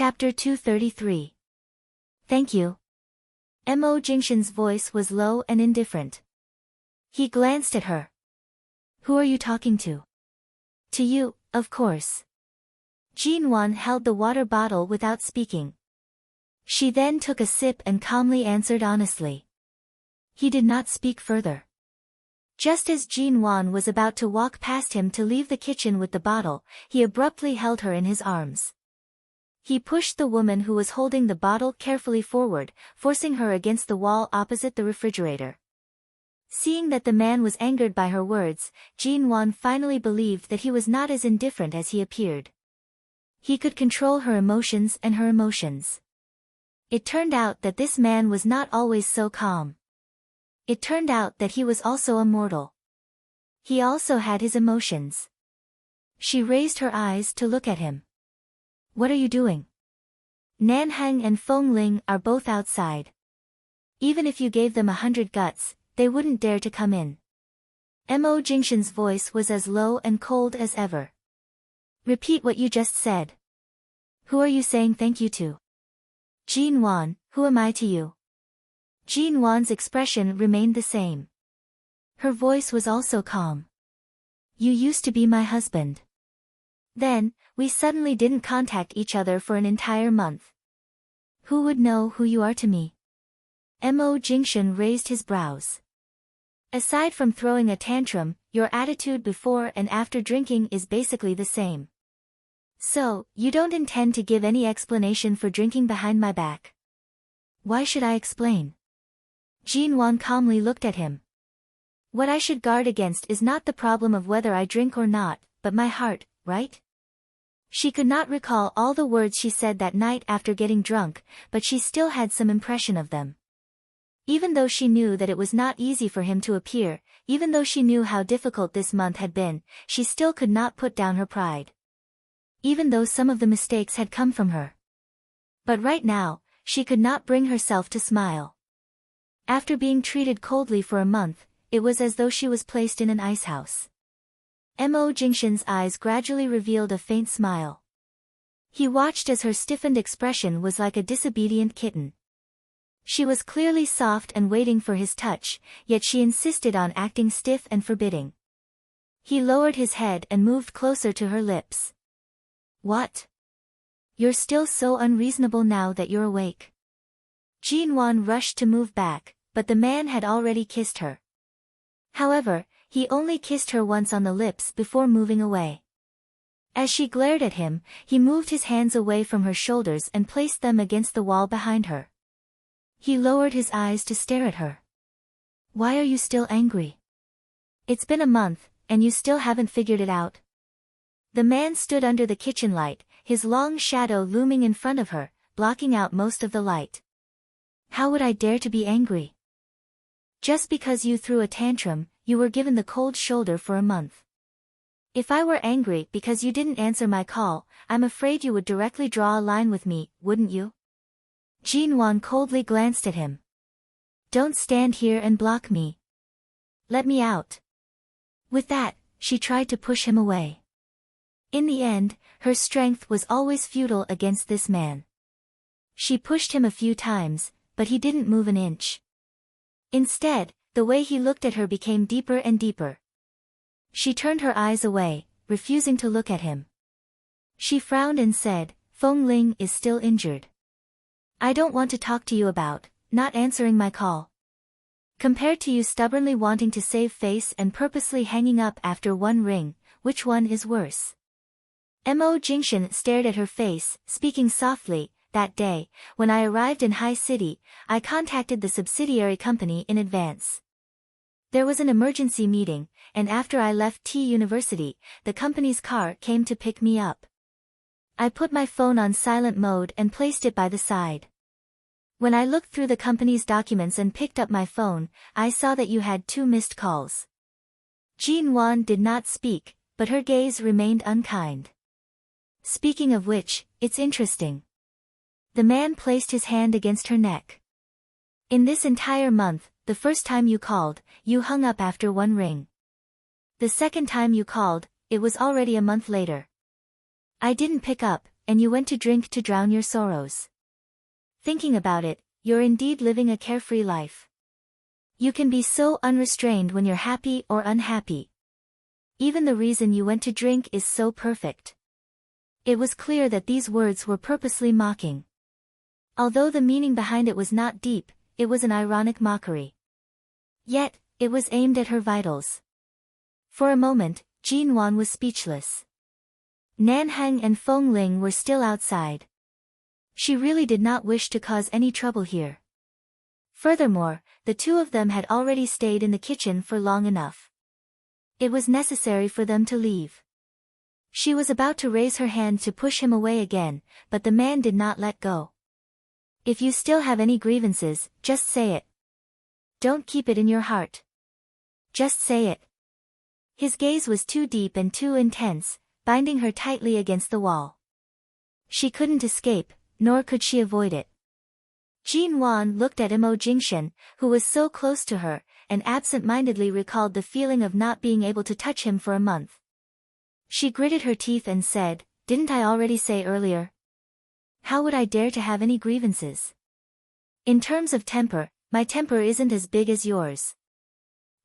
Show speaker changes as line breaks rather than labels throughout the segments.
Chapter 233. Thank you. Mo Jingshan's voice was low and indifferent. He glanced at her. Who are you talking to? To you, of course. Jinwan held the water bottle without speaking. She then took a sip and calmly answered honestly. He did not speak further. Just as Jinwan was about to walk past him to leave the kitchen with the bottle, he abruptly held her in his arms. He pushed the woman who was holding the bottle carefully forward, forcing her against the wall opposite the refrigerator. Seeing that the man was angered by her words, Jinwan finally believed that he was not as indifferent as he appeared. He could control her emotions and her emotions. It turned out that this man was not always so calm. It turned out that he was also a mortal. He also had his emotions. She raised her eyes to look at him. What are you doing? Nanhang and Feng Ling are both outside. Even if you gave them 100 guts, they wouldn't dare to come in. Mo Jingshan's voice was as low and cold as ever. Repeat what you just said. Who are you saying thank you to? Jinwan, who am I to you? Jinwan's expression remained the same. Her voice was also calm. You used to be my husband. Then, we suddenly didn't contact each other for an entire month. Who would know who you are to me? Mo Jingshan raised his brows. Aside from throwing a tantrum, your attitude before and after drinking is basically the same. So, you don't intend to give any explanation for drinking behind my back. Why should I explain? Jinwan calmly looked at him. What I should guard against is not the problem of whether I drink or not, but my heart, right? She could not recall all the words she said that night after getting drunk, but she still had some impression of them. Even though she knew that it was not easy for him to appear, even though she knew how difficult this month had been, she still could not put down her pride. Even though some of the mistakes had come from her. But right now, she could not bring herself to smile. After being treated coldly for a month, it was as though she was placed in an icehouse. Mo Jingshan's eyes gradually revealed a faint smile. He watched as her stiffened expression was like a disobedient kitten. She was clearly soft and waiting for his touch, yet she insisted on acting stiff and forbidding. He lowered his head and moved closer to her lips. What? You're still so unreasonable now that you're awake. Jinwan rushed to move back, but the man had already kissed her. However, he only kissed her once on the lips before moving away. As she glared at him, he moved his hands away from her shoulders and placed them against the wall behind her. He lowered his eyes to stare at her. Why are you still angry? It's been a month, and you still haven't figured it out? The man stood under the kitchen light, his long shadow looming in front of her, blocking out most of the light. How would I dare to be angry? Just because you threw a tantrum, you were given the cold shoulder for a month. If I were angry because you didn't answer my call, I'm afraid you would directly draw a line with me, wouldn't you? Jinwan coldly glanced at him. Don't stand here and block me. Let me out. With that, she tried to push him away. In the end, her strength was always futile against this man. She pushed him a few times, but he didn't move an inch. Instead, the way he looked at her became deeper and deeper. She turned her eyes away, refusing to look at him. She frowned and said, Feng Ling is still injured. I don't want to talk to you about not answering my call. Compared to you stubbornly wanting to save face and purposely hanging up after one ring, which one is worse? Mo Jingshan stared at her face, speaking softly. That day, when I arrived in High City, I contacted the subsidiary company in advance. There was an emergency meeting, and after I left T University, the company's car came to pick me up. I put my phone on silent mode and placed it by the side. When I looked through the company's documents and picked up my phone, I saw that you had 2 missed calls. Jinwan did not speak, but her gaze remained unkind. Speaking of which, it's interesting. The man placed his hand against her neck. In this entire month, the first time you called, you hung up after 1 ring. The second time you called, it was already a month later. I didn't pick up, and you went to drink to drown your sorrows. Thinking about it, you're indeed living a carefree life. You can be so unrestrained when you're happy or unhappy. Even the reason you went to drink is so perfect. It was clear that these words were purposely mocking. Although the meaning behind it was not deep, it was an ironic mockery. Yet, it was aimed at her vitals. For a moment, Jin Wan was speechless. Nan Heng and Feng Ling were still outside. She really did not wish to cause any trouble here. Furthermore, the two of them had already stayed in the kitchen for long enough. It was necessary for them to leave. She was about to raise her hand to push him away again, but the man did not let go. If you still have any grievances, just say it. Don't keep it in your heart. Just say it. His gaze was too deep and too intense, binding her tightly against the wall. She couldn't escape, nor could she avoid it. Jin Wan looked at Imo Jingshan, who was so close to her, and absent-mindedly recalled the feeling of not being able to touch him for a month. She gritted her teeth and said, "Didn't I already say earlier? How would I dare to have any grievances? In terms of temper, my temper isn't as big as yours.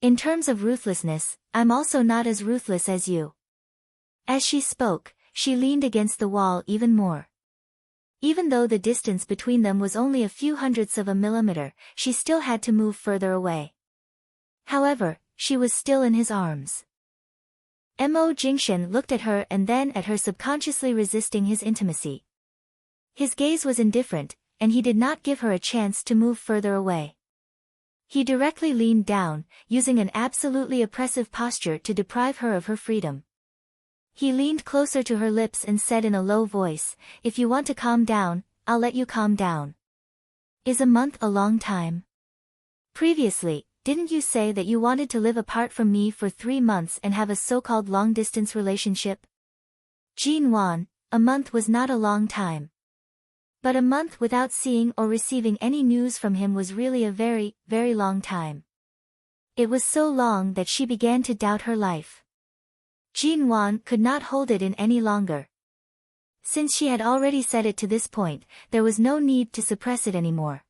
In terms of ruthlessness, I'm also not as ruthless as you." As she spoke, she leaned against the wall even more. Even though the distance between them was only a few hundredths of a millimeter, she still had to move further away. However, she was still in his arms. Mo Jingshan looked at her and then at her, subconsciously resisting his intimacy. His gaze was indifferent, and he did not give her a chance to move further away. He directly leaned down, using an absolutely oppressive posture to deprive her of her freedom. He leaned closer to her lips and said in a low voice, "If you want to calm down, I'll let you calm down. Is a month a long time? Previously, didn't you say that you wanted to live apart from me for 3 months and have a so-called long-distance relationship?" Jin Wan, a month was not a long time. But a month without seeing or receiving any news from him was really a very, very long time. It was so long that she began to doubt her life. Jin Wan could not hold it in any longer. Since she had already said it to this point, there was no need to suppress it anymore.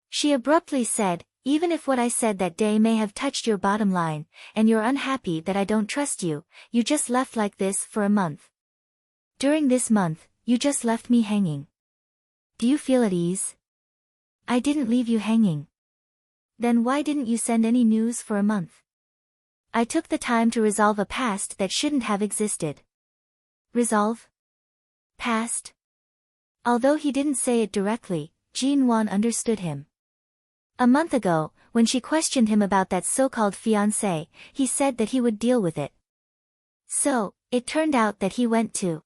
She abruptly said, "Even if what I said that day may have touched your bottom line, and you're unhappy that I don't trust you, you just left like this for a month. During this month, you just left me hanging. Do you feel at ease?" "I didn't leave you hanging." "Then why didn't you send any news for a month?" "I took the time to resolve a past that shouldn't have existed." "Resolve? Past?" Although he didn't say it directly, Jin Wan understood him. A month ago, when she questioned him about that so-called fiancé, he said that he would deal with it. So, it turned out that he went to.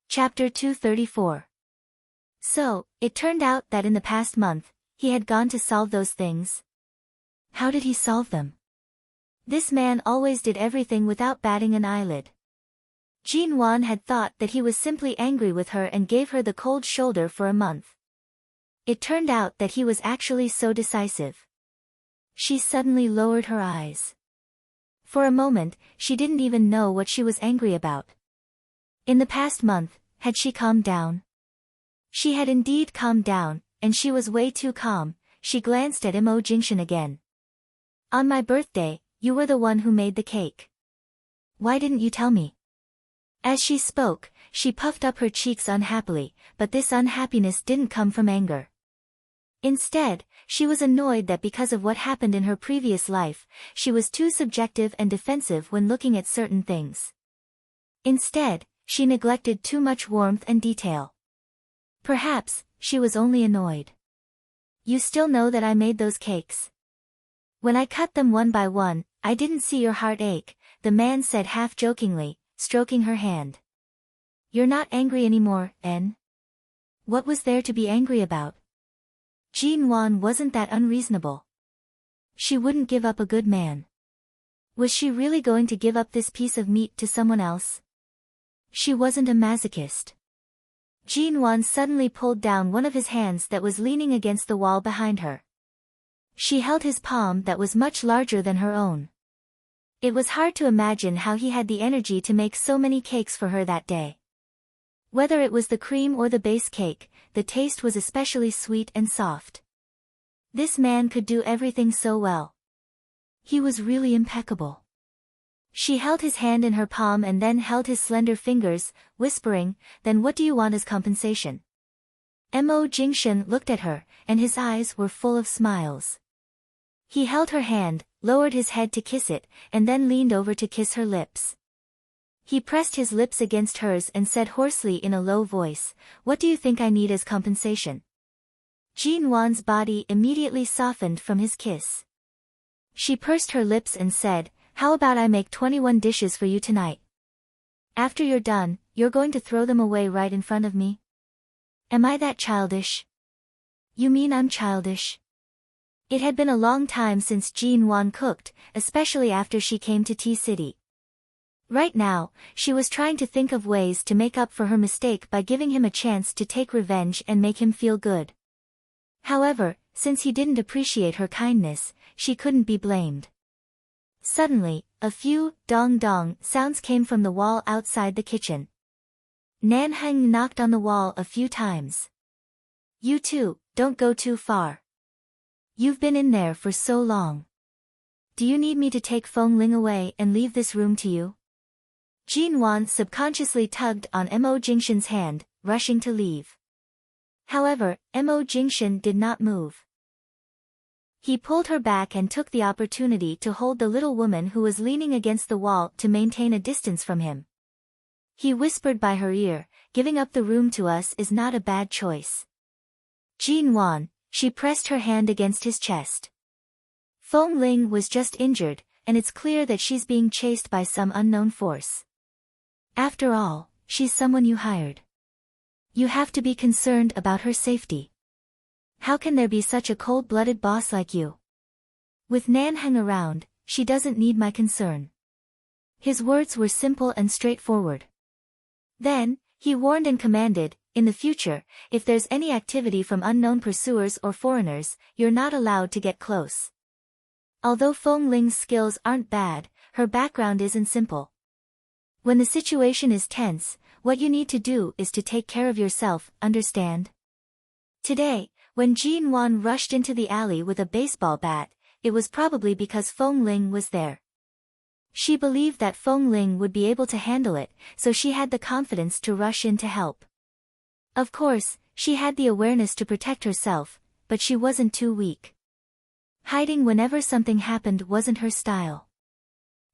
Chapter 234. So, it turned out that in the past month, he had gone to solve those things. How did he solve them? This man always did everything without batting an eyelid. Jin Wan had thought that he was simply angry with her and gave her the cold shoulder for a month. It turned out that he was actually so decisive. She suddenly lowered her eyes. For a moment, she didn't even know what she was angry about. In the past month, had she calmed down? She had indeed calmed down, and she was way too calm. She glanced at Imo Jingshan again. "On my birthday, you were the one who made the cake. Why didn't you tell me?" As she spoke, she puffed up her cheeks unhappily, but this unhappiness didn't come from anger. Instead, she was annoyed that because of what happened in her previous life, she was too subjective and defensive when looking at certain things. Instead, she neglected too much warmth and detail. Perhaps, she was only annoyed. "You still know that I made those cakes? When I cut them one by one, I didn't see your heart ache," the man said half-jokingly, stroking her hand. "You're not angry anymore, En? What was there to be angry about?" Jin Wan wasn't that unreasonable. She wouldn't give up a good man. Was she really going to give up this piece of meat to someone else? She wasn't a masochist. Jin Wan suddenly pulled down one of his hands that was leaning against the wall behind her. She held his palm that was much larger than her own. It was hard to imagine how he had the energy to make so many cakes for her that day. Whether it was the cream or the base cake, the taste was especially sweet and soft. This man could do everything so well. He was really impeccable. She held his hand in her palm and then held his slender fingers, whispering, "Then what do you want as compensation?" Mo Jingshan looked at her, and his eyes were full of smiles. He held her hand, lowered his head to kiss it, and then leaned over to kiss her lips. He pressed his lips against hers and said hoarsely in a low voice, "What do you think I need as compensation?" Jin Wan's body immediately softened from his kiss. She pursed her lips and said, "How about I make 21 dishes for you tonight? After you're done, you're going to throw them away right in front of me? Am I that childish?" "You mean I'm childish?" It had been a long time since Jin Wan cooked, especially after she came to Tea City. Right now, she was trying to think of ways to make up for her mistake by giving him a chance to take revenge and make him feel good. However, since he didn't appreciate her kindness, she couldn't be blamed. Suddenly, a few dong-dong sounds came from the wall outside the kitchen. Nan Heng knocked on the wall a few times. "You two, don't go too far. You've been in there for so long. Do you need me to take Feng Ling away and leave this room to you?" Jin Wan subconsciously tugged on Mo Jingshan's hand, rushing to leave. However, Mo Jingshan did not move. He pulled her back and took the opportunity to hold the little woman who was leaning against the wall to maintain a distance from him. He whispered by her ear, "Giving up the room to us is not a bad choice." Jin Wan, she pressed her hand against his chest. "Feng Ling was just injured, and it's clear that she's being chased by some unknown force. After all, she's someone you hired. You have to be concerned about her safety. How can there be such a cold-blooded boss like you? With Nan Heng around, she doesn't need my concern." His words were simple and straightforward. Then, he warned and commanded, "In the future, if there's any activity from unknown pursuers or foreigners, you're not allowed to get close. Although Feng Ling's skills aren't bad, her background isn't simple. When the situation is tense, what you need to do is to take care of yourself, understand?" Today, when Jin Wan rushed into the alley with a baseball bat, it was probably because Feng Ling was there. She believed that Feng Ling would be able to handle it, so she had the confidence to rush in to help. Of course, she had the awareness to protect herself, but she wasn't too weak. Hiding whenever something happened wasn't her style.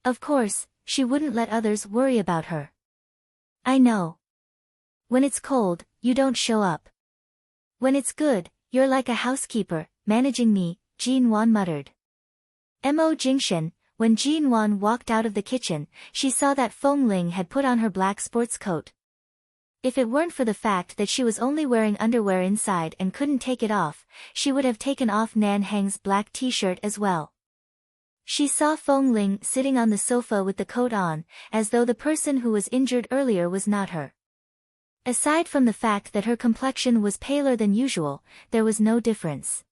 Of course, she wouldn't let others worry about her. "I know. When it's cold, you don't show up. When it's good, you're like a housekeeper, managing me," Jin Wan muttered. Mo Jingshan, when Jin Wan walked out of the kitchen, she saw that Feng Ling had put on her black sports coat. If it weren't for the fact that she was only wearing underwear inside and couldn't take it off, she would have taken off Nan Heng's black t-shirt as well. She saw Feng Ling sitting on the sofa with the coat on, as though the person who was injured earlier was not her. Aside from the fact that her complexion was paler than usual, there was no difference.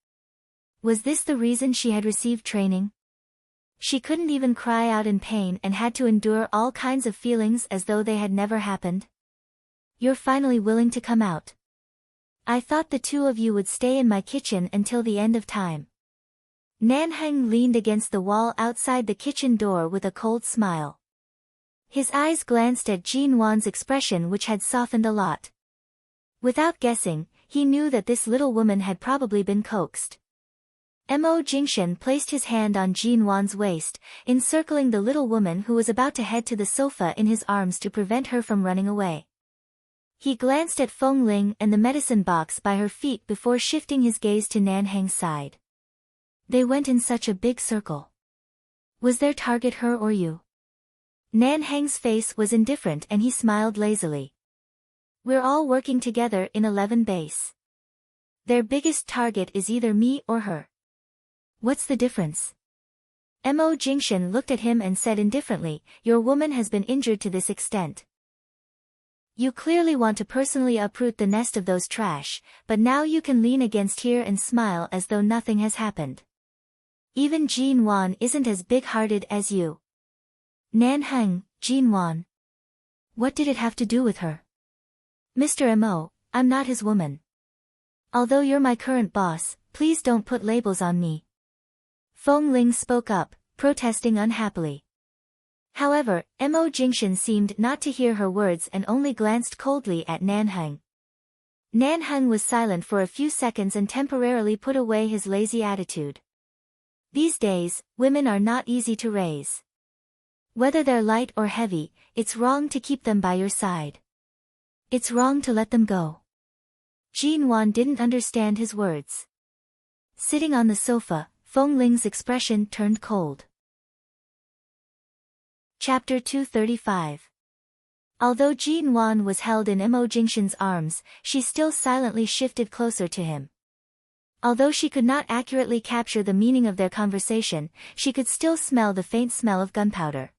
Was this the reason she had received training? She couldn't even cry out in pain and had to endure all kinds of feelings as though they had never happened. "You're finally willing to come out. I thought the two of you would stay in my kitchen until the end of time." Nan Heng leaned against the wall outside the kitchen door with a cold smile. His eyes glanced at Jin Wan's expression, which had softened a lot. Without guessing, he knew that this little woman had probably been coaxed. Mo Jingshan placed his hand on Jin Wan's waist, encircling the little woman who was about to head to the sofa in his arms to prevent her from running away. He glanced at Feng Ling and the medicine box by her feet before shifting his gaze to Nan Heng's side. They went in such a big circle. Was their target her or you? Nan Heng's face was indifferent and he smiled lazily. "We're all working together in 11 base. Their biggest target is either me or her. What's the difference?" Mo Jingshan looked at him and said indifferently, "Your woman has been injured to this extent. You clearly want to personally uproot the nest of those trash, but now you can lean against here and smile as though nothing has happened. Even Jin Wan isn't as big-hearted as you." "Nan Heng, Jin Wan. What did it have to do with her?" Mr. Mo, I'm not his woman. Although you're my current boss, please don't put labels on me. Feng Ling spoke up, protesting unhappily. However, Mo Jingshan seemed not to hear her words and only glanced coldly at Nanheng. Nanheng was silent for a few seconds and temporarily put away his lazy attitude. These days, women are not easy to raise. Whether they're light or heavy, it's wrong to keep them by your side. It's wrong to let them go. Jin Wan didn't understand his words. Sitting on the sofa, Feng Ling's expression turned cold. Chapter 235. Although Jin Wan was held in Mo Jingshan's arms, she still silently shifted closer to him. Although she could not accurately capture the meaning of their conversation, she could still smell the faint smell of gunpowder.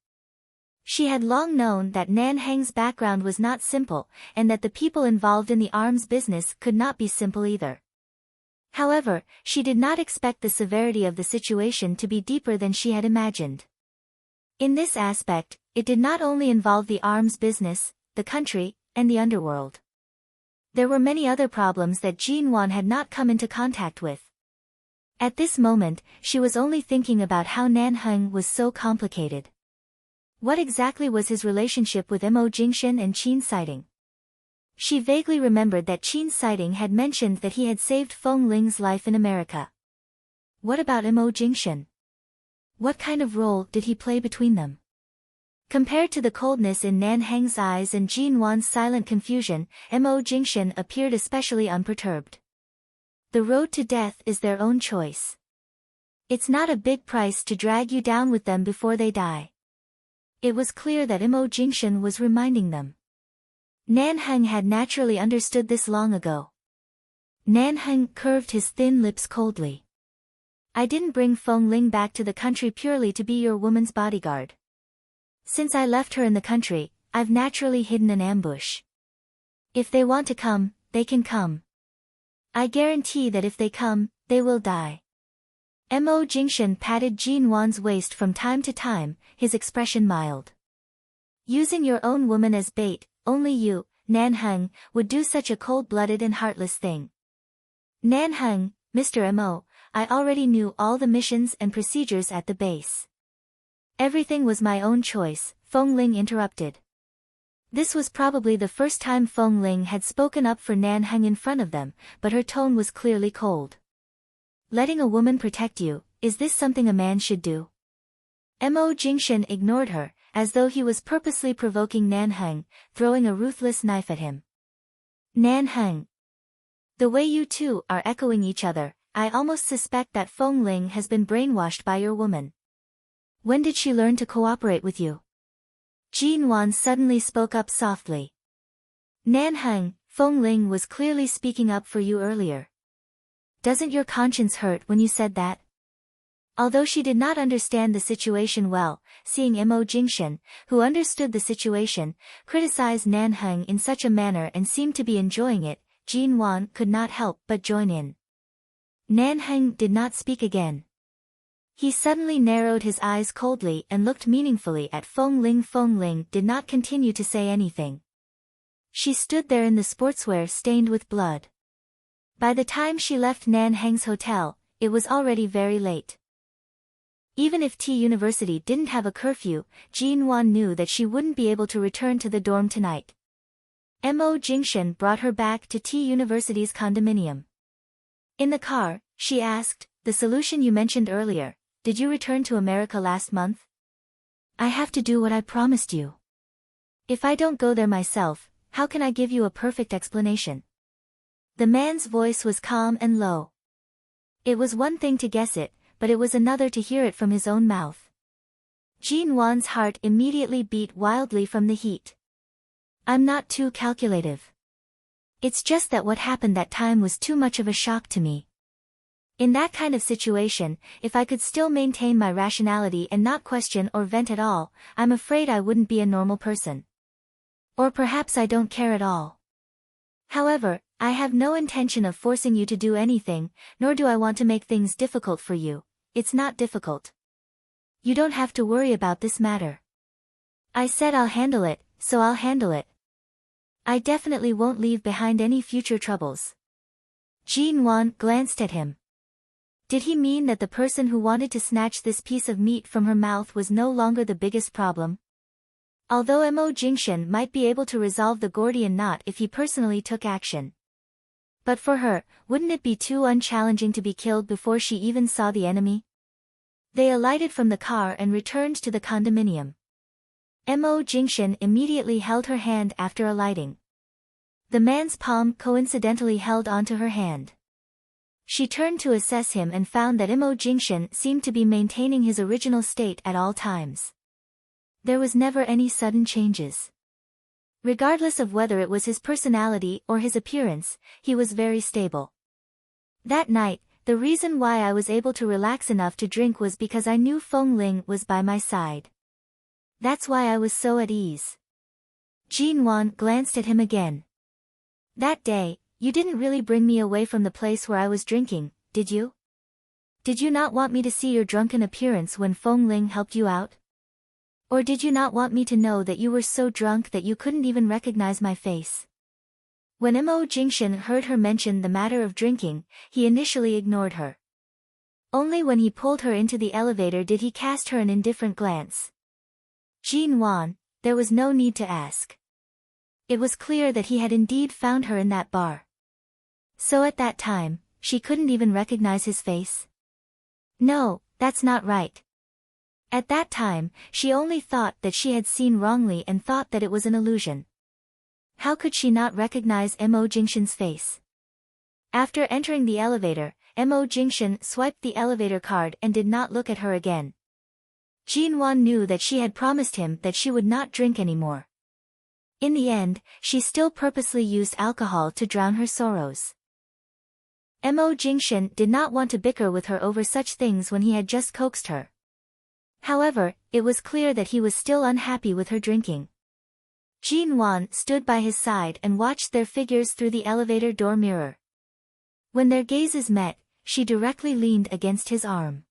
She had long known that Nanheng's background was not simple, and that the people involved in the arms business could not be simple either. However, she did not expect the severity of the situation to be deeper than she had imagined. In this aspect, it did not only involve the arms business, the country, and the underworld. There were many other problems that Jin Wan had not come into contact with. At this moment, she was only thinking about how Nanheng was so complicated. What exactly was his relationship with Mo Jingshan and Qin Sighting? She vaguely remembered that Qin Sighting had mentioned that he had saved Feng Ling's life in America. What about Mo Jingshan? What kind of role did he play between them? Compared to the coldness in Nanheng's eyes and Jin Wan's silent confusion, Mo Jingshan appeared especially unperturbed. The road to death is their own choice. It's not a big price to drag you down with them before they die. It was clear that Mo Jingshan was reminding them. Nanheng had naturally understood this long ago. Nanheng curved his thin lips coldly. I didn't bring Feng Ling back to the country purely to be your woman's bodyguard. Since I left her in the country, I've naturally hidden an ambush. If they want to come, they can come. I guarantee that if they come, they will die. Mo Jingshan patted Jin Wan's waist from time to time, his expression mild. Using your own woman as bait, only you, Nanheng, would do such a cold-blooded and heartless thing. Nanheng, Mr. Mo, I already knew all the missions and procedures at the base. Everything was my own choice, Feng Ling interrupted. This was probably the first time Feng Ling had spoken up for Nanheng in front of them, but her tone was clearly cold. Letting a woman protect you, is this something a man should do? Mo Jingshan ignored her, as though he was purposely provoking Nanheng, throwing a ruthless knife at him. Nanheng. The way you two are echoing each other, I almost suspect that Feng Ling has been brainwashed by your woman. When did she learn to cooperate with you? Jin Wan suddenly spoke up softly. Nanheng, Feng Ling was clearly speaking up for you earlier. Doesn't your conscience hurt when you said that? Although she did not understand the situation well, seeing Mo Jingshan, who understood the situation, criticize Nanheng in such a manner and seemed to be enjoying it, Jin Wan could not help but join in. Nanheng did not speak again. He suddenly narrowed his eyes coldly and looked meaningfully at Feng Ling. Feng Ling did not continue to say anything. She stood there in the sportswear stained with blood. By the time she left Nanheng's hotel, it was already very late. Even if T University didn't have a curfew, Jin Wan knew that she wouldn't be able to return to the dorm tonight. Mo Jingshan brought her back to T University's condominium. In the car, she asked, the solution you mentioned earlier, did you return to America last month? I have to do what I promised you. If I don't go there myself, how can I give you a perfect explanation? The man's voice was calm and low. It was one thing to guess it, but it was another to hear it from his own mouth. Jin Wan's heart immediately beat wildly from the heat. I'm not too calculative. It's just that what happened that time was too much of a shock to me. In that kind of situation, if I could still maintain my rationality and not question or vent at all, I'm afraid I wouldn't be a normal person. Or perhaps I don't care at all. However, I have no intention of forcing you to do anything, nor do I want to make things difficult for you. It's not difficult. You don't have to worry about this matter. I said I'll handle it, so I'll handle it. I definitely won't leave behind any future troubles. Jean Wan glanced at him. Did he mean that the person who wanted to snatch this piece of meat from her mouth was no longer the biggest problem? Although Mo Jingshan might be able to resolve the Gordian knot if he personally took action. But for her, wouldn't it be too unchallenging to be killed before she even saw the enemy? They alighted from the car and returned to the condominium. Mo Jingshan immediately held her hand after alighting. The man's palm coincidentally held onto her hand. She turned to assess him and found that Mo Jingshan seemed to be maintaining his original state at all times. There was never any sudden changes. Regardless of whether it was his personality or his appearance, he was very stable. That night, the reason why I was able to relax enough to drink was because I knew Feng Ling was by my side. That's why I was so at ease. Jean Wan glanced at him again. That day, you didn't really bring me away from the place where I was drinking, did you? Did you not want me to see your drunken appearance when Feng Ling helped you out? Or did you not want me to know that you were so drunk that you couldn't even recognize my face? When Mo Jingshan heard her mention the matter of drinking, he initially ignored her. Only when he pulled her into the elevator did he cast her an indifferent glance. Jean Wan, there was no need to ask. It was clear that he had indeed found her in that bar. So at that time, she couldn't even recognize his face? No, that's not right. At that time, she only thought that she had seen wrongly and thought that it was an illusion. How could she not recognize Mo Jingshan's face? After entering the elevator, Mo Jingshan swiped the elevator card and did not look at her again. Jean Wan knew that she had promised him that she would not drink anymore. In the end, she still purposely used alcohol to drown her sorrows. Mo Jingshan did not want to bicker with her over such things when he had just coaxed her. However, it was clear that he was still unhappy with her drinking. Jean Wan stood by his side and watched their figures through the elevator door mirror. When their gazes met, she directly leaned against his arm.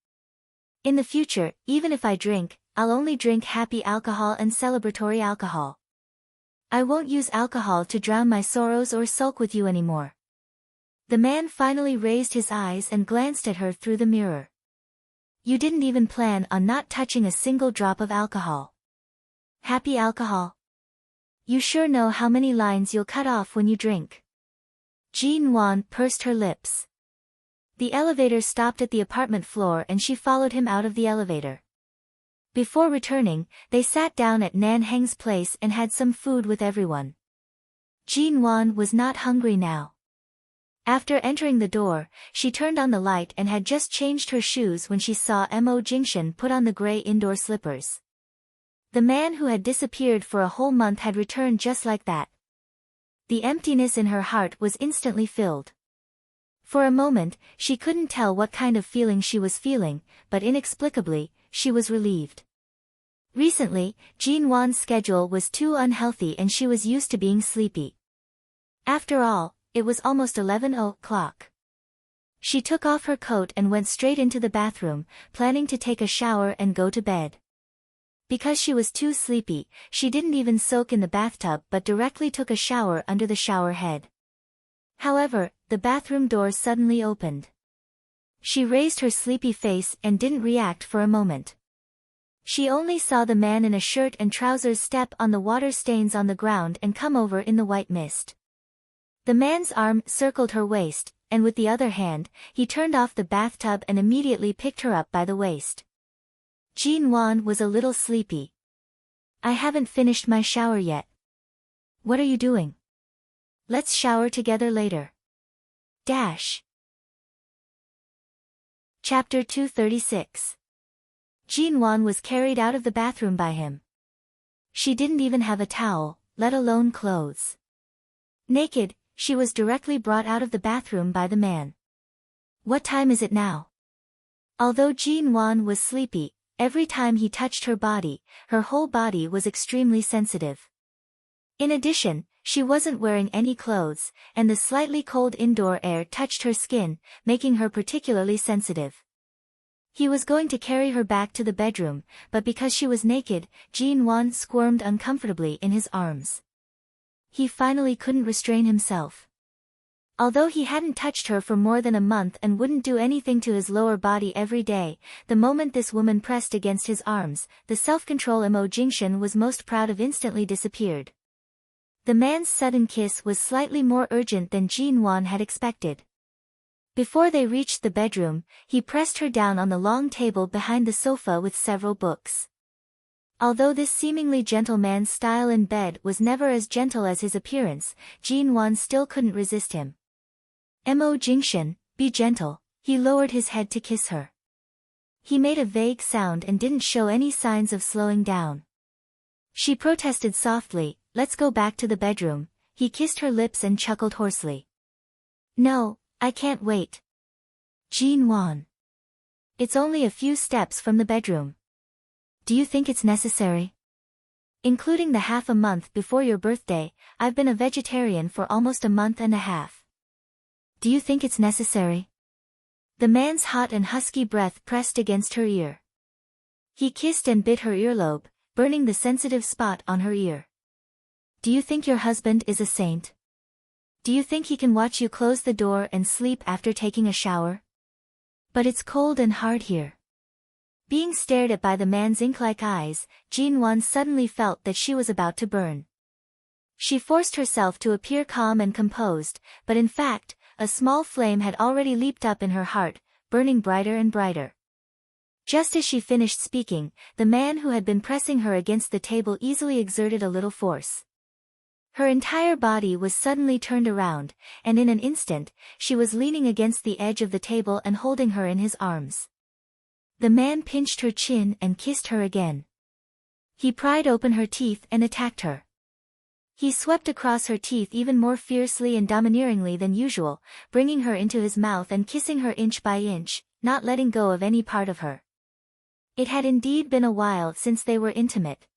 In the future, even if I drink, I'll only drink happy alcohol and celebratory alcohol. I won't use alcohol to drown my sorrows or sulk with you anymore. The man finally raised his eyes and glanced at her through the mirror. You didn't even plan on not touching a single drop of alcohol. Happy alcohol? You sure know how many lines you'll cut off when you drink. Jean Wan pursed her lips. The elevator stopped at the apartment floor and she followed him out of the elevator. Before returning, they sat down at Nan Heng's place and had some food with everyone. Jean Wan was not hungry now. After entering the door, she turned on the light and had just changed her shoes when she saw Mo Jingshan put on the gray indoor slippers. The man who had disappeared for a whole month had returned just like that. The emptiness in her heart was instantly filled. For a moment, she couldn't tell what kind of feeling she was feeling, but inexplicably, she was relieved. Recently, Jean Wan's schedule was too unhealthy and she was used to being sleepy. After all, it was almost 11 o'clock. She took off her coat and went straight into the bathroom, planning to take a shower and go to bed. Because she was too sleepy, she didn't even soak in the bathtub but directly took a shower under the shower head. However, the bathroom door suddenly opened. She raised her sleepy face and didn't react for a moment. She only saw the man in a shirt and trousers step on the water stains on the ground and come over in the white mist. The man's arm circled her waist, and with the other hand, he turned off the bathtub and immediately picked her up by the waist. Jean Wan was a little sleepy. I haven't finished my shower yet. What are you doing? Let's shower together later. Dash. Chapter 236. Jean Wan was carried out of the bathroom by him. She didn't even have a towel, let alone clothes. Naked, she was directly brought out of the bathroom by the man. What time is it now? Although Jean Wan was sleepy, every time he touched her whole body was extremely sensitive. In addition, she wasn't wearing any clothes, and the slightly cold indoor air touched her skin, making her particularly sensitive. He was going to carry her back to the bedroom, but because she was naked, Jean Wan squirmed uncomfortably in his arms. He finally couldn't restrain himself. Although he hadn't touched her for more than a month and wouldn't do anything to his lower body every day, the moment this woman pressed against his arms, the self-control Immerse was most proud of instantly disappeared. The man's sudden kiss was slightly more urgent than Jin-won had expected. Before they reached the bedroom, he pressed her down on the long table behind the sofa with several books. Although this seemingly gentle man's style in bed was never as gentle as his appearance, Jin-won still couldn't resist him. Immerse, be gentle, he lowered his head to kiss her. He made a vague sound and didn't show any signs of slowing down. She protested softly, let's go back to the bedroom. He kissed her lips and chuckled hoarsely. No, I can't wait. Jin-won. It's only a few steps from the bedroom. Do you think it's necessary? Including the half a month before your birthday, I've been a vegetarian for almost a month and a half. Do you think it's necessary? The man's hot and husky breath pressed against her ear. He kissed and bit her earlobe, burning the sensitive spot on her ear. Do you think your husband is a saint? Do you think he can watch you close the door and sleep after taking a shower? But it's cold and hard here. Being stared at by the man's ink-like eyes, Jin-won suddenly felt that she was about to burn. She forced herself to appear calm and composed, but in fact, a small flame had already leaped up in her heart, burning brighter and brighter. Just as she finished speaking, the man who had been pressing her against the table easily exerted a little force. Her entire body was suddenly turned around, and in an instant, she was leaning against the edge of the table and holding her in his arms. The man pinched her chin and kissed her again. He pried open her teeth and attacked her. He swept across her teeth even more fiercely and domineeringly than usual, bringing her into his mouth and kissing her inch by inch, not letting go of any part of her. It had indeed been a while since they were intimate.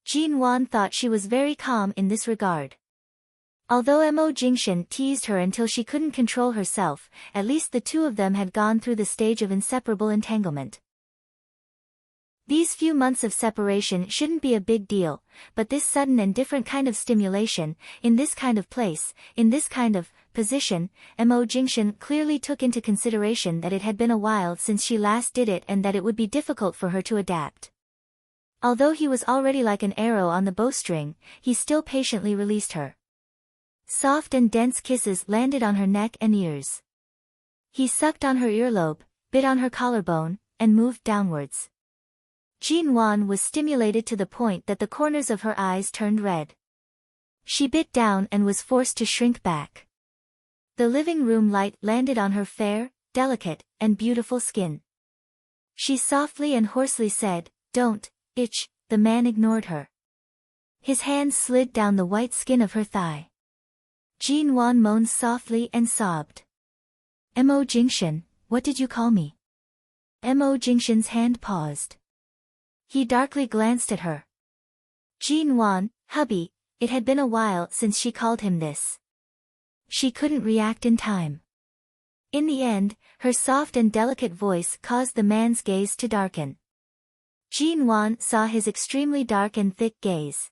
Jin-won thought she was very calm in this regard. Although Immerse teased her until she couldn't control herself, at least the two of them had gone through the stage of inseparable entanglement. These few months of separation shouldn't be a big deal, but this sudden and different kind of stimulation, in this kind of place, in this kind of position, Immerse clearly took into consideration that it had been a while since she last did it and that it would be difficult for her to adapt. Although he was already like an arrow on the bowstring, he still patiently released her. Soft and dense kisses landed on her neck and ears. He sucked on her earlobe, bit on her collarbone, and moved downwards. Jin-won was stimulated to the point that the corners of her eyes turned red. She bit down and was forced to shrink back. The living room light landed on her fair, delicate, and beautiful skin. She softly and hoarsely said, "Don't, itch." The man ignored her. His hands slid down the white skin of her thigh. Jin-won moaned softly and sobbed. Immerse, what did you call me? Immerse's hand paused. He darkly glanced at her. Jin-won, hubby, it had been a while since she called him this. She couldn't react in time. In the end, her soft and delicate voice caused the man's gaze to darken. Jin-won saw his extremely dark and thick gaze.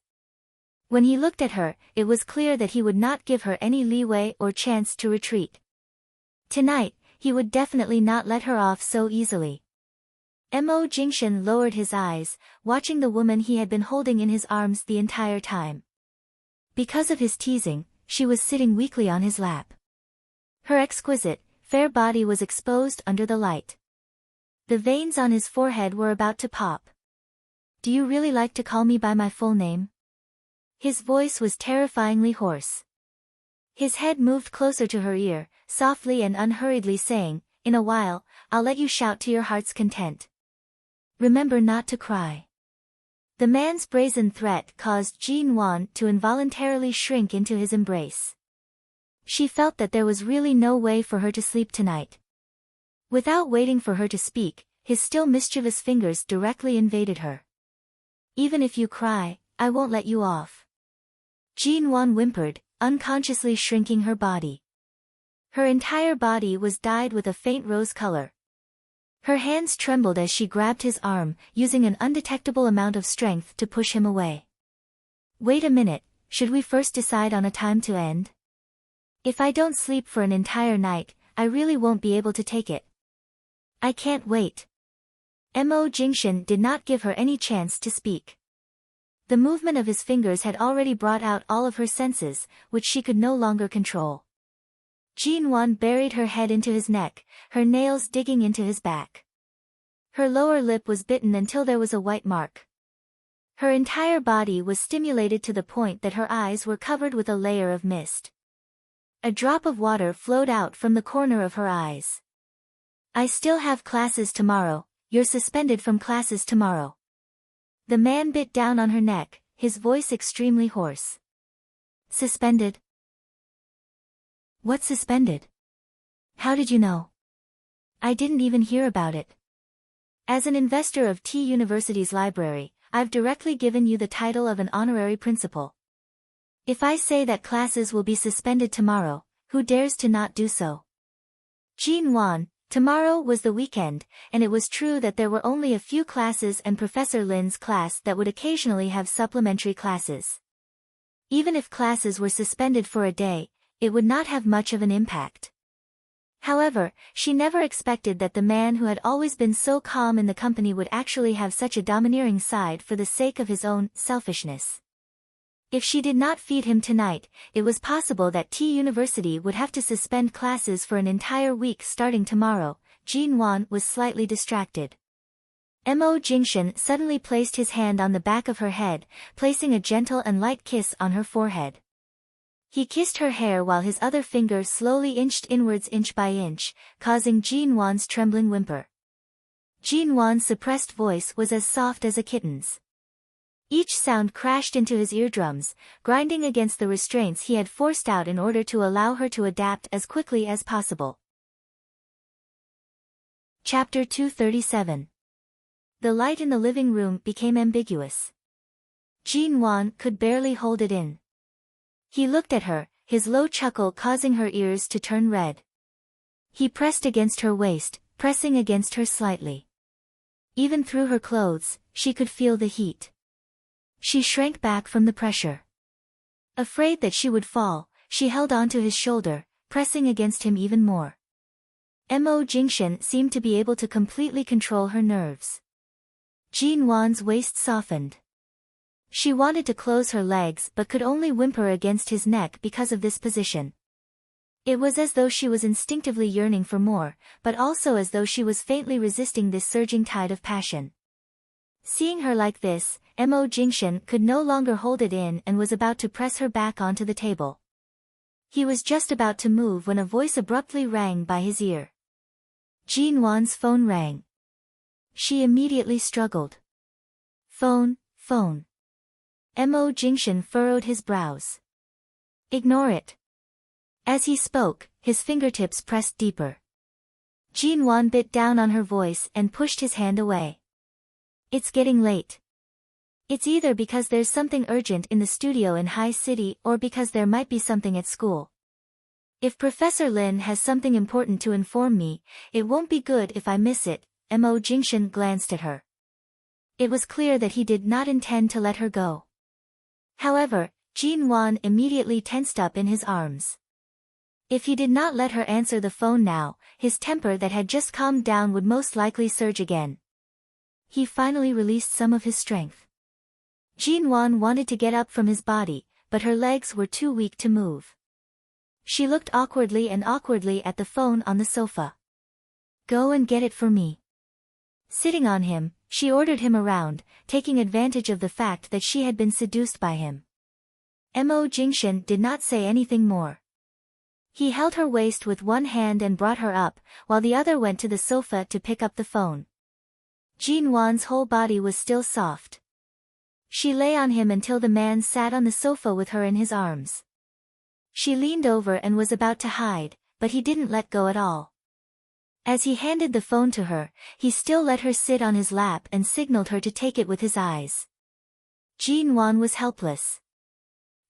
When he looked at her, it was clear that he would not give her any leeway or chance to retreat. Tonight, he would definitely not let her off so easily. Immerse lowered his eyes, watching the woman he had been holding in his arms the entire time. Because of his teasing, she was sitting weakly on his lap. Her exquisite, fair body was exposed under the light. The veins on his forehead were about to pop. Do you really like to call me by my full name? His voice was terrifyingly hoarse. His head moved closer to her ear, softly and unhurriedly saying, "In a while, I'll let you shout to your heart's content. Remember not to cry." The man's brazen threat caused Jin-won to involuntarily shrink into his embrace. She felt that there was really no way for her to sleep tonight. Without waiting for her to speak, his still mischievous fingers directly invaded her. "Even if you cry, I won't let you off." Jin-won whimpered, unconsciously shrinking her body. Her entire body was dyed with a faint rose color. Her hands trembled as she grabbed his arm, using an undetectable amount of strength to push him away. "Wait a minute," should we first decide on a time to end? If I don't sleep for an entire night, I really won't be able to take it. I can't wait. Mo Jingshan did not give her any chance to speak. The movement of his fingers had already brought out all of her senses, which she could no longer control. Jinwan buried her head into his neck, her nails digging into his back. Her lower lip was bitten until there was a white mark. Her entire body was stimulated to the point that her eyes were covered with a layer of mist. A drop of water flowed out from the corner of her eyes. I still have classes tomorrow, you're suspended from classes tomorrow. The man bit down on her neck, his voice extremely hoarse. Suspended? What suspended? How did you know? I didn't even hear about it. As an investor of T University's library, I've directly given you the title of an honorary principal. If I say that classes will be suspended tomorrow, who dares to not do so? Jinwan, tomorrow was the weekend, and it was true that there were only a few classes and Professor Lin's class that would occasionally have supplementary classes. Even if classes were suspended for a day, it would not have much of an impact. However, she never expected that the man who had always been so calm in the company would actually have such a domineering side for the sake of his own selfishness. If she did not feed him tonight, it was possible that T University would have to suspend classes for an entire week starting tomorrow. Jinwan was slightly distracted. Mo Jingshan suddenly placed his hand on the back of her head, placing a gentle and light kiss on her forehead. He kissed her hair while his other finger slowly inched inwards inch by inch, causing Jinwan's trembling whimper. Jinwan's suppressed voice was as soft as a kitten's. Each sound crashed into his eardrums, grinding against the restraints he had forced out in order to allow her to adapt as quickly as possible. Chapter 237. The light in the living room became ambiguous. Jinwan could barely hold it in. He looked at her, his low chuckle causing her ears to turn red. He pressed against her waist, pressing against her slightly. Even through her clothes, she could feel the heat. She shrank back from the pressure. Afraid that she would fall, she held onto his shoulder, pressing against him even more. Mo Jingshan seemed to be able to completely control her nerves. Jinwan's waist softened. She wanted to close her legs but could only whimper against his neck because of this position. It was as though she was instinctively yearning for more, but also as though she was faintly resisting this surging tide of passion. Seeing her like this, Mo Jingshan could no longer hold it in and was about to press her back onto the table. He was just about to move when a voice abruptly rang by his ear. Jinwan's phone rang. She immediately struggled. Phone. Mo Jingshan furrowed his brows. Ignore it. As he spoke, his fingertips pressed deeper. Jinwan bit down on her voice and pushed his hand away. It's getting late. It's either because there's something urgent in the studio in High City or because there might be something at school. If Professor Lin has something important to inform me, it won't be good if I miss it. Mo Jingshan glanced at her. It was clear that he did not intend to let her go. However, Jinwan immediately tensed up in his arms. If he did not let her answer the phone now, his temper that had just calmed down would most likely surge again. He finally released some of his strength. Jinwan wanted to get up from his body, but her legs were too weak to move. She looked awkwardly at the phone on the sofa. Go and get it for me. Sitting on him, she ordered him around, taking advantage of the fact that she had been seduced by him. Mo Jingshan did not say anything more. He held her waist with one hand and brought her up, while the other went to the sofa to pick up the phone. Jinwan's whole body was still soft. She lay on him until the man sat on the sofa with her in his arms. She leaned over and was about to hide, but he didn't let go at all. As he handed the phone to her, he still let her sit on his lap and signaled her to take it with his eyes. Jinwan was helpless.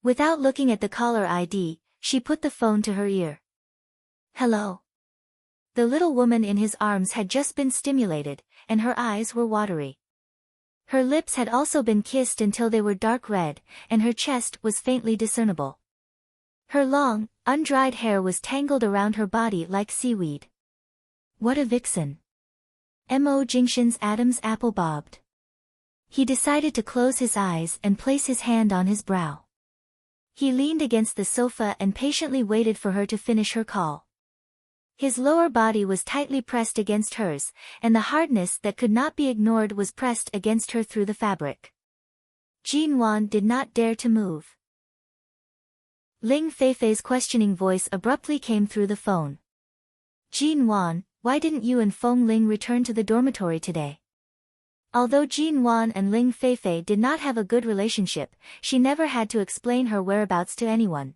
Without looking at the caller ID, she put the phone to her ear. Hello. The little woman in his arms had just been stimulated, and her eyes were watery. Her lips had also been kissed until they were dark red, and her chest was faintly discernible. Her long, undried hair was tangled around her body like seaweed. What a vixen! Mo Jingshan's Adam's apple bobbed. He decided to close his eyes and place his hand on his brow. He leaned against the sofa and patiently waited for her to finish her call. His lower body was tightly pressed against hers, and the hardness that could not be ignored was pressed against her through the fabric. Jin Wan did not dare to move. Ling Feifei's questioning voice abruptly came through the phone. Jin Wan, why didn't you and Feng Ling return to the dormitory today? Although Jin Wan and Ling Feifei did not have a good relationship, she never had to explain her whereabouts to anyone.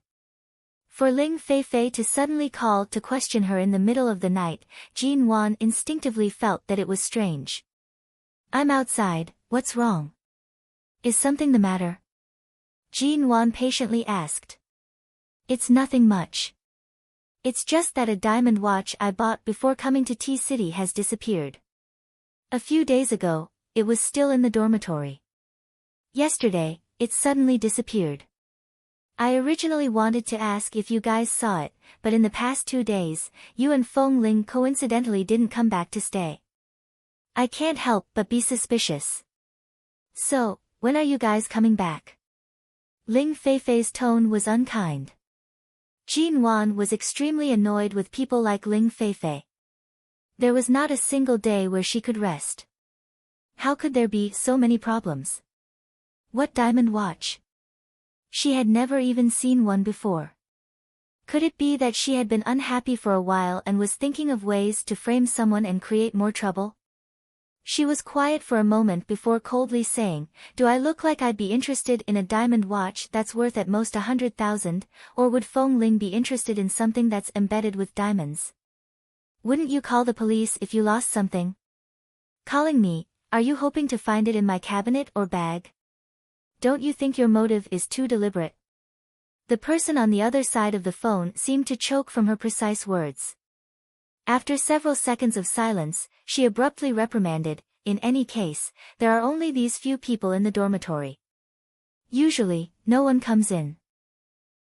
For Ling Feifei to suddenly call to question her in the middle of the night, Jin Wan instinctively felt that it was strange. I'm outside, what's wrong? Is something the matter? Jin Wan patiently asked. It's nothing much. It's just that a diamond watch I bought before coming to T-City has disappeared. A few days ago, it was still in the dormitory. Yesterday, it suddenly disappeared. I originally wanted to ask if you guys saw it, but in the past 2 days, you and Feng Ling coincidentally didn't come back to stay. I can't help but be suspicious. So, when are you guys coming back? Ling Feifei's tone was unkind. Jin Wan was extremely annoyed with people like Ling Feifei. There was not a single day where she could rest. How could there be so many problems? What diamond watch? She had never even seen one before. Could it be that she had been unhappy for a while and was thinking of ways to frame someone and create more trouble? She was quiet for a moment before coldly saying, do I look like I'd be interested in a diamond watch that's worth at most 100,000, or would Feng Ling be interested in something that's embedded with diamonds? Wouldn't you call the police if you lost something? Calling me, are you hoping to find it in my cabinet or bag? Don't you think your motive is too deliberate? The person on the other side of the phone seemed to choke from her precise words. After several seconds of silence, she abruptly reprimanded, in any case, there are only these few people in the dormitory. Usually, no one comes in.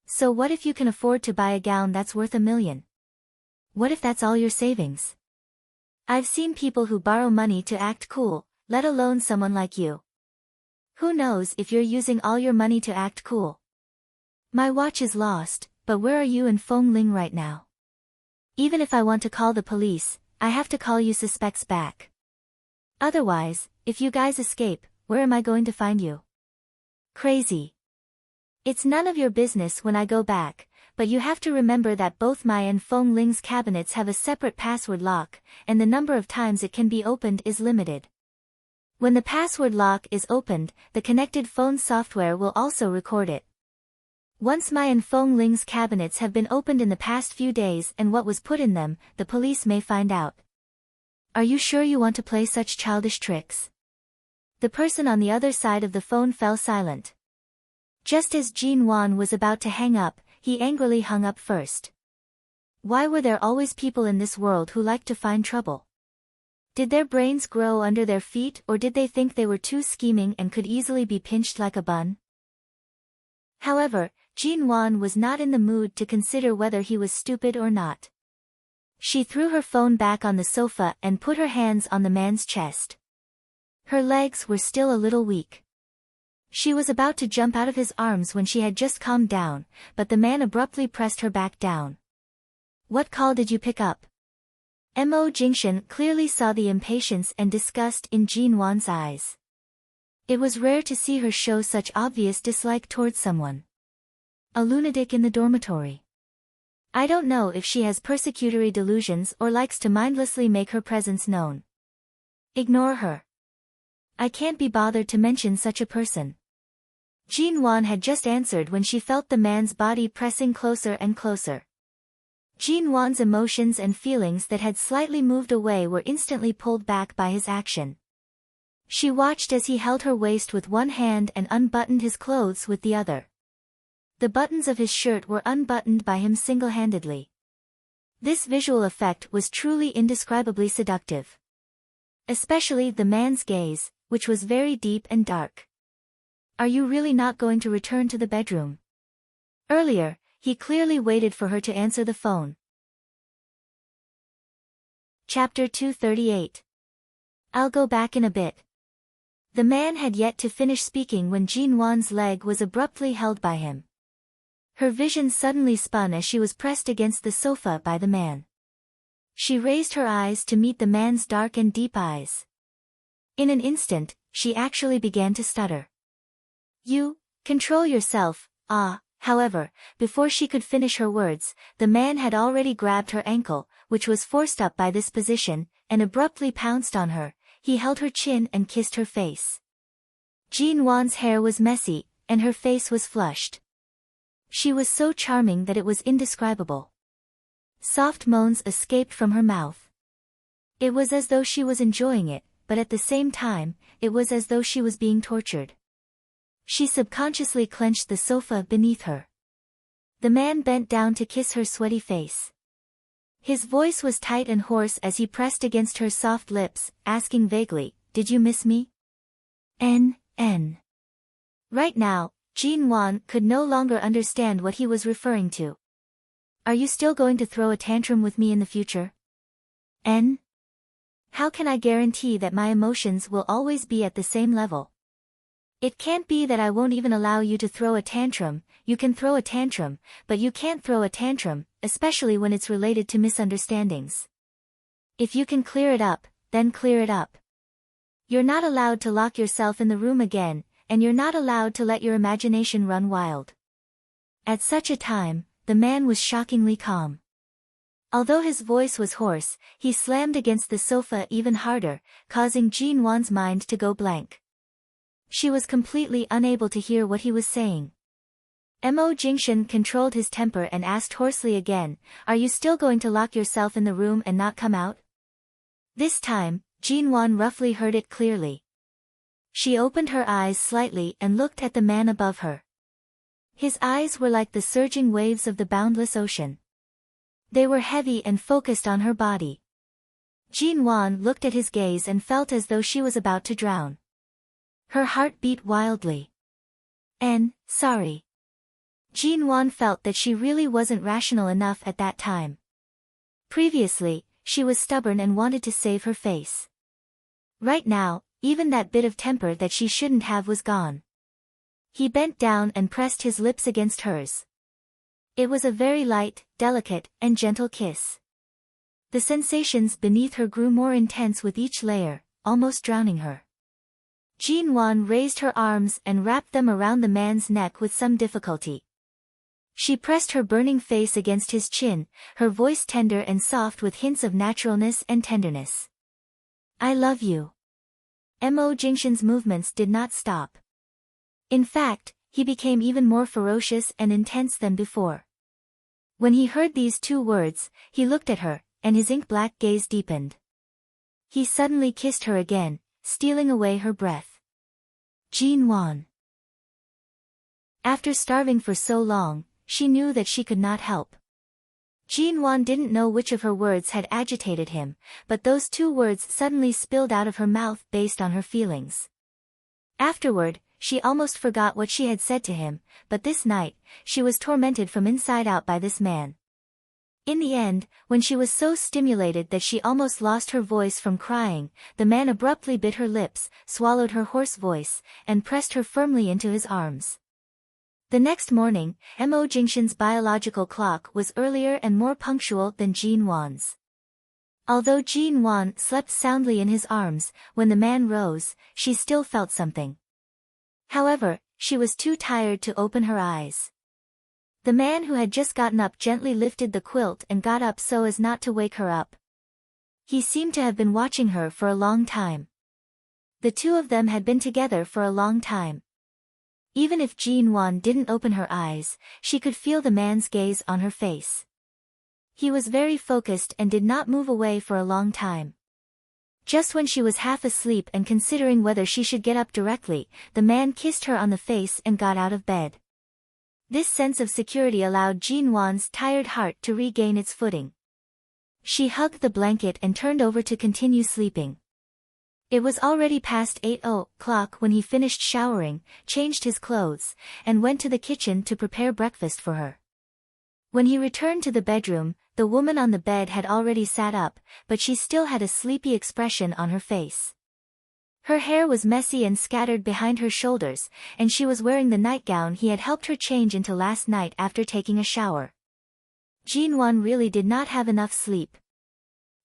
So what if you can afford to buy a gown that's worth $1 million? What if that's all your savings? I've seen people who borrow money to act cool, let alone someone like you. Who knows if you're using all your money to act cool? My watch is lost, but where are you and Feng Ling right now? Even if I want to call the police, I have to call you suspects back. Otherwise, if you guys escape, where am I going to find you? Crazy. It's none of your business when I go back, but you have to remember that both my and Feng Ling's cabinets have a separate password lock, and the number of times it can be opened is limited. When the password lock is opened, the connected phone software will also record it. Once my and Feng Ling's cabinets have been opened in the past few days and what was put in them, the police may find out. Are you sure you want to play such childish tricks? The person on the other side of the phone fell silent. Just as Jin Wan was about to hang up, he angrily hung up first. Why were there always people in this world who liked to find trouble? Did their brains grow under their feet, or did they think they were too scheming and could easily be pinched like a bun? However, Jin Wan was not in the mood to consider whether he was stupid or not. She threw her phone back on the sofa and put her hands on the man's chest. Her legs were still a little weak. She was about to jump out of his arms when she had just calmed down, but the man abruptly pressed her back down. What call did you pick up? Mo Jingshan clearly saw the impatience and disgust in Jin Wan's eyes. It was rare to see her show such obvious dislike towards someone. A lunatic in the dormitory. I don't know if she has persecutory delusions or likes to mindlessly make her presence known. Ignore her. I can't be bothered to mention such a person. Jin Wan had just answered when she felt the man's body pressing closer and closer. Jin Wan's emotions and feelings that had slightly moved away were instantly pulled back by his action. She watched as he held her waist with one hand and unbuttoned his clothes with the other. The buttons of his shirt were unbuttoned by him single-handedly. This visual effect was truly indescribably seductive. Especially the man's gaze, which was very deep and dark. Are you really not going to return to the bedroom? Earlier, he clearly waited for her to answer the phone. Chapter 238. I'll go back in a bit. The man had yet to finish speaking when Jean Wan's leg was abruptly held by him. Her vision suddenly spun as she was pressed against the sofa by the man. She raised her eyes to meet the man's dark and deep eyes. In an instant, she actually began to stutter. You, control yourself, However, before she could finish her words, the man had already grabbed her ankle, which was forced up by this position, and abruptly pounced on her. He held her chin and kissed her face. Jean Wan's hair was messy, and her face was flushed. She was so charming that it was indescribable. Soft moans escaped from her mouth. It was as though she was enjoying it, but at the same time, it was as though she was being tortured. She subconsciously clenched the sofa beneath her. The man bent down to kiss her sweaty face. His voice was tight and hoarse as he pressed against her soft lips, asking vaguely, "Did you miss me?" N. Right now, Jean Wan could no longer understand what he was referring to. Are you still going to throw a tantrum with me in the future? N. How can I guarantee that my emotions will always be at the same level? It can't be that I won't even allow you to throw a tantrum. You can throw a tantrum, but you can't throw a tantrum, especially when it's related to misunderstandings. If you can clear it up, then clear it up. You're not allowed to lock yourself in the room again, and you're not allowed to let your imagination run wild. At such a time, the man was shockingly calm. Although his voice was hoarse, he slammed against the sofa even harder, causing Jean Wan's mind to go blank. She was completely unable to hear what he was saying. Mo Jingshan controlled his temper and asked hoarsely again, "Are you still going to lock yourself in the room and not come out?" This time, Jean Wan roughly heard it clearly. She opened her eyes slightly and looked at the man above her. His eyes were like the surging waves of the boundless ocean. They were heavy and focused on her body. Jean Wan looked at his gaze and felt as though she was about to drown. Her heart beat wildly. Sorry. Jean Wan felt that she really wasn't rational enough at that time. Previously, she was stubborn and wanted to save her face. Right now, even that bit of temper that she shouldn't have was gone. He bent down and pressed his lips against hers. It was a very light, delicate, and gentle kiss. The sensations beneath her grew more intense with each layer, almost drowning her. Jean Wan raised her arms and wrapped them around the man's neck with some difficulty. She pressed her burning face against his chin, her voice tender and soft with hints of naturalness and tenderness. "I love you." Mo Jingshan's movements did not stop. In fact, he became even more ferocious and intense than before. When he heard these two words, he looked at her, and his ink-black gaze deepened. He suddenly kissed her again, stealing away her breath. Jean Wan. After starving for so long, she knew that she could not help. Jean Wan didn't know which of her words had agitated him, but those two words suddenly spilled out of her mouth based on her feelings. Afterward, she almost forgot what she had said to him, but this night, she was tormented from inside out by this man. In the end, when she was so stimulated that she almost lost her voice from crying, the man abruptly bit her lips, swallowed her hoarse voice, and pressed her firmly into his arms. The next morning, Mo Jingshan's biological clock was earlier and more punctual than Jean Wan's. Although Jean Wan slept soundly in his arms, when the man rose, she still felt something. However, she was too tired to open her eyes. The man who had just gotten up gently lifted the quilt and got up so as not to wake her up. He seemed to have been watching her for a long time. The two of them had been together for a long time. Even if Jean Wan didn't open her eyes, she could feel the man's gaze on her face. He was very focused and did not move away for a long time. Just when she was half asleep and considering whether she should get up directly, the man kissed her on the face and got out of bed. This sense of security allowed Jean Wan's tired heart to regain its footing. She hugged the blanket and turned over to continue sleeping. It was already past 8 o'clock when he finished showering, changed his clothes, and went to the kitchen to prepare breakfast for her. When he returned to the bedroom, the woman on the bed had already sat up, but she still had a sleepy expression on her face. Her hair was messy and scattered behind her shoulders, and she was wearing the nightgown he had helped her change into last night after taking a shower. Jinwan really did not have enough sleep.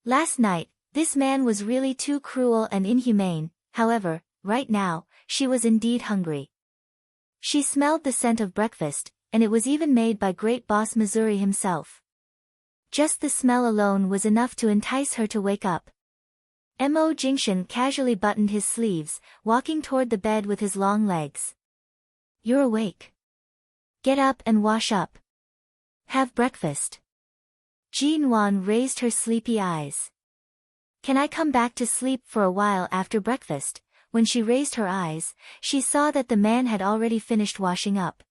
Last night, this man was really too cruel and inhumane. However, right now, she was indeed hungry. She smelled the scent of breakfast, and it was even made by Great Boss Missouri himself. Just the smell alone was enough to entice her to wake up. Mo Jingshan casually buttoned his sleeves, walking toward the bed with his long legs. "You're awake. Get up and wash up. Have breakfast." Jinwan raised her sleepy eyes. "Can I come back to sleep for a while after breakfast?" When she raised her eyes, she saw that the man had already finished washing up.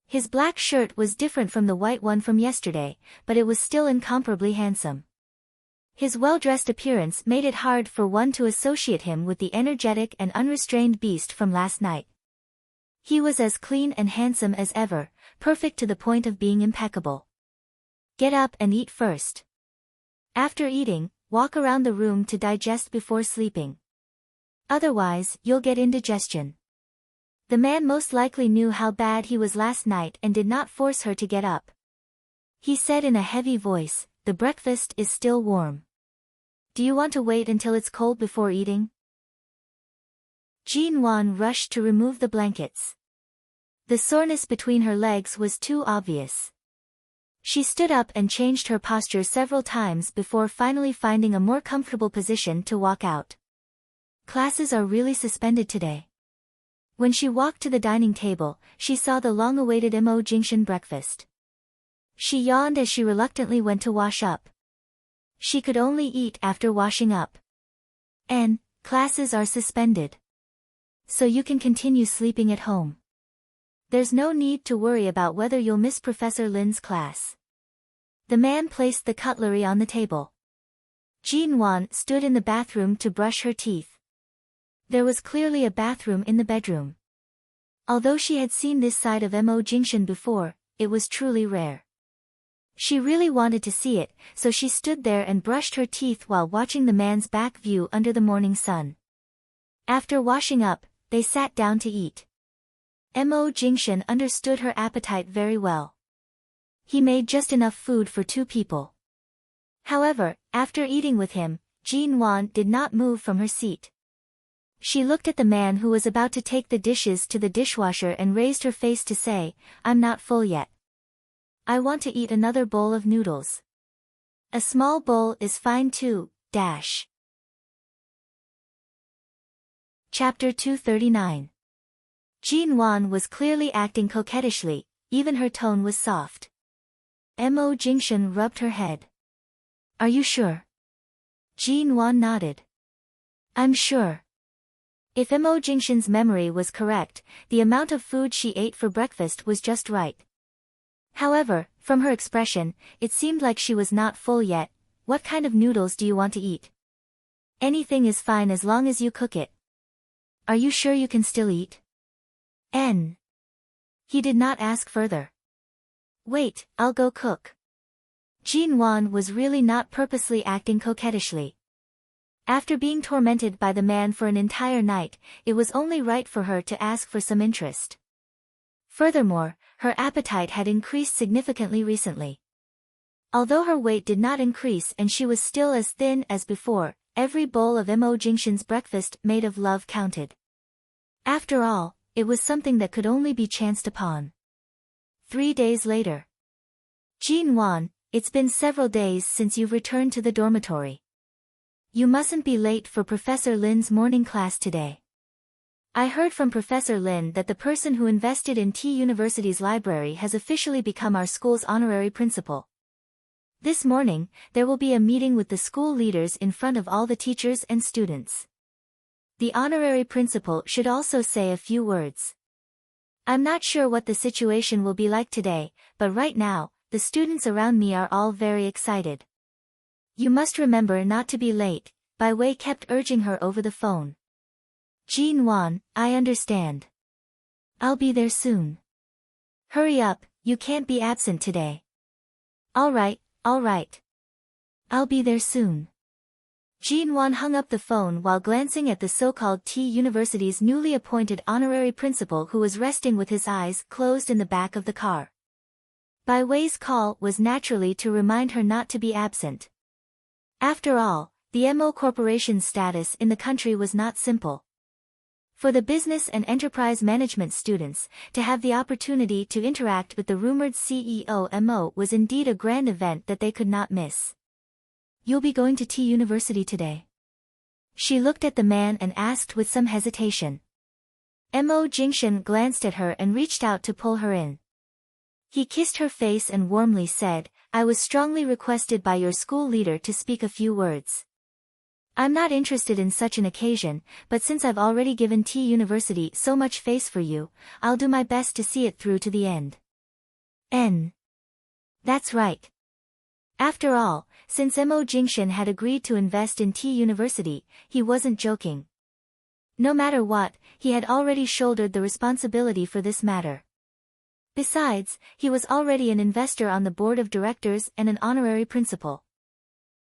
His black shirt was different from the white one from yesterday, but it was still incomparably handsome. His well-dressed appearance made it hard for one to associate him with the energetic and unrestrained beast from last night. He was as clean and handsome as ever, perfect to the point of being impeccable. "Get up and eat first. After eating, walk around the room to digest before sleeping. Otherwise, you'll get indigestion." The man most likely knew how bad he was last night and did not force her to get up. He said in a heavy voice, "The breakfast is still warm. Do you want to wait until it's cold before eating?" Jinwan rushed to remove the blankets. The soreness between her legs was too obvious. She stood up and changed her posture several times before finally finding a more comfortable position to walk out. Classes are really suspended today. When she walked to the dining table, she saw the long-awaited Mo Jingshan breakfast. She yawned as she reluctantly went to wash up. She could only eat after washing up. "And, classes are suspended. So you can continue sleeping at home. There's no need to worry about whether you'll miss Professor Lin's class." The man placed the cutlery on the table. Jinwan stood in the bathroom to brush her teeth. There was clearly a bathroom in the bedroom. Although she had seen this side of Mo Jingshan before, it was truly rare. She really wanted to see it, so she stood there and brushed her teeth while watching the man's back view under the morning sun. After washing up, they sat down to eat. Mo Jingshan understood her appetite very well. He made just enough food for 2 people. However, after eating with him, Jinwan did not move from her seat. She looked at the man who was about to take the dishes to the dishwasher and raised her face to say, "I'm not full yet. I want to eat another bowl of noodles. A small bowl is fine too, dash." Chapter 239. Jinwan was clearly acting coquettishly, even her tone was soft. Mo Jingshan rubbed her head. "Are you sure?" Jinwan nodded. "I'm sure." If Mo Jingshan's memory was correct, the amount of food she ate for breakfast was just right. However, from her expression, it seemed like she was not full yet. "What kind of noodles do you want to eat?" "Anything is fine as long as you cook it." "Are you sure you can still eat?" He did not ask further. "Wait, I'll go cook." Jinwan was really not purposely acting coquettishly. After being tormented by the man for an entire night, it was only right for her to ask for some interest. Furthermore, her appetite had increased significantly recently. Although her weight did not increase and she was still as thin as before, every bowl of Mo Jingshan's breakfast made of love counted. After all, it was something that could only be chanced upon. 3 days later. "Jinwan, it's been several days since you've returned to the dormitory. You mustn't be late for Professor Lin's morning class today. I heard from Professor Lin that the person who invested in T University's library has officially become our school's honorary principal. This morning, there will be a meeting with the school leaders in front of all the teachers and students. The honorary principal should also say a few words. I'm not sure what the situation will be like today, but right now, the students around me are all very excited. You must remember not to be late, Bai Wei kept urging her over the phone. Jin Wan, I understand. I'll be there soon. Hurry up, you can't be absent today. All right. I'll be there soon. Jin Wan hung up the phone while glancing at the so-called T University's newly appointed honorary principal who was resting with his eyes closed in the back of the car. Bai Wei's call was naturally to remind her not to be absent. After all, the MO Corporation's status in the country was not simple. For the business and enterprise management students, to have the opportunity to interact with the rumored CEO MO was indeed a grand event that they could not miss. You'll be going to T University today? She looked at the man and asked with some hesitation. MO Jingshan glanced at her and reached out to pull her in. He kissed her face and warmly said, I was strongly requested by your school leader to speak a few words. I'm not interested in such an occasion, but since I've already given T University so much face for you, I'll do my best to see it through to the end. That's right. After all, since Mo Jingshan had agreed to invest in T University, he wasn't joking. No matter what, he had already shouldered the responsibility for this matter. Besides, he was already an investor on the board of directors and an honorary principal.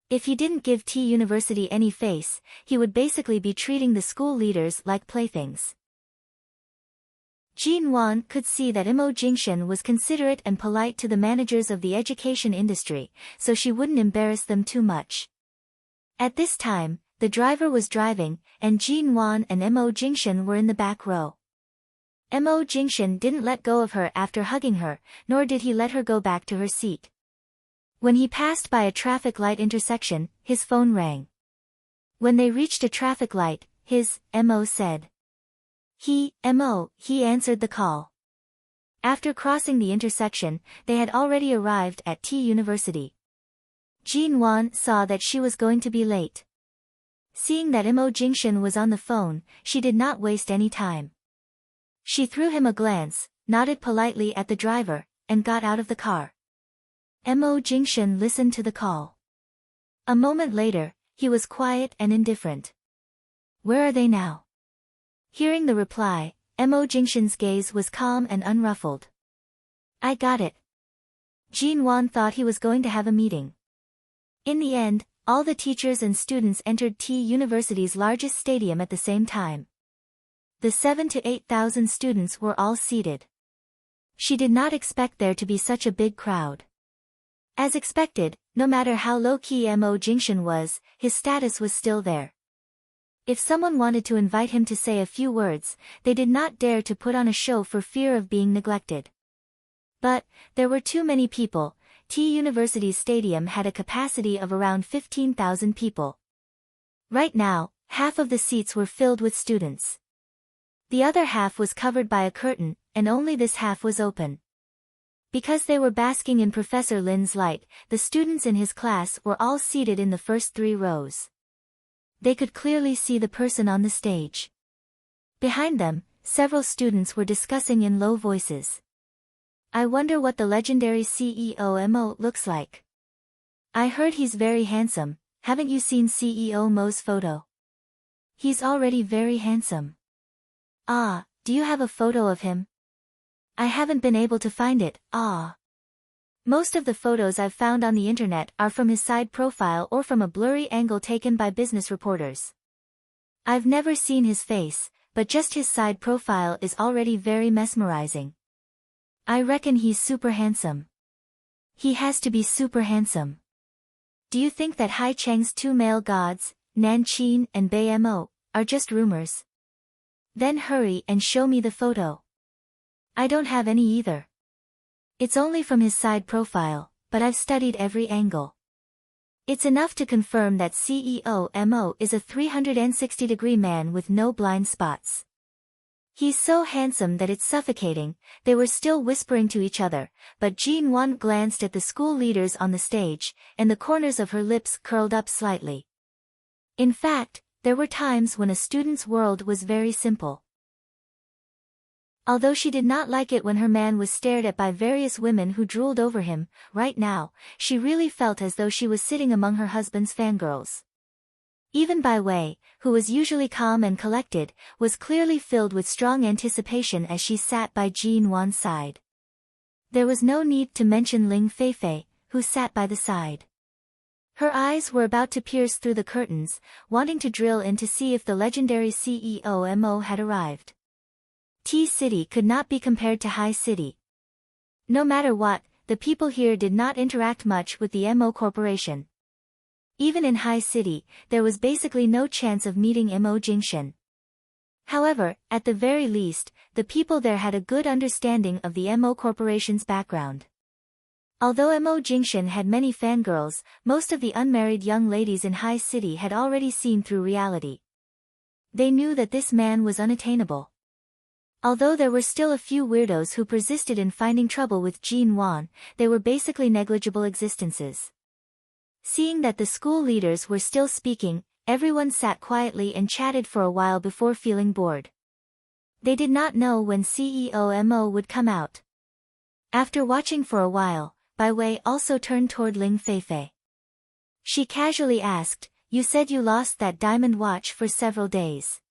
If he didn't give T University any face, he would basically be treating the school leaders like playthings. Jin Wan could see that Mo Jingshan was considerate and polite to the managers of the education industry, so she wouldn't embarrass them too much. At this time, the driver was driving, and Jin Wan and Mo Jingshan were in the back row. Mo Jingshan didn't let go of her after hugging her, nor did he let her go back to her seat. When he passed by a traffic light intersection, his phone rang. When they reached a traffic light, Mo said. He answered the call. After crossing the intersection, they had already arrived at T University. Jin Wan saw that she was going to be late. Seeing that Mo Jingshan was on the phone, she did not waste any time. She threw him a glance, nodded politely at the driver, and got out of the car. Mo Jingshan listened to the call. A moment later, he was quiet and indifferent. Where are they now? Hearing the reply, Mo Jingshan's gaze was calm and unruffled. I got it. Jin Wan thought he was going to have a meeting. In the end, all the teachers and students entered T University's largest stadium at the same time. The 7,000 to 8,000 students were all seated. She did not expect there to be such a big crowd. As expected, no matter how low-key Mo Jingshan was, his status was still there. If someone wanted to invite him to say a few words, they did not dare to put on a show for fear of being neglected. But, there were too many people. T University's stadium had a capacity of around 15,000 people. Right now, half of the seats were filled with students. The other half was covered by a curtain, and only this half was open. Because they were basking in Professor Lin's light, the students in his class were all seated in the first 3 rows. They could clearly see the person on the stage. Behind them, several students were discussing in low voices. I wonder what the legendary CEO Mo looks like. I heard he's very handsome. Haven't you seen CEO Mo's photo? He's already very handsome. Ah, do you have a photo of him? I haven't been able to find it. Most of the photos I've found on the internet are from his side profile or from a blurry angle taken by business reporters. I've never seen his face, but just his side profile is already very mesmerizing. I reckon he's super handsome. He has to be super handsome. Do you think that Hai Cheng's 2 male gods, Nan Qin and Bei Mo, are just rumors? Then hurry and show me the photo. I don't have any either. It's only from his side profile, but I've studied every angle. It's enough to confirm that CEO Mo is a 360-degree man with no blind spots. He's so handsome that it's suffocating. They were still whispering to each other, but Jin Wan glanced at the school leaders on the stage, and the corners of her lips curled up slightly. In fact, there were times when a student's world was very simple. Although she did not like it when her man was stared at by various women who drooled over him, right now, she really felt as though she was sitting among her husband's fangirls. Even Bai Wei, who was usually calm and collected, was clearly filled with strong anticipation as she sat by Jin Wan's side. There was no need to mention Ling Feifei, who sat by the side. Her eyes were about to pierce through the curtains, wanting to drill in to see if the legendary CEO Mo had arrived. T-City could not be compared to High City. No matter what, the people here did not interact much with the Mo Corporation. Even in High City, there was basically no chance of meeting Mo Jingshan. However, at the very least, the people there had a good understanding of the Mo Corporation's background. Although Mo Jingshan had many fangirls, most of the unmarried young ladies in High City had already seen through reality. They knew that this man was unattainable. Although there were still a few weirdos who persisted in finding trouble with Jin Wan, they were basically negligible existences. Seeing that the school leaders were still speaking, everyone sat quietly and chatted for a while before feeling bored. They did not know when CEO Mo would come out. After watching for a while, Bai Wei also turned toward Ling Feifei. She casually asked, "You said you lost that diamond watch for several days.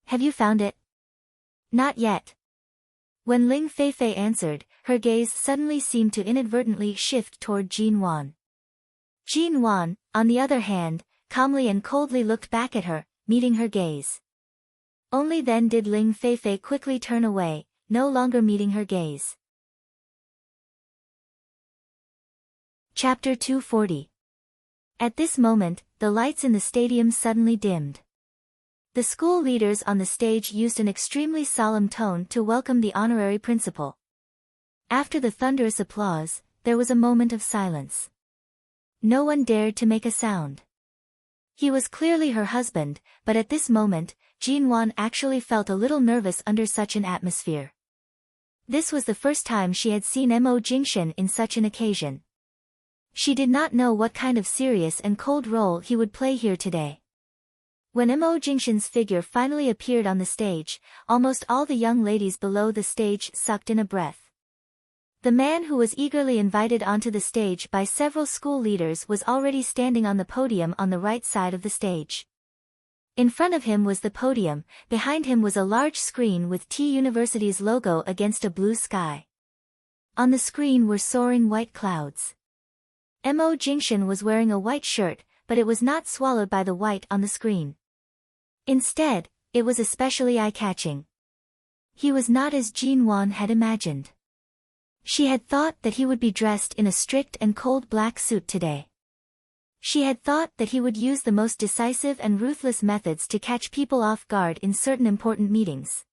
Have you found it?" "Not yet." When Ling Feifei answered, her gaze suddenly seemed to inadvertently shift toward Jin Wan. Jin Wan, on the other hand, calmly and coldly looked back at her, meeting her gaze. Only then did Ling Feifei quickly turn away, no longer meeting her gaze. Chapter 240. At this moment, the lights in the stadium suddenly dimmed. The school leaders on the stage used an extremely solemn tone to welcome the honorary principal. After the thunderous applause, there was a moment of silence. No one dared to make a sound. He was clearly her husband, but at this moment, Jin Wan actually felt a little nervous under such an atmosphere. This was the first time she had seen Mo Jingshan in such an occasion. She did not know what kind of serious and cold role he would play here today. When Mo Jingshan's figure finally appeared on the stage, almost all the young ladies below the stage sucked in a breath. The man who was eagerly invited onto the stage by several school leaders was already standing on the podium on the right side of the stage. In front of him was the podium, behind him was a large screen with T University's logo against a blue sky. On the screen were soaring white clouds. Mo Jingshan was wearing a white shirt, but it was not swallowed by the white on the screen. Instead, it was especially eye-catching. He was not as Jin Wan had imagined. She had thought that he would be dressed in a strict and cold black suit today. She had thought that he would use the most decisive and ruthless methods to catch people off guard in certain important meetings.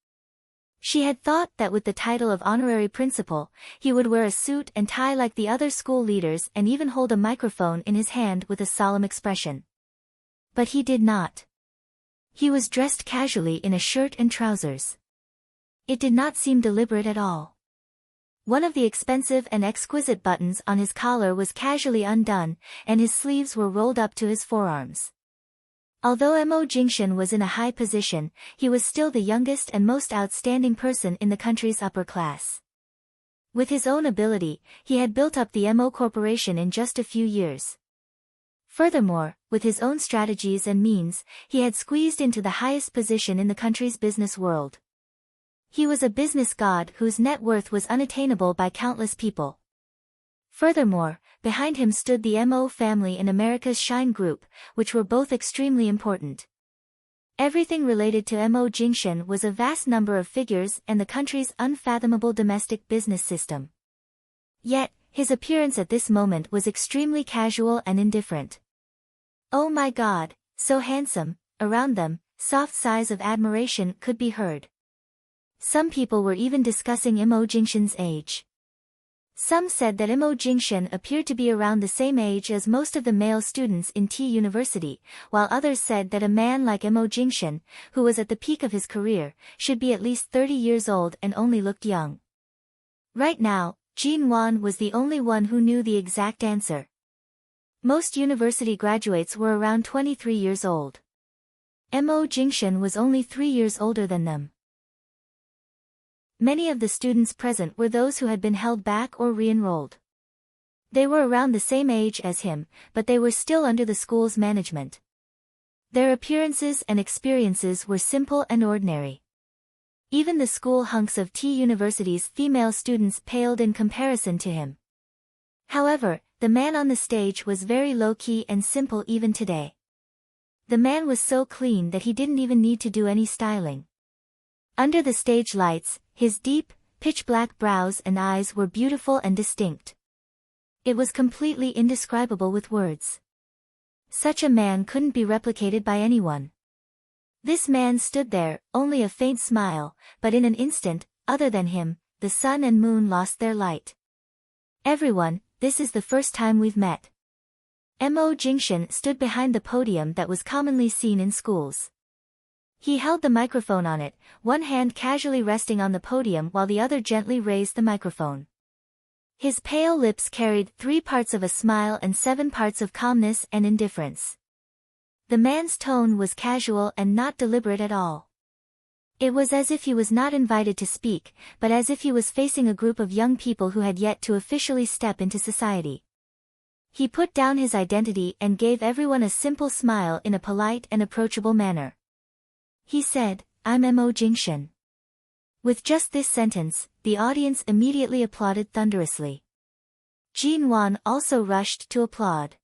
She had thought that with the title of honorary principal, he would wear a suit and tie like the other school leaders and even hold a microphone in his hand with a solemn expression. But he did not. He was dressed casually in a shirt and trousers. It did not seem deliberate at all. One of the expensive and exquisite buttons on his collar was casually undone, and his sleeves were rolled up to his forearms. Although Mo Jingshan was in a high position, he was still the youngest and most outstanding person in the country's upper class. With his own ability, he had built up the Mo Corporation in just a few years. Furthermore, with his own strategies and means, he had squeezed into the highest position in the country's business world. He was a business god whose net worth was unattainable by countless people. Furthermore, behind him stood the Mo family in America's Shine Group, which were both extremely important. Everything related to Mo Jingshan was a vast number of figures and the country's unfathomable domestic business system. Yet, his appearance at this moment was extremely casual and indifferent. "Oh my God, so handsome!" Around them, soft sighs of admiration could be heard. Some people were even discussing Mo Jingshan's age. Some said that Mo Jingshan appeared to be around the same age as most of the male students in T University, while others said that a man like Mo Jingshan, who was at the peak of his career, should be at least 30 years old and only looked young. Right now, Jin Wan was the only one who knew the exact answer. Most university graduates were around 23 years old. Mo Jingshan was only 3 years older than them. Many of the students present were those who had been held back or re-enrolled. They were around the same age as him, but they were still under the school's management. Their appearances and experiences were simple and ordinary. Even the school hunks of T University's female students paled in comparison to him. However, the man on the stage was very low-key and simple even today. The man was so clean that he didn't even need to do any styling. Under the stage lights, his deep, pitch-black brows and eyes were beautiful and distinct. It was completely indescribable with words. Such a man couldn't be replicated by anyone. This man stood there, only a faint smile, but in an instant, other than him, the sun and moon lost their light. Everyone, this is the first time we've met. Mo Jingshan stood behind the podium that was commonly seen in schools. He held the microphone on it, one hand casually resting on the podium while the other gently raised the microphone. His pale lips carried 3 parts of a smile and 7 parts of calmness and indifference. The man's tone was casual and not deliberate at all. It was as if he was not invited to speak, but as if he was facing a group of young people who had yet to officially step into society. He put down his identity and gave everyone a simple smile in a polite and approachable manner. He said, "I'm Mo Jingshan." With just this sentence, the audience immediately applauded thunderously. Jin Wan also rushed to applaud.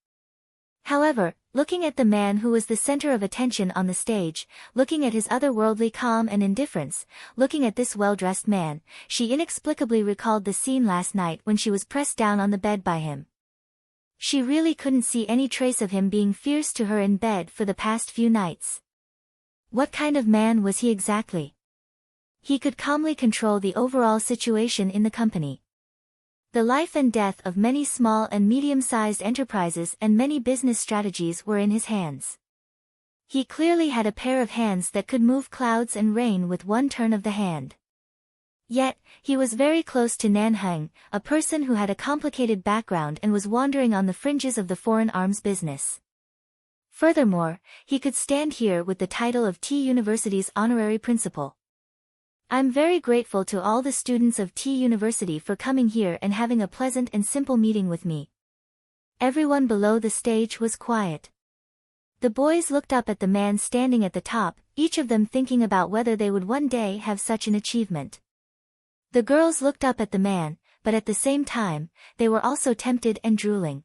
However, looking at the man who was the center of attention on the stage, looking at his otherworldly calm and indifference, looking at this well-dressed man, she inexplicably recalled the scene last night when she was pressed down on the bed by him. She really couldn't see any trace of him being fierce to her in bed for the past few nights. What kind of man was he exactly? He could calmly control the overall situation in the company. The life and death of many small and medium-sized enterprises and many business strategies were in his hands. He clearly had a pair of hands that could move clouds and rain with one turn of the hand. Yet, he was very close to Nanheng, a person who had a complicated background and was wandering on the fringes of the foreign arms business. Furthermore, he could stand here with the title of T University's honorary principal. I'm very grateful to all the students of T University for coming here and having a pleasant and simple meeting with me. Everyone below the stage was quiet. The boys looked up at the man standing at the top, each of them thinking about whether they would one day have such an achievement. The girls looked up at the man, but at the same time, they were also tempted and drooling.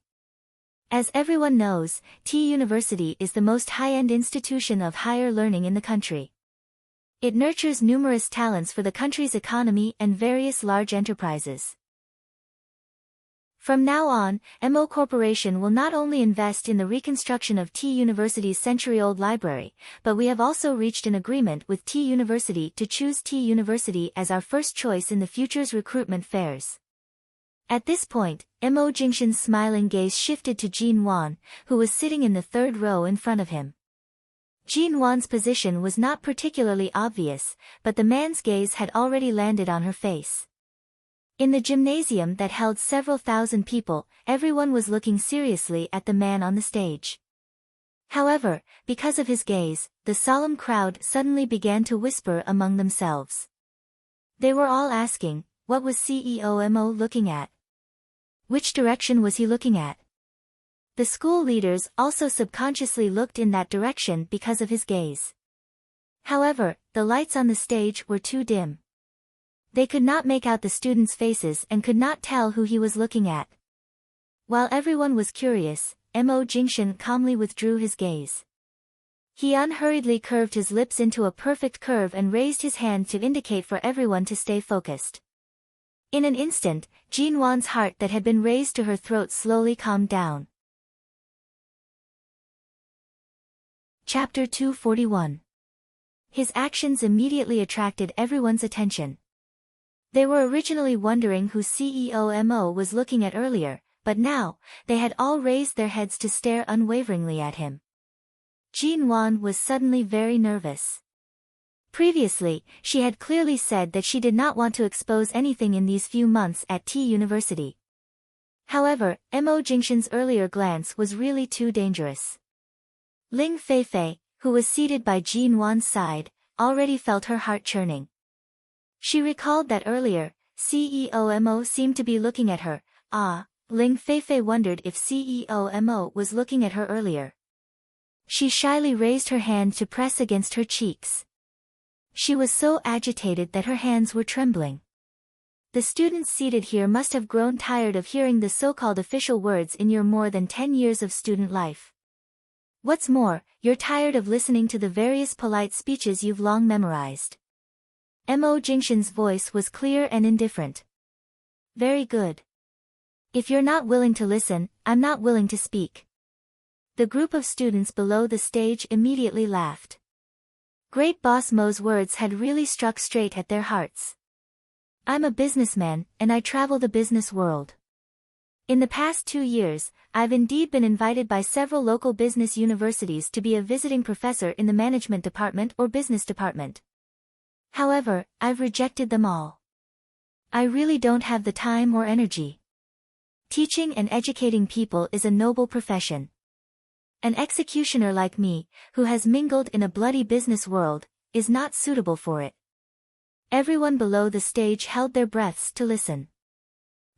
As everyone knows, T University is the most high-end institution of higher learning in the country. It nurtures numerous talents for the country's economy and various large enterprises. From now on, Mo Corporation will not only invest in the reconstruction of T University's century-old library, but we have also reached an agreement with T University to choose T University as our first choice in the future's recruitment fairs. At this point, Mo Jingshan's smiling gaze shifted to Jin Wan, who was sitting in the 3rd row in front of him. Jin Wan's position was not particularly obvious, but the man's gaze had already landed on her face. In the gymnasium that held several thousand people, everyone was looking seriously at the man on the stage. However, because of his gaze, the solemn crowd suddenly began to whisper among themselves. They were all asking, what was CEO Mo looking at? Which direction was he looking at? The school leaders also subconsciously looked in that direction because of his gaze. However, the lights on the stage were too dim. They could not make out the students' faces and could not tell who he was looking at. While everyone was curious, Mo Jingshan calmly withdrew his gaze. He unhurriedly curved his lips into a perfect curve and raised his hand to indicate for everyone to stay focused. In an instant, Jin Wan's heart that had been raised to her throat slowly calmed down. Chapter 241. His actions immediately attracted everyone's attention. They were originally wondering who CEO Mo was looking at earlier, but now, they had all raised their heads to stare unwaveringly at him. Jin Wan was suddenly very nervous. Previously, she had clearly said that she did not want to expose anything in these few months at T University. However, Mo Jingshan's earlier glance was really too dangerous. Ling Feifei, who was seated by Jin Wan's side, already felt her heart churning. She recalled that earlier, CEO Mo seemed to be looking at her. Ling Feifei wondered if CEO Mo was looking at her earlier. She shyly raised her hand to press against her cheeks. She was so agitated that her hands were trembling. The students seated here must have grown tired of hearing the so-called official words in your more than 10 years of student life. What's more, you're tired of listening to the various polite speeches you've long memorized. Mo Jingshan's voice was clear and indifferent. Very good. If you're not willing to listen, I'm not willing to speak. The group of students below the stage immediately laughed. Great Boss Mo's words had really struck straight at their hearts. I'm a businessman, and I travel the business world. In the past 2 years, I've indeed been invited by several local business universities to be a visiting professor in the management department or business department. However, I've rejected them all. I really don't have the time or energy. Teaching and educating people is a noble profession. An executioner like me, who has mingled in a bloody business world, is not suitable for it. Everyone below the stage held their breaths to listen.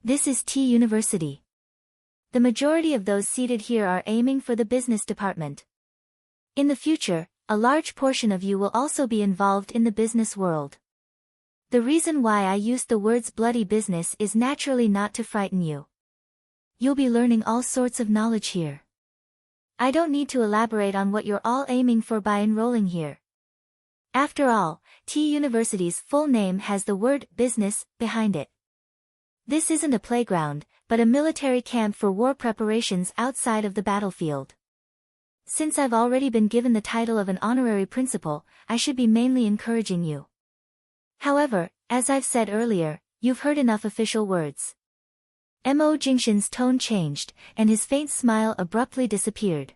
This is T University. The majority of those seated here are aiming for the business department. In the future, a large portion of you will also be involved in the business world. The reason why I used the words bloody business is naturally not to frighten you. You'll be learning all sorts of knowledge here. I don't need to elaborate on what you're all aiming for by enrolling here. After all, T University's full name has the word business behind it. This isn't a playground, but a military camp for war preparations outside of the battlefield. Since I've already been given the title of an honorary principal, I should be mainly encouraging you. However, as I've said earlier, you've heard enough official words. Mo Jingshan's tone changed, and his faint smile abruptly disappeared.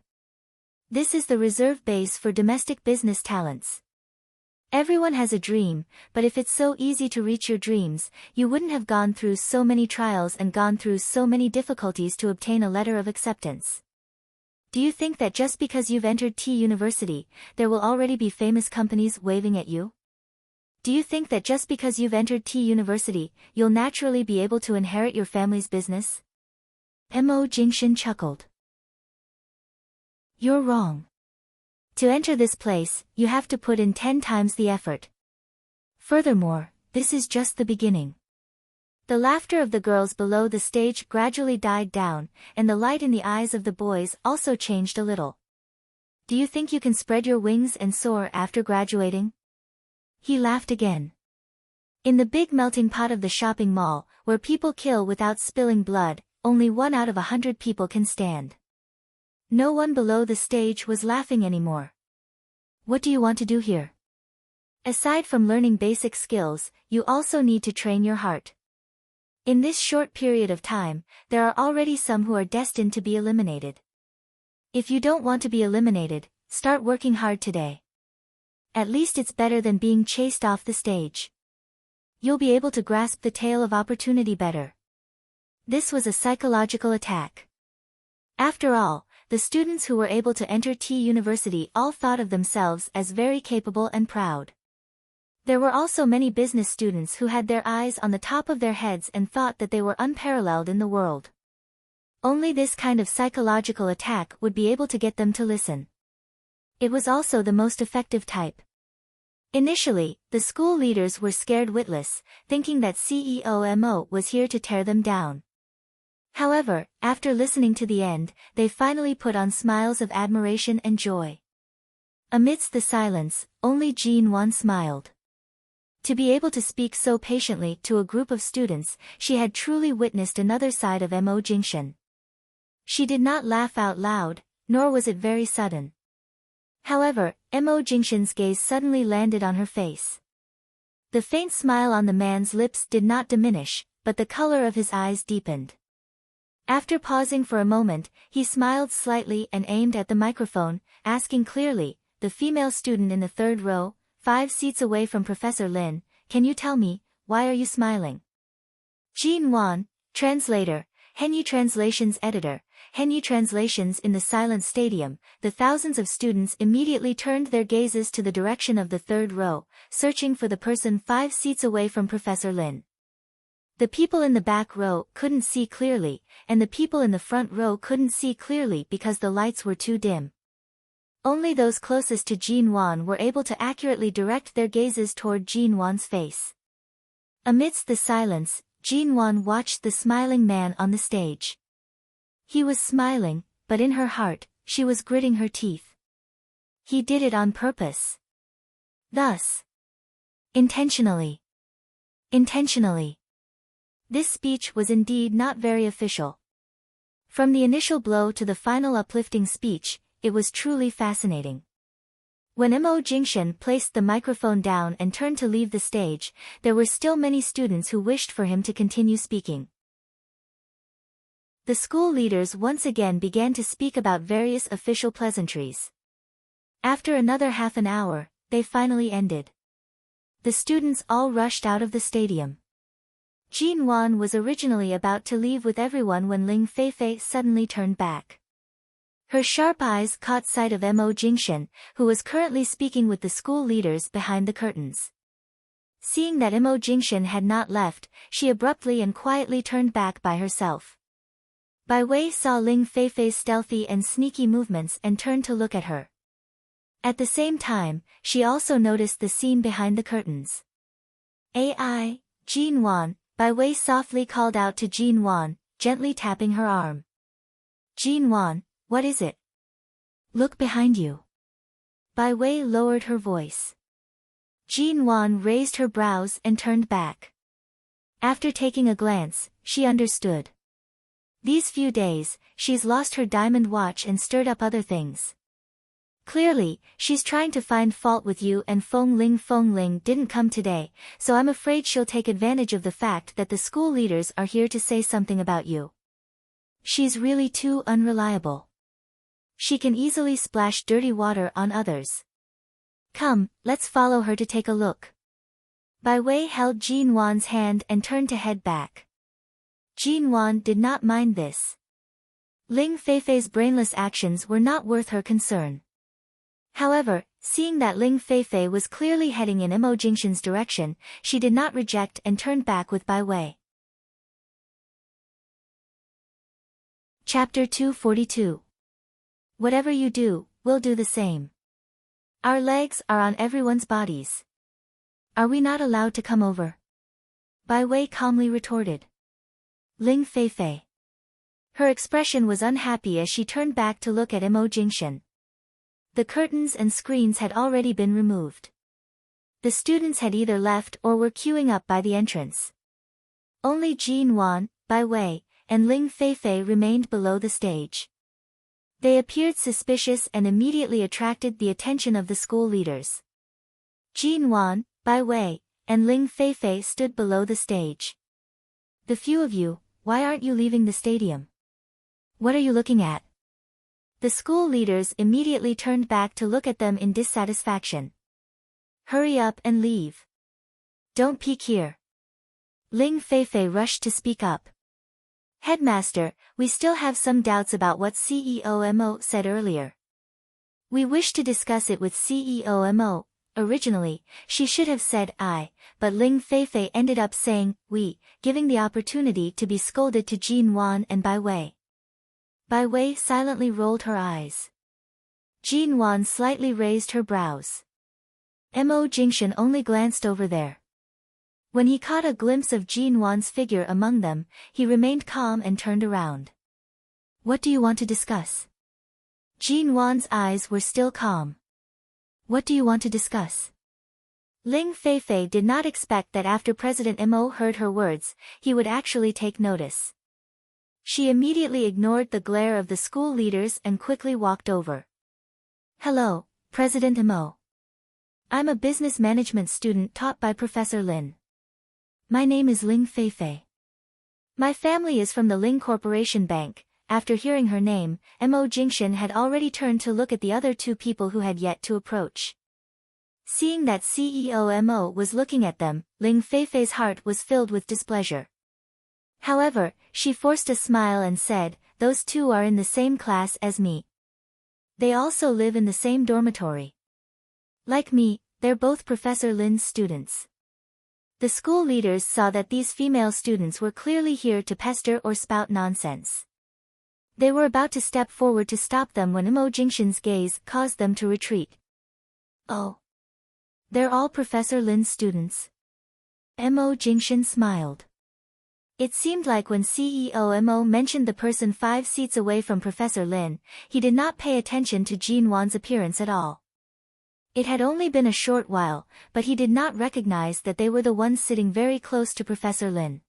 This is the reserve base for domestic business talents. Everyone has a dream, but if it's so easy to reach your dreams, you wouldn't have gone through so many trials and gone through so many difficulties to obtain a letter of acceptance. Do you think that just because you've entered T University, there will already be famous companies waving at you? Do you think that just because you've entered T University, you'll naturally be able to inherit your family's business? Mo Jingshan chuckled. You're wrong. To enter this place, you have to put in 10 times the effort. Furthermore, this is just the beginning. The laughter of the girls below the stage gradually died down, and the light in the eyes of the boys also changed a little. Do you think you can spread your wings and soar after graduating? He laughed again. In the big melting pot of the shopping mall, where people kill without spilling blood, only 1 out of 100 people can stand. No one below the stage was laughing anymore. What do you want to do here? Aside from learning basic skills, you also need to train your heart. In this short period of time, there are already some who are destined to be eliminated. If you don't want to be eliminated, start working hard today. At least it's better than being chased off the stage. You'll be able to grasp the tail of opportunity better. This was a psychological attack. After all, the students who were able to enter T University all thought of themselves as very capable and proud. There were also many business students who had their eyes on the top of their heads and thought that they were unparalleled in the world. Only this kind of psychological attack would be able to get them to listen. It was also the most effective type. Initially, the school leaders were scared witless, thinking that CEO Mo was here to tear them down. However, after listening to the end, they finally put on smiles of admiration and joy. Amidst the silence, only Jean Wan smiled. To be able to speak so patiently to a group of students, she had truly witnessed another side of Mo Jingshan. She did not laugh out loud, nor was it very sudden. However, Mo Jingshan's gaze suddenly landed on her face. The faint smile on the man's lips did not diminish, but the color of his eyes deepened. After pausing for a moment, he smiled slightly and aimed at the microphone, asking clearly, the female student in the third row, 5 seats away from Professor Lin, can you tell me, why are you smiling? Jean Wan, translator, Henyu Translations editor, Henyu Translations in the silent stadium, the thousands of students immediately turned their gazes to the direction of the third row, searching for the person 5 seats away from Professor Lin. The people in the back row couldn't see clearly, and the people in the front row couldn't see clearly because the lights were too dim. Only those closest to Jin Wan were able to accurately direct their gazes toward Jin Wan's face. Amidst the silence, Jin Wan watched the smiling man on the stage. He was smiling, but in her heart, she was gritting her teeth. He did it on purpose. Thus. Intentionally. Intentionally. This speech was indeed not very official. From the initial blow to the final uplifting speech, it was truly fascinating. When Mo Jingshan placed the microphone down and turned to leave the stage, there were still many students who wished for him to continue speaking. The school leaders once again began to speak about various official pleasantries. After another half an hour, they finally ended. The students all rushed out of the stadium. Jin Wan was originally about to leave with everyone when Ling Feifei suddenly turned back. Her sharp eyes caught sight of Mo Jingshan, who was currently speaking with the school leaders behind the curtains. Seeing that Mo Jingshan had not left, she abruptly and quietly turned back by herself. Bai Wei saw Ling Feifei's stealthy and sneaky movements and turned to look at her. At the same time, she also noticed the scene behind the curtains. "Ai, Jin Wan," Bai Wei softly called out to Jin Wan, gently tapping her arm. "Jin Wan, what is it? Look behind you." Bai Wei lowered her voice. Jin Wan raised her brows and turned back. After taking a glance, she understood. These few days, she's lost her diamond watch and stirred up other things. Clearly, she's trying to find fault with you and Feng Ling. Feng Ling didn't come today, so I'm afraid she'll take advantage of the fact that the school leaders are here to say something about you. She's really too unreliable. She can easily splash dirty water on others. Come, let's follow her to take a look. Bai Wei held Jin Wan's hand and turned to head back. Jin Wan did not mind this. Ling Feifei's brainless actions were not worth her concern. However, seeing that Ling Feifei was clearly heading in Mo Jingshan's direction, she did not reject and turned back with Bai Wei. Chapter 242. Whatever you do, we'll do the same. Our legs are on everyone's bodies. Are we not allowed to come over? Bai Wei calmly retorted. Ling Feifei. Her expression was unhappy as she turned back to look at Mo Jingshan. The curtains and screens had already been removed. The students had either left or were queuing up by the entrance. Only Jin Wan, Bai Wei, and Ling Feifei remained below the stage. They appeared suspicious and immediately attracted the attention of the school leaders. Jin Wan, Bai Wei, and Ling Feifei stood below the stage. The few of you, why aren't you leaving the stadium? What are you looking at? The school leaders immediately turned back to look at them in dissatisfaction. Hurry up and leave. Don't peek here. Ling Feifei rushed to speak up. Headmaster, we still have some doubts about what CEO Mo said earlier. We wish to discuss it with CEO Mo. Originally, she should have said I, but Ling Feifei ended up saying we, giving the opportunity to be scolded to Jin Wan and Bai Wei. Bai Wei silently rolled her eyes. Jin Wan slightly raised her brows. Mo Jingshan only glanced over there. When he caught a glimpse of Jin Wan's figure among them, he remained calm and turned around. What do you want to discuss? Jin Wan's eyes were still calm. What do you want to discuss? Ling Feifei did not expect that after President Mo heard her words, he would actually take notice. She immediately ignored the glare of the school leaders and quickly walked over. Hello, President Mo. I'm a business management student taught by Professor Lin. My name is Ling Feifei. My family is from the Ling Corporation Bank. After hearing her name, Mo Jingshan had already turned to look at the other two people who had yet to approach. Seeing that CEO Mo was looking at them, Ling Feifei's heart was filled with displeasure. However, she forced a smile and said, those two are in the same class as me. They also live in the same dormitory. Like me, they're both Professor Lin's students. The school leaders saw that these female students were clearly here to pester or spout nonsense. They were about to step forward to stop them when Imo Jingshan's gaze caused them to retreat. Oh. They're all Professor Lin's students. Imo Jingshan smiled. It seemed like when CEO Imo mentioned the person 5 seats away from Professor Lin, he did not pay attention to Jin Wan's appearance at all. It had only been a short while, but he did not recognize that they were the ones sitting very close to Professor Lin.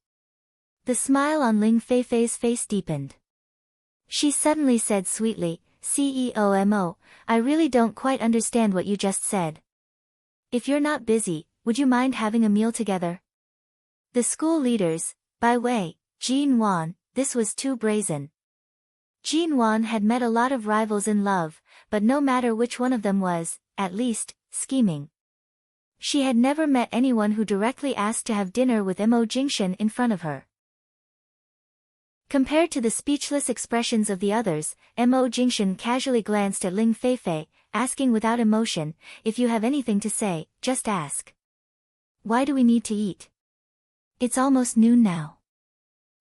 The smile on Ling Feifei's face deepened. She suddenly said sweetly, CEO Imo, I really don't quite understand what you just said. If you're not busy, would you mind having a meal together? The school leaders, by way, Jin Wan, this was too brazen. Jin Wan had met a lot of rivals in love, but no matter which one of them was, at least, scheming. She had never met anyone who directly asked to have dinner with Imo Jingshan in front of her. Compared to the speechless expressions of the others, Imo Jingshan casually glanced at Ling Feifei, asking without emotion, if you have anything to say, just ask. Why do we need to eat? It's almost noon now.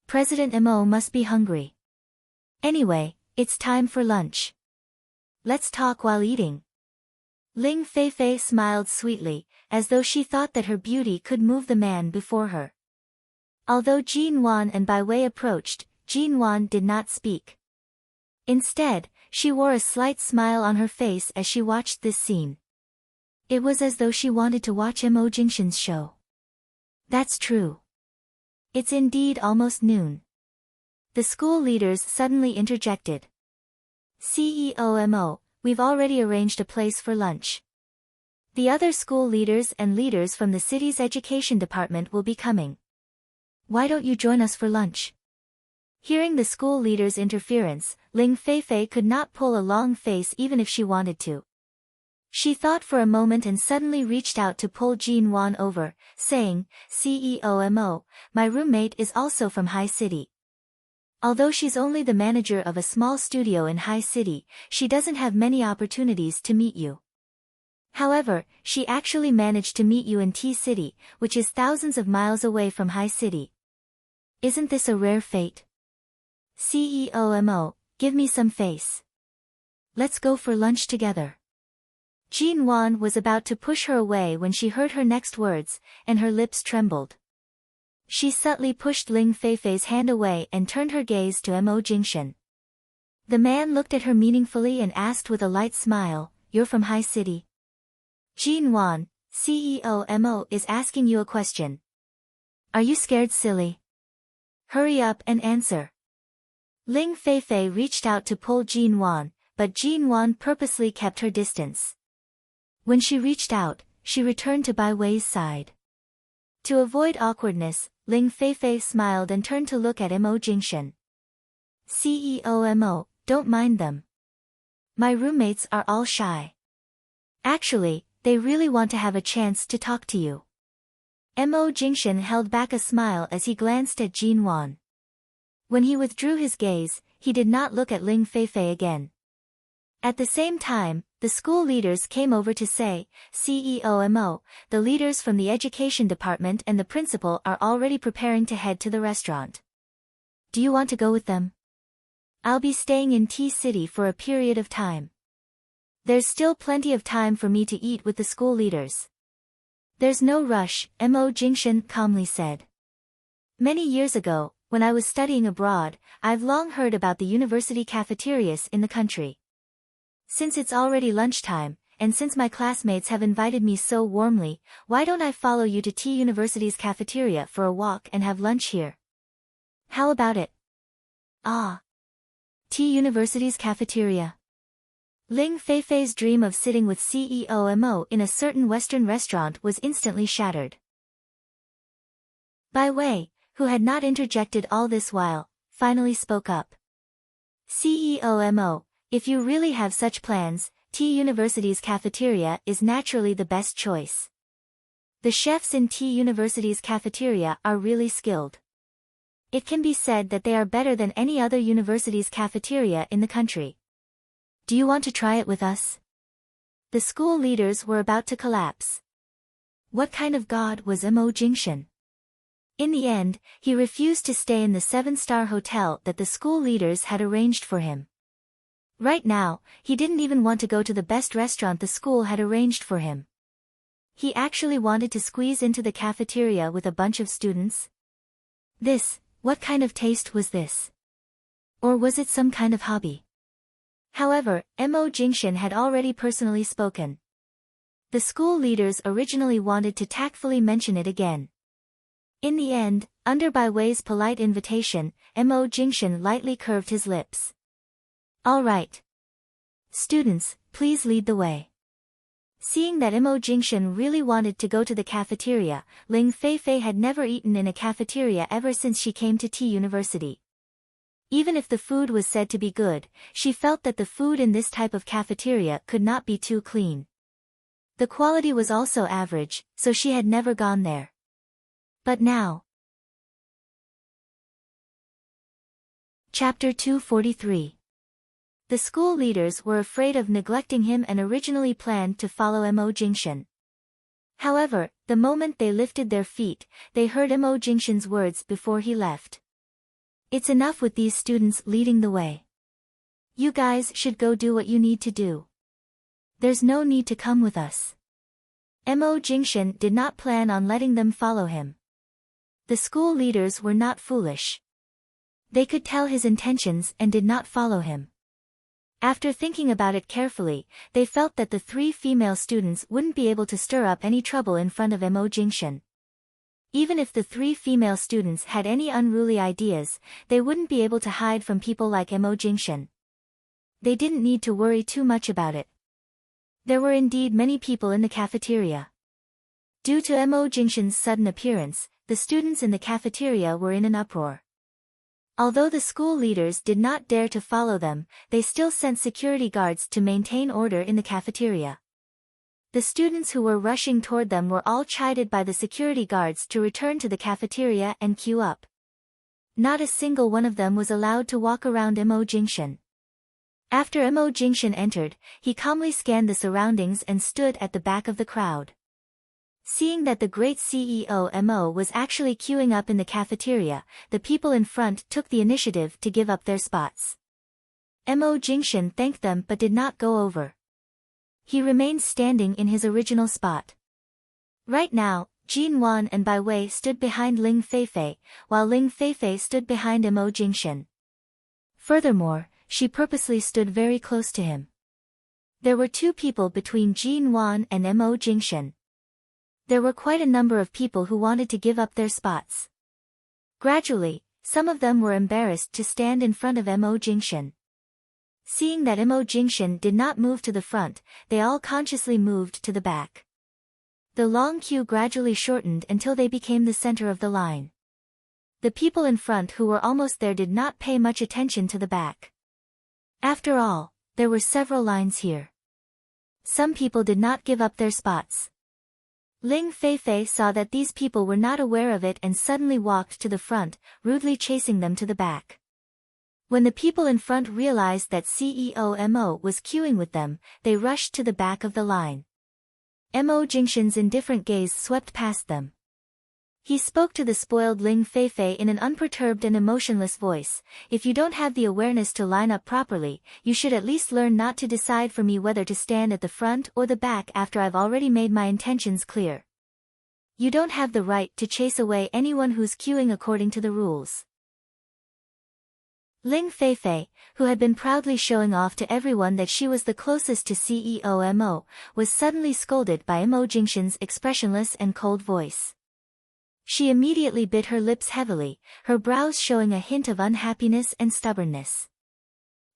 President Imo must be hungry. Anyway, it's time for lunch. Let's talk while eating. Ling Feifei smiled sweetly, as though she thought that her beauty could move the man before her. Although Jin Wan and Bai Wei approached, Jin Wan did not speak. Instead, she wore a slight smile on her face as she watched this scene. It was as though she wanted to watch Imo Jingshan's show. That's true. It's indeed almost noon. The school leaders suddenly interjected. CEO Imo, we've already arranged a place for lunch. The other school leaders and leaders from the city's education department will be coming. Why don't you join us for lunch? Hearing the school leaders' interference, Ling Feifei could not pull a long face even if she wanted to. She thought for a moment and suddenly reached out to pull Jin Wan over, saying, CEO Imo, my roommate is also from High City. Although she's only the manager of a small studio in High City, she doesn't have many opportunities to meet you. However, she actually managed to meet you in T City, which is thousands of miles away from High City. Isn't this a rare fate? CEO Imo, give me some face. Let's go for lunch together. Jin Wan was about to push her away when she heard her next words, and her lips trembled. She subtly pushed Ling Feifei's hand away and turned her gaze to Imo Jingshan. The man looked at her meaningfully and asked with a light smile, you're from High City? Jin Wan, CEO Imo is asking you a question. Are you scared, silly? Hurry up and answer. Ling Feifei reached out to pull Jin Wan, but Jin Wan purposely kept her distance. When she reached out, she returned to Bai Wei's side. To avoid awkwardness, Ling Feifei smiled and turned to look at Imo Jingshan. CEO Imo, don't mind them. My roommates are all shy. Actually, they really want to have a chance to talk to you. Imo Jingshan held back a smile as he glanced at Jin Wan. When he withdrew his gaze, he did not look at Ling Feifei again. At the same time, the school leaders came over to say, CEO Imo, the leaders from the education department and the principal are already preparing to head to the restaurant. Do you want to go with them? I'll be staying in T City for a period of time. There's still plenty of time for me to eat with the school leaders. There's no rush, Imo Jingshan calmly said. Many years ago, when I was studying abroad, I've long heard about the university cafeterias in the country. Since it's already lunchtime, and since my classmates have invited me so warmly, why don't I follow you to T University's cafeteria for a walk and have lunch here? How about it? Ah. T University's cafeteria. Ling Feifei's dream of sitting with CEO Imo in a certain Western restaurant was instantly shattered. Bai Wei, who had not interjected all this while, finally spoke up. CEO Imo, if you really have such plans, T University's cafeteria is naturally the best choice. The chefs in T University's cafeteria are really skilled. It can be said that they are better than any other university's cafeteria in the country. Do you want to try it with us? The school leaders were about to collapse. What kind of god was Imo Jingshan? In the end, he refused to stay in the 7-star hotel that the school leaders had arranged for him. Right now, he didn't even want to go to the best restaurant the school had arranged for him. He actually wanted to squeeze into the cafeteria with a bunch of students. What kind of taste was this? Or was it some kind of hobby? However, Mo Jingshan had already personally spoken. The school leaders originally wanted to tactfully mention it again. In the end, under Bai Wei's polite invitation, Mo Jingshan lightly curved his lips. All right. Students, please lead the way. Seeing that Mo Jingshan really wanted to go to the cafeteria, Ling Feifei had never eaten in a cafeteria ever since she came to Tea University. Even if the food was said to be good, she felt that the food in this type of cafeteria could not be too clean. The quality was also average, so she had never gone there. But now. Chapter 243. The school leaders were afraid of neglecting him and originally planned to follow Mo Jingshan. However, the moment they lifted their feet, they heard Mo Jingshan's words before he left. It's enough with these students leading the way. You guys should go do what you need to do. There's no need to come with us. Mo Jingshan did not plan on letting them follow him. The school leaders were not foolish. They could tell his intentions and did not follow him. After thinking about it carefully, they felt that the 3 female students wouldn't be able to stir up any trouble in front of Mo Jingshan. Even if the 3 female students had any unruly ideas, they wouldn't be able to hide from people like Mo Jingshan. They didn't need to worry too much about it. There were indeed many people in the cafeteria. Due to Mo Jingshan's sudden appearance, the students in the cafeteria were in an uproar. Although the school leaders did not dare to follow them, they still sent security guards to maintain order in the cafeteria. The students who were rushing toward them were all chided by the security guards to return to the cafeteria and queue up. Not a single one of them was allowed to walk around Mo Jingshan. After Mo Jingshan entered, he calmly scanned the surroundings and stood at the back of the crowd. Seeing that the great CEO Mo was actually queuing up in the cafeteria, the people in front took the initiative to give up their spots. Mo Jingshan thanked them but did not go over. He remained standing in his original spot. Right now, Jin Wan and Bai Wei stood behind Ling Feifei, while Ling Feifei stood behind Mo Jingshan. Furthermore, she purposely stood very close to him. There were 2 people between Jin Wan and Mo Jingshan. There were quite a number of people who wanted to give up their spots. Gradually, some of them were embarrassed to stand in front of Mo Jingshan. Seeing that Mo Jingshan did not move to the front, they all consciously moved to the back. The long queue gradually shortened until they became the center of the line. The people in front who were almost there did not pay much attention to the back. After all, there were several lines here. Some people did not give up their spots. Ling Feifei saw that these people were not aware of it and suddenly walked to the front, rudely chasing them to the back. When the people in front realized that CEO Mo was queuing with them, they rushed to the back of the line. Mo Jingshan's indifferent gaze swept past them. He spoke to the spoiled Ling Feifei in an unperturbed and emotionless voice. If you don't have the awareness to line up properly, you should at least learn not to decide for me whether to stand at the front or the back after I've already made my intentions clear. You don't have the right to chase away anyone who's queuing according to the rules. Ling Feifei, who had been proudly showing off to everyone that she was the closest to CEO Mo, was suddenly scolded by Mo Jingshan's expressionless and cold voice. She immediately bit her lips heavily, her brows showing a hint of unhappiness and stubbornness.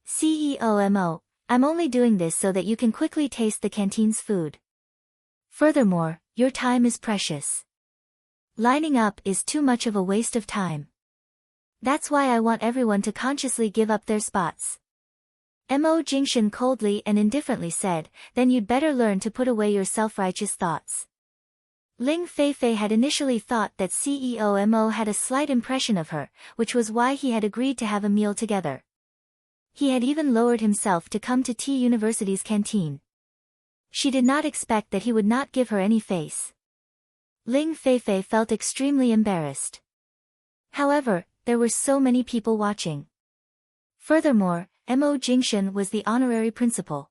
CEO Mo, I'm only doing this so that you can quickly taste the canteen's food. Furthermore, your time is precious. Lining up is too much of a waste of time. That's why I want everyone to consciously give up their spots. Mo Jingshan coldly and indifferently said, then you'd better learn to put away your self-righteous thoughts. Ling Feifei had initially thought that CEO Mo had a slight impression of her, which was why he had agreed to have a meal together. He had even lowered himself to come to Tea University's canteen. She did not expect that he would not give her any face. Ling Feifei felt extremely embarrassed. However, there were so many people watching. Furthermore, Mo Jingshan was the honorary principal.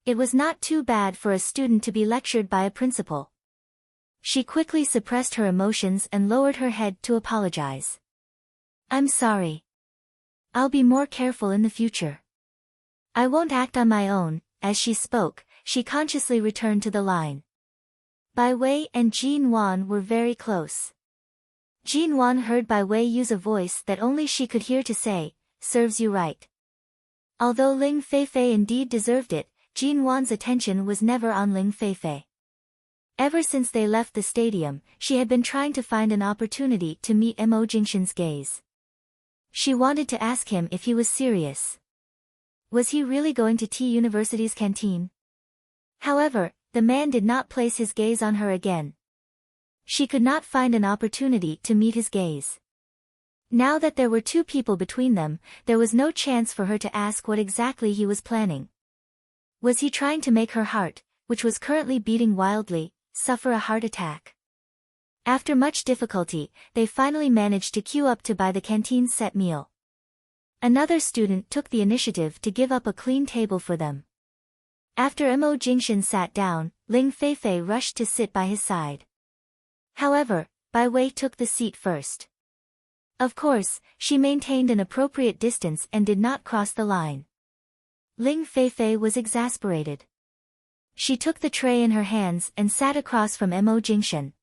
It was not too bad for a student to be lectured by a principal. She quickly suppressed her emotions and lowered her head to apologize. I'm sorry. I'll be more careful in the future. I won't act on my own. As she spoke, she consciously returned to the line. Bai Wei and Jin Wan were very close. Jin Wan heard Bai Wei use a voice that only she could hear to say, serves you right. Although Ling Feifei indeed deserved it, Jin Wan's attention was never on Ling Feifei. Ever since they left the stadium, she had been trying to find an opportunity to meet Mo Jingshan's gaze. She wanted to ask him if he was serious. Was he really going to T University's canteen? However, the man did not place his gaze on her again. She could not find an opportunity to meet his gaze. Now that there were two people between them, there was no chance for her to ask what exactly he was planning. Was he trying to make her heart, which was currently beating wildly, suffer a heart attack? After much difficulty, they finally managed to queue up to buy the canteen's set meal. Another student took the initiative to give up a clean table for them. After Mo Jingshan sat down, Ling Feifei rushed to sit by his side. However, Bai Wei took the seat first. Of course, she maintained an appropriate distance and did not cross the line. Ling Feifei was exasperated. She took the tray in her hands and sat across from Mo Jingshan.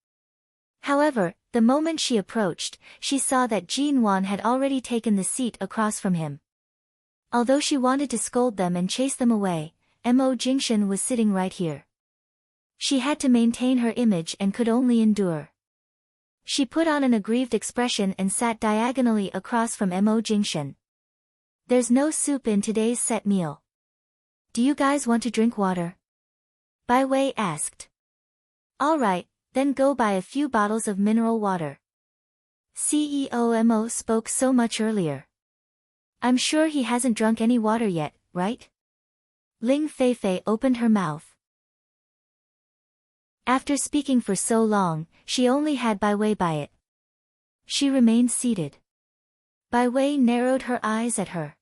However, the moment she approached, she saw that Jin Wan had already taken the seat across from him. Although she wanted to scold them and chase them away, Mo Jingshan was sitting right here. She had to maintain her image and could only endure. She put on an aggrieved expression and sat diagonally across from Mo Jingshan. There's no soup in today's set meal. Do you guys want to drink water? Bai Wei asked. All right, then go buy a few bottles of mineral water. CEO Mo spoke so much earlier. I'm sure he hasn't drunk any water yet, right? Ling Feifei opened her mouth. After speaking for so long, she only had Bai Wei buy it. She remained seated. Bai Wei narrowed her eyes at her.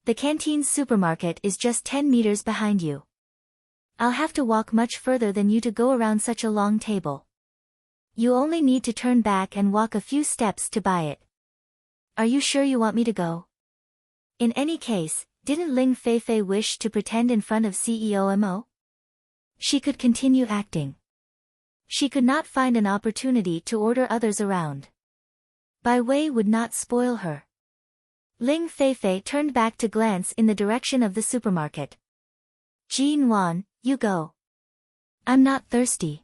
The canteen supermarket is just 10 meters behind you. I'll have to walk much further than you to go around such a long table. You only need to turn back and walk a few steps to buy it. Are you sure you want me to go? In any case, didn't Ling Feifei wish to pretend in front of CEO Mo? She could continue acting. She could not find an opportunity to order others around. Bai Wei would not spoil her. Ling Feifei turned back to glance in the direction of the supermarket. Jin Wan, you go. I'm not thirsty.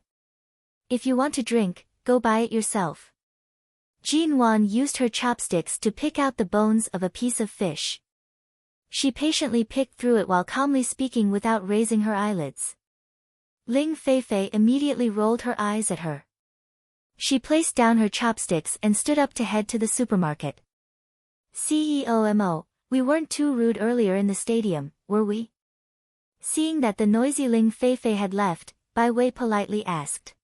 If you want to drink, go buy it yourself. Jin Wan used her chopsticks to pick out the bones of a piece of fish. She patiently picked through it while calmly speaking without raising her eyelids. Ling Feifei immediately rolled her eyes at her. She placed down her chopsticks and stood up to head to the supermarket. CEO Mo, we weren't too rude earlier in the stadium, were we? Seeing that the noisy Ling Feifei had left, Bai Wei politely asked.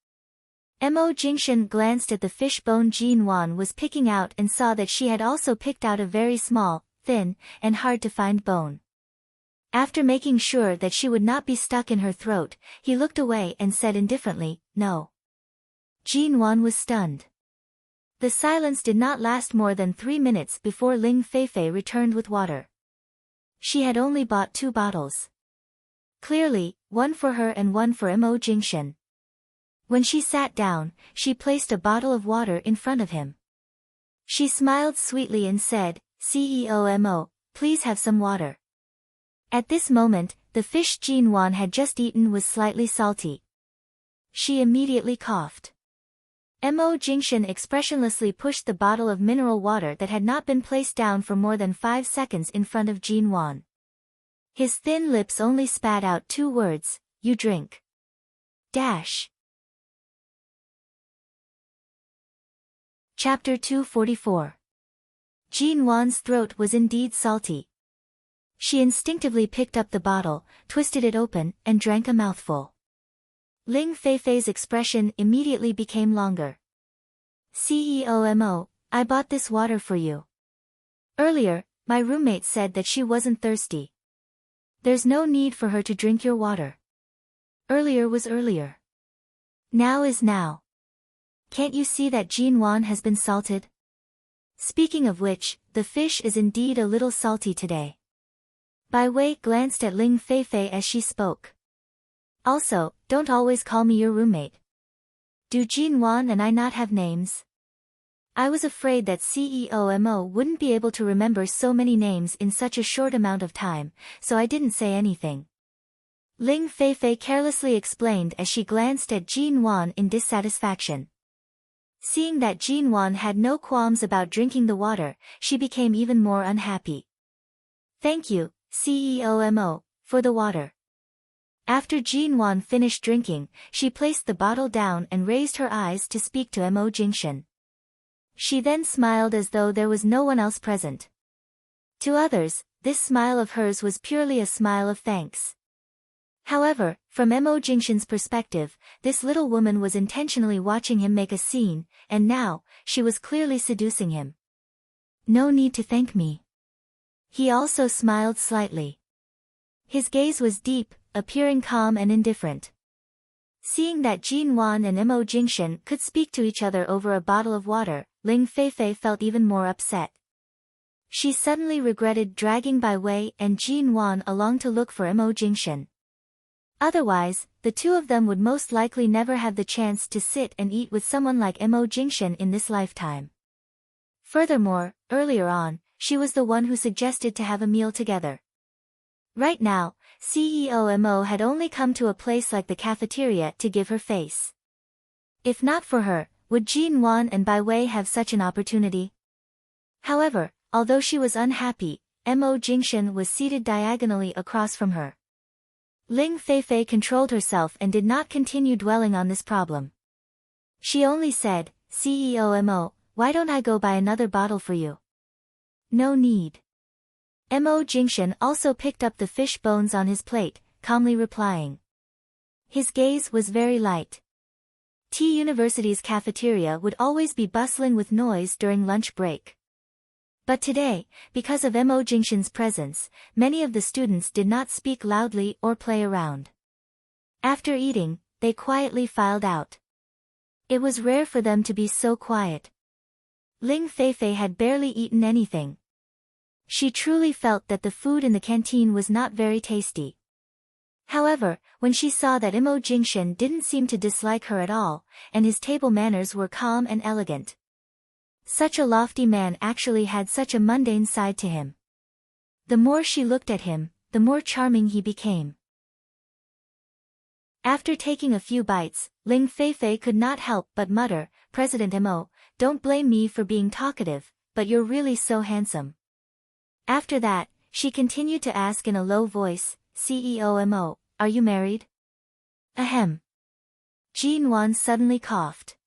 Mo Jingshan glanced at the fish bone Jin Wan was picking out and saw that she had also picked out a very small, thin, and hard-to-find bone. After making sure that she would not be stuck in her throat, he looked away and said indifferently, no. Jin Wan was stunned. The silence did not last more than 3 minutes before Ling Feifei returned with water. She had only bought 2 bottles. Clearly, one for her and one for Mo Jingshan. When she sat down, she placed a bottle of water in front of him. She smiled sweetly and said, CEO Mo, please have some water. At this moment, the fish Jin Wan had just eaten was slightly salty. She immediately coughed. Mo Jingshan expressionlessly pushed the bottle of mineral water that had not been placed down for more than 5 seconds in front of Jin Wan. His thin lips only spat out 2 words, you drink. Dash. Chapter 244. Jin Wan's throat was indeed salty. She instinctively picked up the bottle, twisted it open, and drank a mouthful. Ling Feifei's expression immediately became longer. CEO Mo, I bought this water for you. Earlier, my roommate said that she wasn't thirsty. There's no need for her to drink your water. Earlier was earlier. Now is now. Can't you see that Jinwan has been salted? Speaking of which, the fish is indeed a little salty today. Bai Wei glanced at Ling Feifei as she spoke. Also, don't always call me your roommate. Do Jinwan and I not have names? I was afraid that CEO wouldn't be able to remember so many names in such a short amount of time, so I didn't say anything. Ling Feifei carelessly explained as she glanced at Jinwan in dissatisfaction. Seeing that Jinwan had no qualms about drinking the water, she became even more unhappy. Thank you, CEO, for the water. After Jinwan finished drinking, she placed the bottle down and raised her eyes to speak to Mo Jingshan. She then smiled as though there was no one else present. To others, this smile of hers was purely a smile of thanks. However, from Mo Jingshan's perspective, this little woman was intentionally watching him make a scene, and now, she was clearly seducing him. No need to thank me. He also smiled slightly. His gaze was deep, appearing calm and indifferent. Seeing that Jinwan and Mo Jingshan could speak to each other over a bottle of water, Ling Feifei felt even more upset. She suddenly regretted dragging Bai Wei and Jinwan along to look for Mo Jingshan. Otherwise, the two of them would most likely never have the chance to sit and eat with someone like Mo Jingshan in this lifetime. Furthermore, earlier on, she was the one who suggested to have a meal together. Right now, CEO Mo had only come to a place like the cafeteria to give her face. If not for her, would Jinwan and Bai Wei have such an opportunity? However, although she was unhappy, Mo Jingshan was seated diagonally across from her. Ling Feifei controlled herself and did not continue dwelling on this problem. She only said, CEO Mo, why don't I go buy another bottle for you? No need. Mo Jingshan also picked up the fish bones on his plate, calmly replying. His gaze was very light. T University's cafeteria would always be bustling with noise during lunch break. But today, because of Mo Jingshan's presence, many of the students did not speak loudly or play around. After eating, they quietly filed out. It was rare for them to be so quiet. Ling Feifei had barely eaten anything. She truly felt that the food in the canteen was not very tasty. However, when she saw that Mo Jingshan didn't seem to dislike her at all, and his table manners were calm and elegant. Such a lofty man actually had such a mundane side to him. The more she looked at him, the more charming he became. After taking a few bites, Ling Feifei could not help but mutter, President Mo, don't blame me for being talkative, but you're really so handsome. After that, she continued to ask in a low voice, CEO Mo, are you married? Ahem. Jinwan suddenly coughed.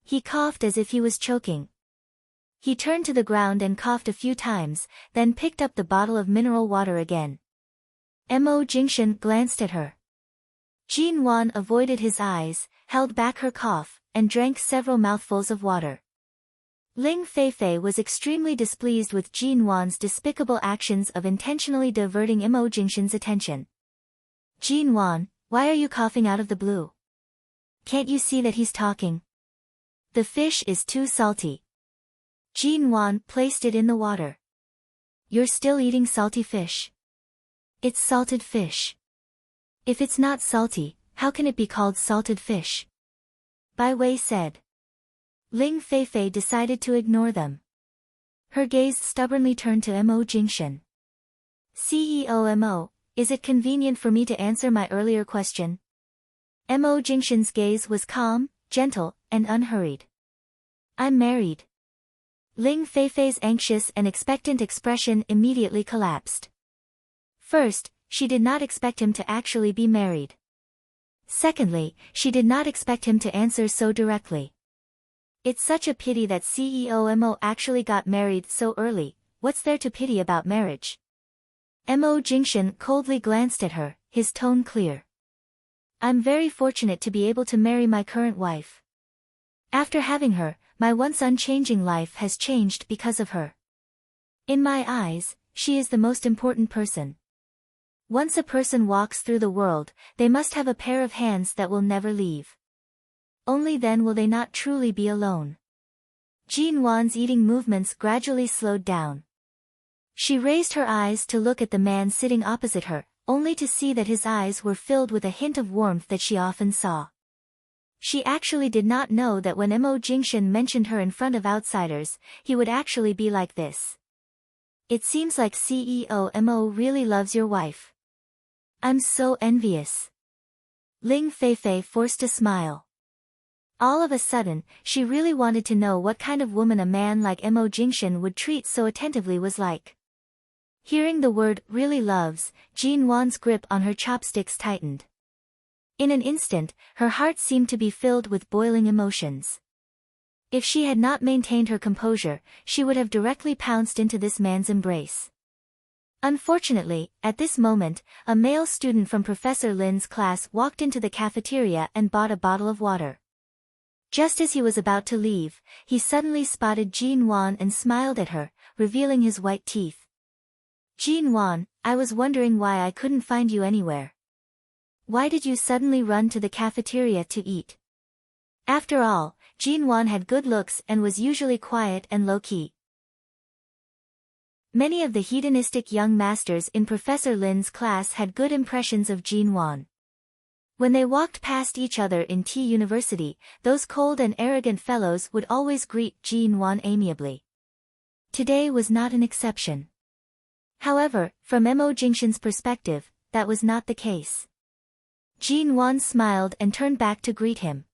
He coughed as if he was choking. He turned to the ground and coughed a few times, then picked up the bottle of mineral water again. Mo Jingshan glanced at her. Jinwan avoided his eyes, held back her cough, and drank several mouthfuls of water. Ling Feifei was extremely displeased with Jinwan's despicable actions of intentionally diverting Mo Jingshan's attention. Jinwan, why are you coughing out of the blue? Can't you see that he's talking? The fish is too salty. Jinwan placed it in the water. You're still eating salty fish? It's salted fish. If it's not salty, how can it be called salted fish? Bai Wei said. Ling Feifei decided to ignore them. Her gaze stubbornly turned to Mo Jingshan. CEO Mo, is it convenient for me to answer my earlier question? Mo Jingshan's gaze was calm, gentle, and unhurried. I'm married. Ling Feifei's anxious and expectant expression immediately collapsed. First, she did not expect him to actually be married. Secondly, she did not expect him to answer so directly. It's such a pity that CEO Mo actually got married so early. What's there to pity about marriage? Mo Jingshan coldly glanced at her, his tone clear. I'm very fortunate to be able to marry my current wife. After having her, my once unchanging life has changed because of her. In my eyes, she is the most important person. Once a person walks through the world, they must have a pair of hands that will never leave. Only then will they not truly be alone. Jean Wan's eating movements gradually slowed down. She raised her eyes to look at the man sitting opposite her, only to see that his eyes were filled with a hint of warmth that she often saw. She actually did not know that when Mo Jingshan mentioned her in front of outsiders, he would actually be like this. It seems like CEO Mo really loves your wife. I'm so envious. Ling Feifei forced a smile. All of a sudden, she really wanted to know what kind of woman a man like Mo Jingshan would treat so attentively was like. Hearing the word really loves, Jean Wan's grip on her chopsticks tightened. In an instant, her heart seemed to be filled with boiling emotions. If she had not maintained her composure, she would have directly pounced into this man's embrace. Unfortunately, at this moment, a male student from Professor Lin's class walked into the cafeteria and bought a bottle of water. Just as he was about to leave, he suddenly spotted Jean Wan and smiled at her, revealing his white teeth. Jean Wan, I was wondering why I couldn't find you anywhere. Why did you suddenly run to the cafeteria to eat? After all, Jean Wan had good looks and was usually quiet and low-key. Many of the hedonistic young masters in Professor Lin's class had good impressions of Jean Wan. When they walked past each other in T University, those cold and arrogant fellows would always greet Jean Wan amiably. Today was not an exception. However, from Mo Jingshan's perspective, that was not the case. Jean Wan smiled and turned back to greet him.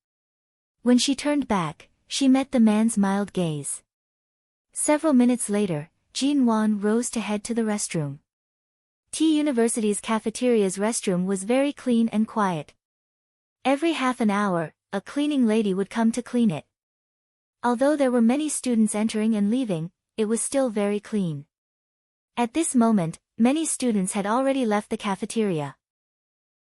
When she turned back, she met the man's mild gaze. Several minutes later, Jean Wan rose to head to the restroom. T University's cafeteria's restroom was very clean and quiet. Every half an hour, a cleaning lady would come to clean it. Although there were many students entering and leaving, it was still very clean. At this moment, many students had already left the cafeteria.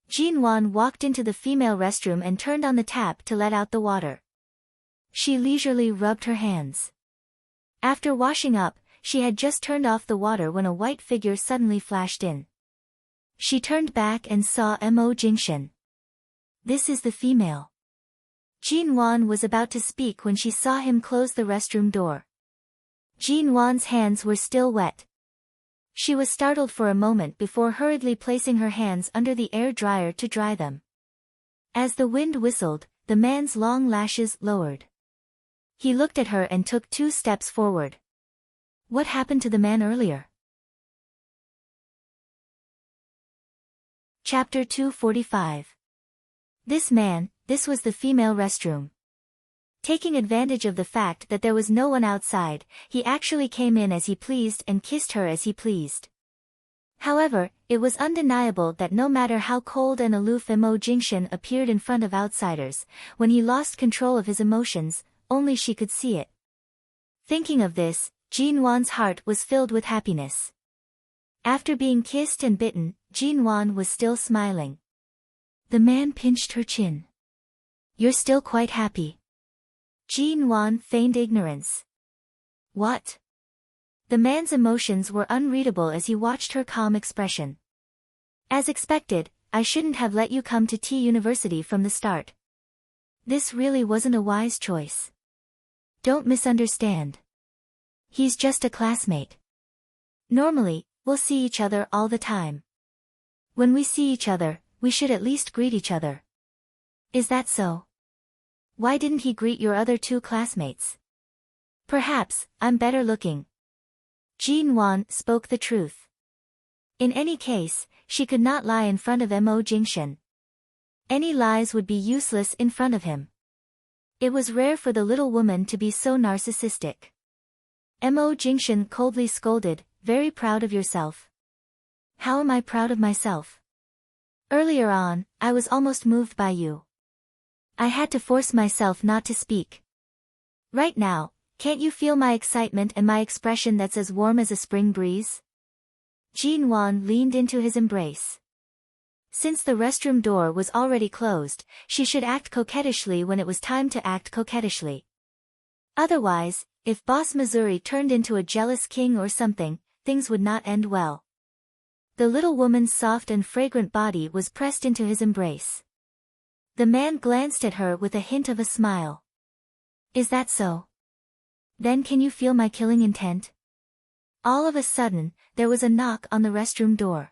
Jean Wan walked into the female restroom and turned on the tap to let out the water. She leisurely rubbed her hands. After washing up, she had just turned off the water when a white figure suddenly flashed in. She turned back and saw Mo Jingshan. This is the female. Jean Wan was about to speak when she saw him close the restroom door. Jean Wan's hands were still wet. She was startled for a moment before hurriedly placing her hands under the air dryer to dry them. As the wind whistled, the man's long lashes lowered. He looked at her and took 2 steps forward. What happened to the man earlier? Chapter 245. This was the female restroom. Taking advantage of the fact that there was no one outside, he actually came in as he pleased and kissed her as he pleased. However, it was undeniable that no matter how cold and aloof Mo Jingshan appeared in front of outsiders, when he lost control of his emotions, only she could see it. Thinking of this, Jean Wan's heart was filled with happiness. After being kissed and bitten, Jean Wan was still smiling. The man pinched her chin. You're still quite happy. Jean Wan feigned ignorance. What? The man's emotions were unreadable as he watched her calm expression. As expected, I shouldn't have let you come to T University from the start. This really wasn't a wise choice. Don't misunderstand. He's just a classmate. Normally, we'll see each other all the time. When we see each other, we should at least greet each other. Is that so? Why didn't he greet your other 2 classmates? Perhaps, I'm better looking. Jean Wan spoke the truth. In any case, she could not lie in front of Mo Jingshan. Any lies would be useless in front of him. It was rare for the little woman to be so narcissistic. Mo Jingshan coldly scolded, very proud of yourself. How am I proud of myself? Earlier on, I was almost moved by you. I had to force myself not to speak. Right now, can't you feel my excitement and my expression that's as warm as a spring breeze? Jean Wan leaned into his embrace. Since the restroom door was already closed, she should act coquettishly when it was time to act coquettishly. Otherwise, if Boss Missouri turned into a jealous king or something, things would not end well. The little woman's soft and fragrant body was pressed into his embrace. The man glanced at her with a hint of a smile. Is that so? Then can you feel my killing intent? All of a sudden, there was a knock on the restroom door.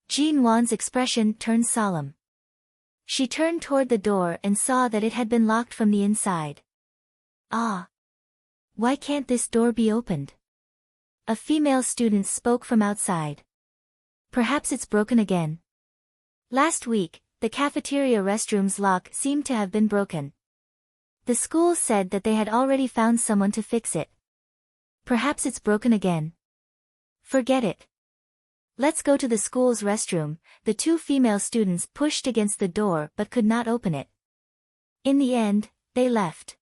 Jean Wan's expression turned solemn. She turned toward the door and saw that it had been locked from the inside. Ah! Why can't this door be opened? A female student spoke from outside. Perhaps it's broken again. Last week, the cafeteria restroom's lock seemed to have been broken. The school said that they had already found someone to fix it. Perhaps it's broken again. Forget it. Let's go to the school's restroom. The two female students pushed against the door but could not open it. In the end, they left.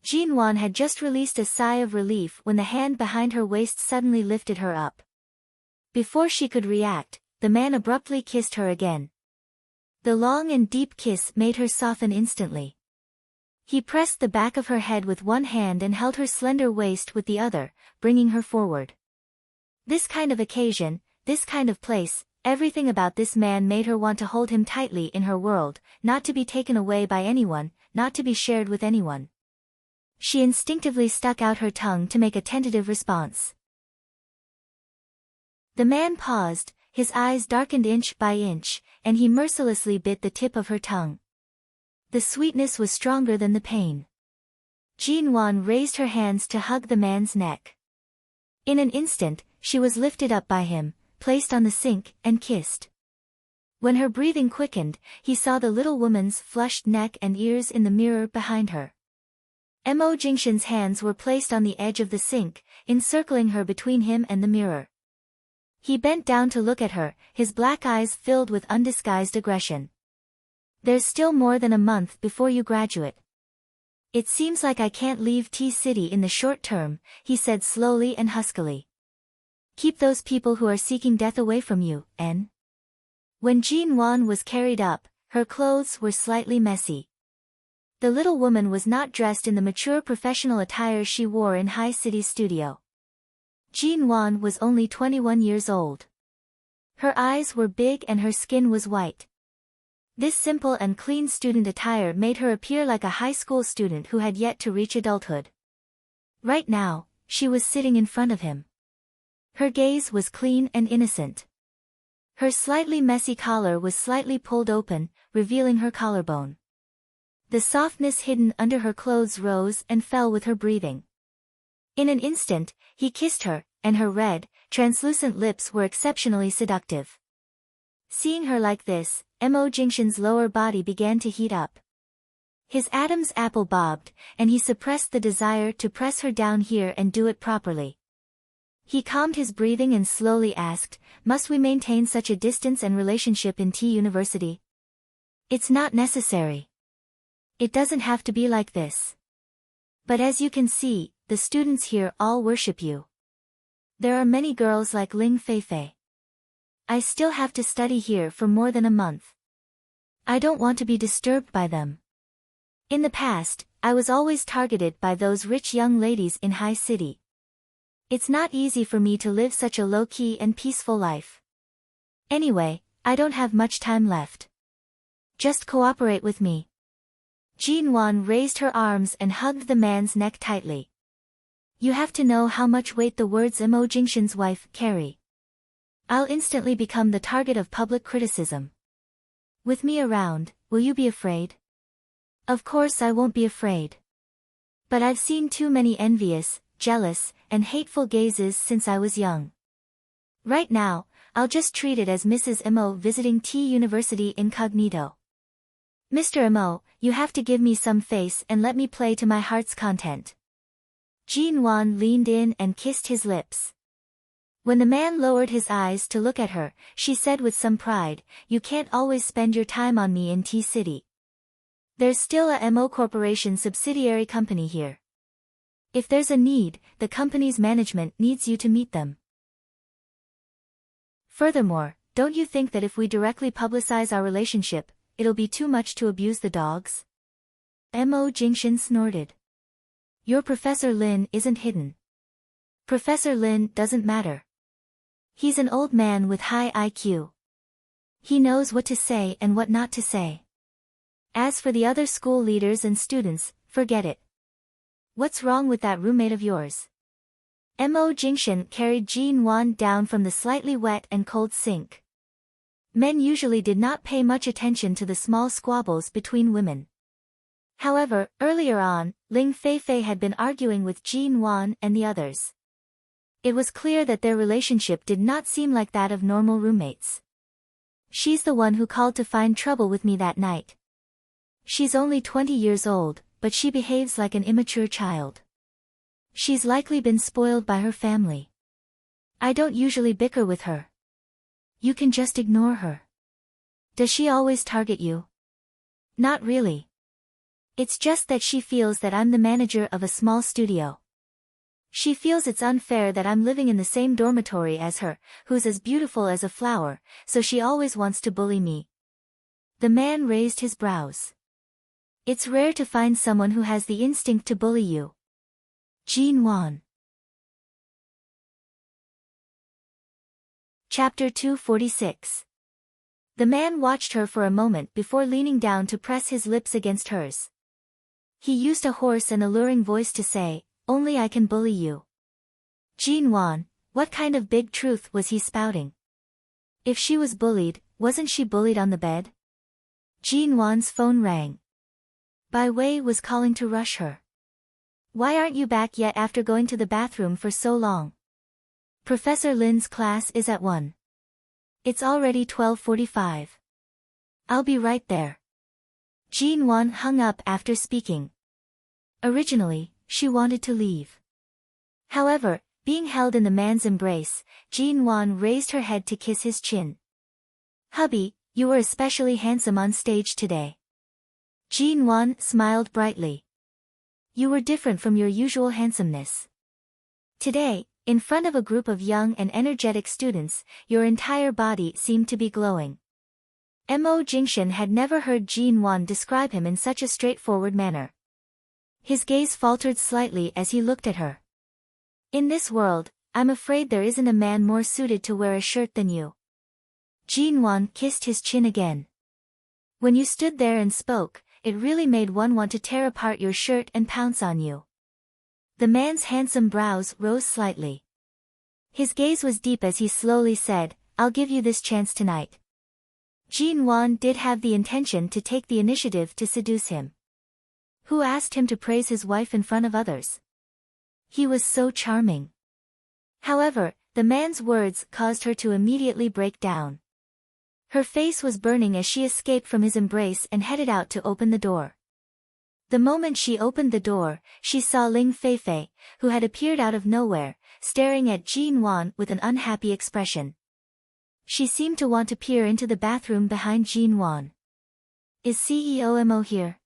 Jean Wan had just released a sigh of relief when the hand behind her waist suddenly lifted her up. Before she could react, the man abruptly kissed her again. The long and deep kiss made her soften instantly. He pressed the back of her head with one hand and held her slender waist with the other, bringing her forward. This kind of occasion, this kind of place, everything about this man made her want to hold him tightly in her world, not to be taken away by anyone, not to be shared with anyone. She instinctively stuck out her tongue to make a tentative response. The man paused, his eyes darkened inch by inch, and he mercilessly bit the tip of her tongue. The sweetness was stronger than the pain. Jean Wan raised her hands to hug the man's neck. In an instant, she was lifted up by him, placed on the sink, and kissed. When her breathing quickened, he saw the little woman's flushed neck and ears in the mirror behind her. Mo Jingshan's hands were placed on the edge of the sink, encircling her between him and the mirror. He bent down to look at her, his black eyes filled with undisguised aggression. There's still more than a month before you graduate. It seems like I can't leave T-City in the short term, he said slowly and huskily. Keep those people who are seeking death away from you, N. When Jean Wan was carried up, her clothes were slightly messy. The little woman was not dressed in the mature professional attire she wore in High City's studio. Jean Wan was only 21 years old. Her eyes were big and her skin was white. This simple and clean student attire made her appear like a high school student who had yet to reach adulthood. Right now, she was sitting in front of him. Her gaze was clean and innocent. Her slightly messy collar was slightly pulled open, revealing her collarbone. The softness hidden under her clothes rose and fell with her breathing. In an instant, he kissed her, and her red, translucent lips were exceptionally seductive. Seeing her like this, Mo Jingshan's lower body began to heat up. His Adam's apple bobbed, and he suppressed the desire to press her down here and do it properly. He calmed his breathing and slowly asked, "Must we maintain such a distance and relationship in T University?" "It's not necessary. It doesn't have to be like this. But as you can see, the students here all worship you. There are many girls like Ling Feifei. I still have to study here for more than a month. I don't want to be disturbed by them. In the past, I was always targeted by those rich young ladies in High City. It's not easy for me to live such a low-key and peaceful life. Anyway, I don't have much time left. Just cooperate with me." Jean Wan raised her arms and hugged the man's neck tightly. "You have to know how much weight the words Mo Jingshan's wife carry. I'll instantly become the target of public criticism. With me around, will you be afraid?" "Of course I won't be afraid. But I've seen too many envious, jealous, and hateful gazes since I was young. Right now, I'll just treat it as Mrs. Mo visiting T University incognito. Mr. Mo, you have to give me some face and let me play to my heart's content." Jean Wan leaned in and kissed his lips. When the man lowered his eyes to look at her, she said with some pride, "You can't always spend your time on me in T-City. There's still a Mo Corporation subsidiary company here. If there's a need, the company's management needs you to meet them. Furthermore, don't you think that if we directly publicize our relationship, it'll be too much to abuse the dogs?" Mo Jingshan snorted. Your Professor Lin isn't hidden. Professor Lin doesn't matter. He's an old man with high IQ. He knows what to say and what not to say. As for the other school leaders and students, forget it. What's wrong with that roommate of yours? Mo Jingshan carried Jin Wan down from the slightly wet and cold sink. Men usually did not pay much attention to the small squabbles between women. However, earlier on, Ling Feifei had been arguing with Jin Wan and the others. It was clear that their relationship did not seem like that of normal roommates. She's the one who called to find trouble with me that night. She's only 20 years old, but she behaves like an immature child. She's likely been spoiled by her family. I don't usually bicker with her. You can just ignore her. Does she always target you? Not really. It's just that she feels that I'm the manager of a small studio. She feels it's unfair that I'm living in the same dormitory as her, who's as beautiful as a flower, so she always wants to bully me. The man raised his brows. It's rare to find someone who has the instinct to bully you. Jin Wan. Chapter 246. The man watched her for a moment before leaning down to press his lips against hers. He used a hoarse and alluring voice to say, "Only I can bully you." Jin Wan, what kind of big truth was he spouting? If she was bullied, wasn't she bullied on the bed? Jin Wan's phone rang. Bai Wei was calling to rush her. Why aren't you back yet after going to the bathroom for so long? Professor Lin's class is at 1. It's already 12:45. I'll be right there. Jin Wan hung up after speaking. Originally, she wanted to leave. However, being held in the man's embrace, Jin Wan raised her head to kiss his chin. Hubby, you were especially handsome on stage today. Jin Wan smiled brightly. You were different from your usual handsomeness. Today, in front of a group of young and energetic students, your entire body seemed to be glowing. Mo Jingshan had never heard Jin Wan describe him in such a straightforward manner. His gaze faltered slightly as he looked at her. In this world, I'm afraid there isn't a man more suited to wear a shirt than you. Jin Wan kissed his chin again. When you stood there and spoke, it really made one want to tear apart your shirt and pounce on you. The man's handsome brows rose slightly. His gaze was deep as he slowly said, I'll give you this chance tonight. Jin Wan did have the intention to take the initiative to seduce him. Who asked him to praise his wife in front of others? He was so charming. However, the man's words caused her to immediately break down. Her face was burning as she escaped from his embrace and headed out to open the door. The moment she opened the door, she saw Ling Feifei, who had appeared out of nowhere, staring at Jin Wan with an unhappy expression. She seemed to want to peer into the bathroom behind Jin Wan. Is CEO Mo here?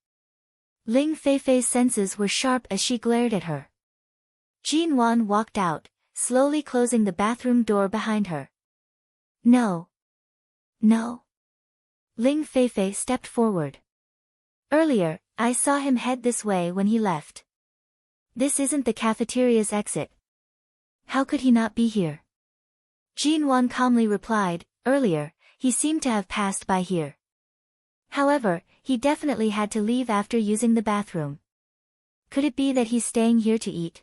Ling Feifei's senses were sharp as she glared at her. Jin Wan walked out, slowly closing the bathroom door behind her. No. No. Ling Feifei stepped forward. Earlier, I saw him head this way when he left. This isn't the cafeteria's exit. How could he not be here? Jin Wan calmly replied, earlier, he seemed to have passed by here. However, he definitely had to leave after using the bathroom. Could it be that he's staying here to eat?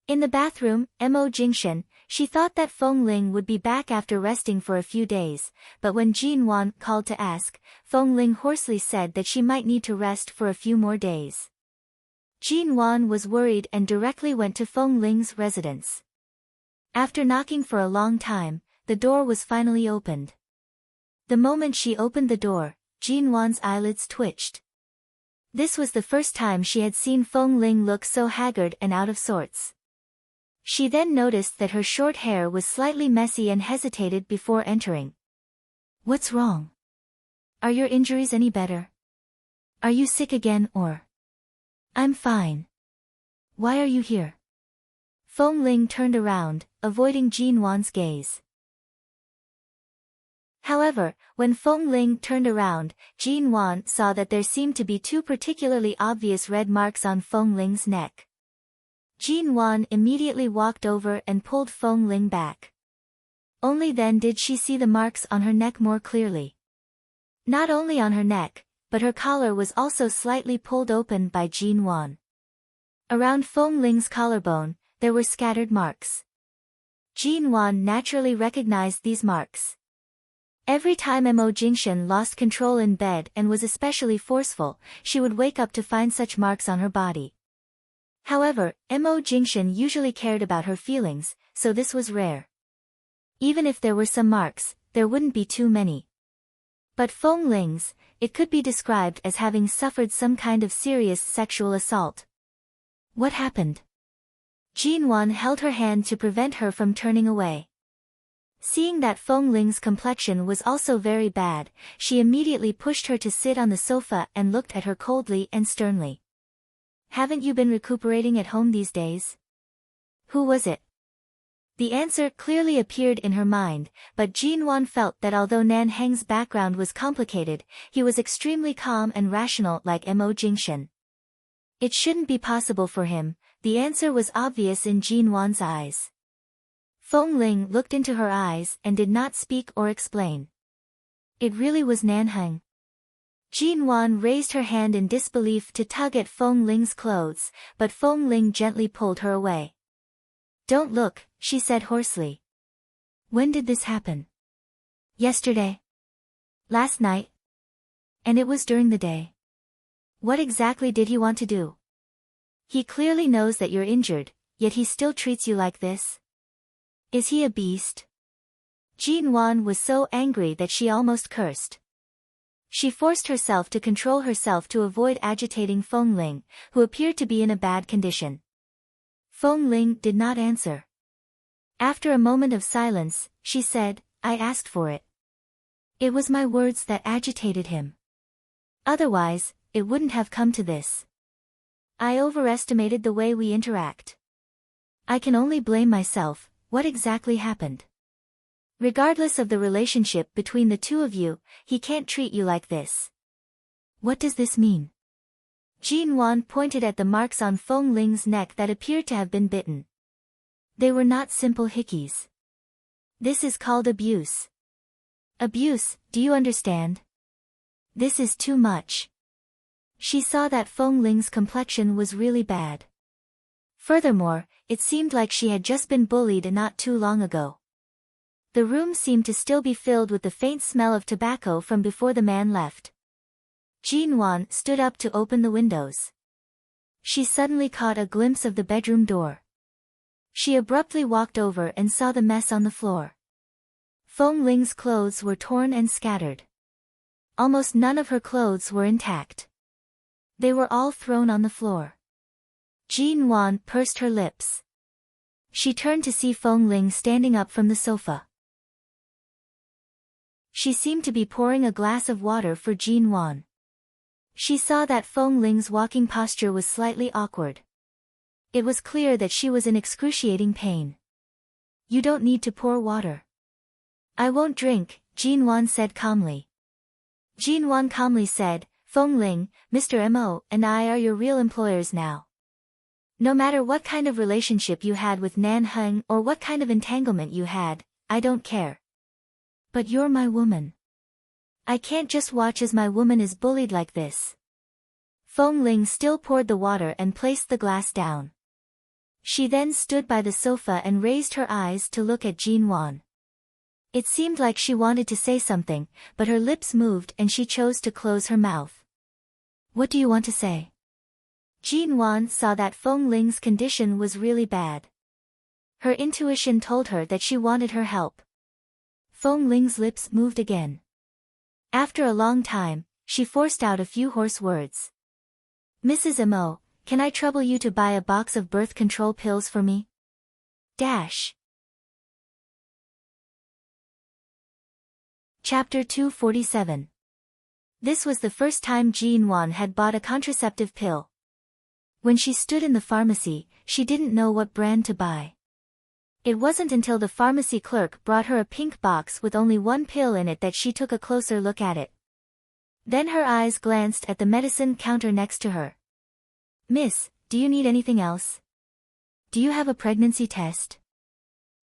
In the bathroom, Mo Jingshan, she thought that Feng Ling would be back after resting for a few days, but when Jin Wan called to ask, Feng Ling hoarsely said that she might need to rest for a few more days. Jin Wan was worried and directly went to Feng Ling's residence. After knocking for a long time, the door was finally opened. The moment she opened the door, Jin Wan's eyelids twitched. This was the first time she had seen Feng Ling look so haggard and out of sorts. She then noticed that her short hair was slightly messy and hesitated before entering. What's wrong? Are your injuries any better? Are you sick again or? I'm fine. Why are you here? Feng Ling turned around, avoiding Jin Wan's gaze. However, when Feng Ling turned around, Jin Wan saw that there seemed to be two particularly obvious red marks on Feng Ling's neck. Jin Wan immediately walked over and pulled Feng Ling back. Only then did she see the marks on her neck more clearly. Not only on her neck, but her collar was also slightly pulled open by Jin Wan. Around Feng Ling's collarbone, there were scattered marks. Jin Wan naturally recognized these marks. Every time Mo Jingshan lost control in bed and was especially forceful, she would wake up to find such marks on her body. However, Mo Jingshan usually cared about her feelings, so this was rare. Even if there were some marks, there wouldn't be too many. But Feng Ling's, it could be described as having suffered some kind of serious sexual assault. What happened? Jin Wan held her hand to prevent her from turning away. Seeing that Feng Ling's complexion was also very bad, she immediately pushed her to sit on the sofa and looked at her coldly and sternly. Haven't you been recuperating at home these days? Who was it? The answer clearly appeared in her mind, but Jin Wan felt that although Nan Heng's background was complicated, he was extremely calm and rational like Mo Jingshan. It shouldn't be possible for him, the answer was obvious in Jin Wan's eyes. Feng Ling looked into her eyes and did not speak or explain. It really was Nan Heng. Jin Wan raised her hand in disbelief to tug at Feng Ling's clothes, but Feng Ling gently pulled her away. Don't look, she said hoarsely. When did this happen? Yesterday. Last night. And it was during the day. What exactly did he want to do? He clearly knows that you're injured, yet he still treats you like this. Is he a beast? Jin Wan was so angry that she almost cursed. She forced herself to control herself to avoid agitating Feng Ling, who appeared to be in a bad condition. Feng Ling did not answer. After a moment of silence, she said, I asked for it. It was my words that agitated him. Otherwise, it wouldn't have come to this. I overestimated the way we interact. I can only blame myself. What exactly happened? Regardless of the relationship between the two of you, he can't treat you like this. What does this mean? Jin Wan pointed at the marks on Feng Ling's neck that appeared to have been bitten. They were not simple hickeys. This is called abuse. Abuse, do you understand? This is too much. She saw that Feng Ling's complexion was really bad. Furthermore, it seemed like she had just been bullied not too long ago. The room seemed to still be filled with the faint smell of tobacco from before the man left. Jin Wan stood up to open the windows. She suddenly caught a glimpse of the bedroom door. She abruptly walked over and saw the mess on the floor. Feng Ling's clothes were torn and scattered. Almost none of her clothes were intact. They were all thrown on the floor. Jin Wan pursed her lips. She turned to see Feng Ling standing up from the sofa. She seemed to be pouring a glass of water for Jin Wan. She saw that Feng Ling's walking posture was slightly awkward. It was clear that she was in excruciating pain. You don't need to pour water. I won't drink, Jin Wan said calmly. Jin Wan calmly said, Feng Ling, Mr. Mo, and I are your real employers now. No matter what kind of relationship you had with Nan Heng or what kind of entanglement you had, I don't care. But you're my woman. I can't just watch as my woman is bullied like this. Feng Ling still poured the water and placed the glass down. She then stood by the sofa and raised her eyes to look at Jin Wan. It seemed like she wanted to say something, but her lips moved and she chose to close her mouth. What do you want to say? Jin Wan saw that Feng Ling's condition was really bad. Her intuition told her that she wanted her help. Feng Ling's lips moved again. After a long time, she forced out a few hoarse words. Mrs. Mo, can I trouble you to buy a box of birth control pills for me? Chapter 247. This was the first time Jin Wan had bought a contraceptive pill. When she stood in the pharmacy, she didn't know what brand to buy. It wasn't until the pharmacy clerk brought her a pink box with only one pill in it that she took a closer look at it. Then her eyes glanced at the medicine counter next to her. Miss, do you need anything else? Do you have a pregnancy test?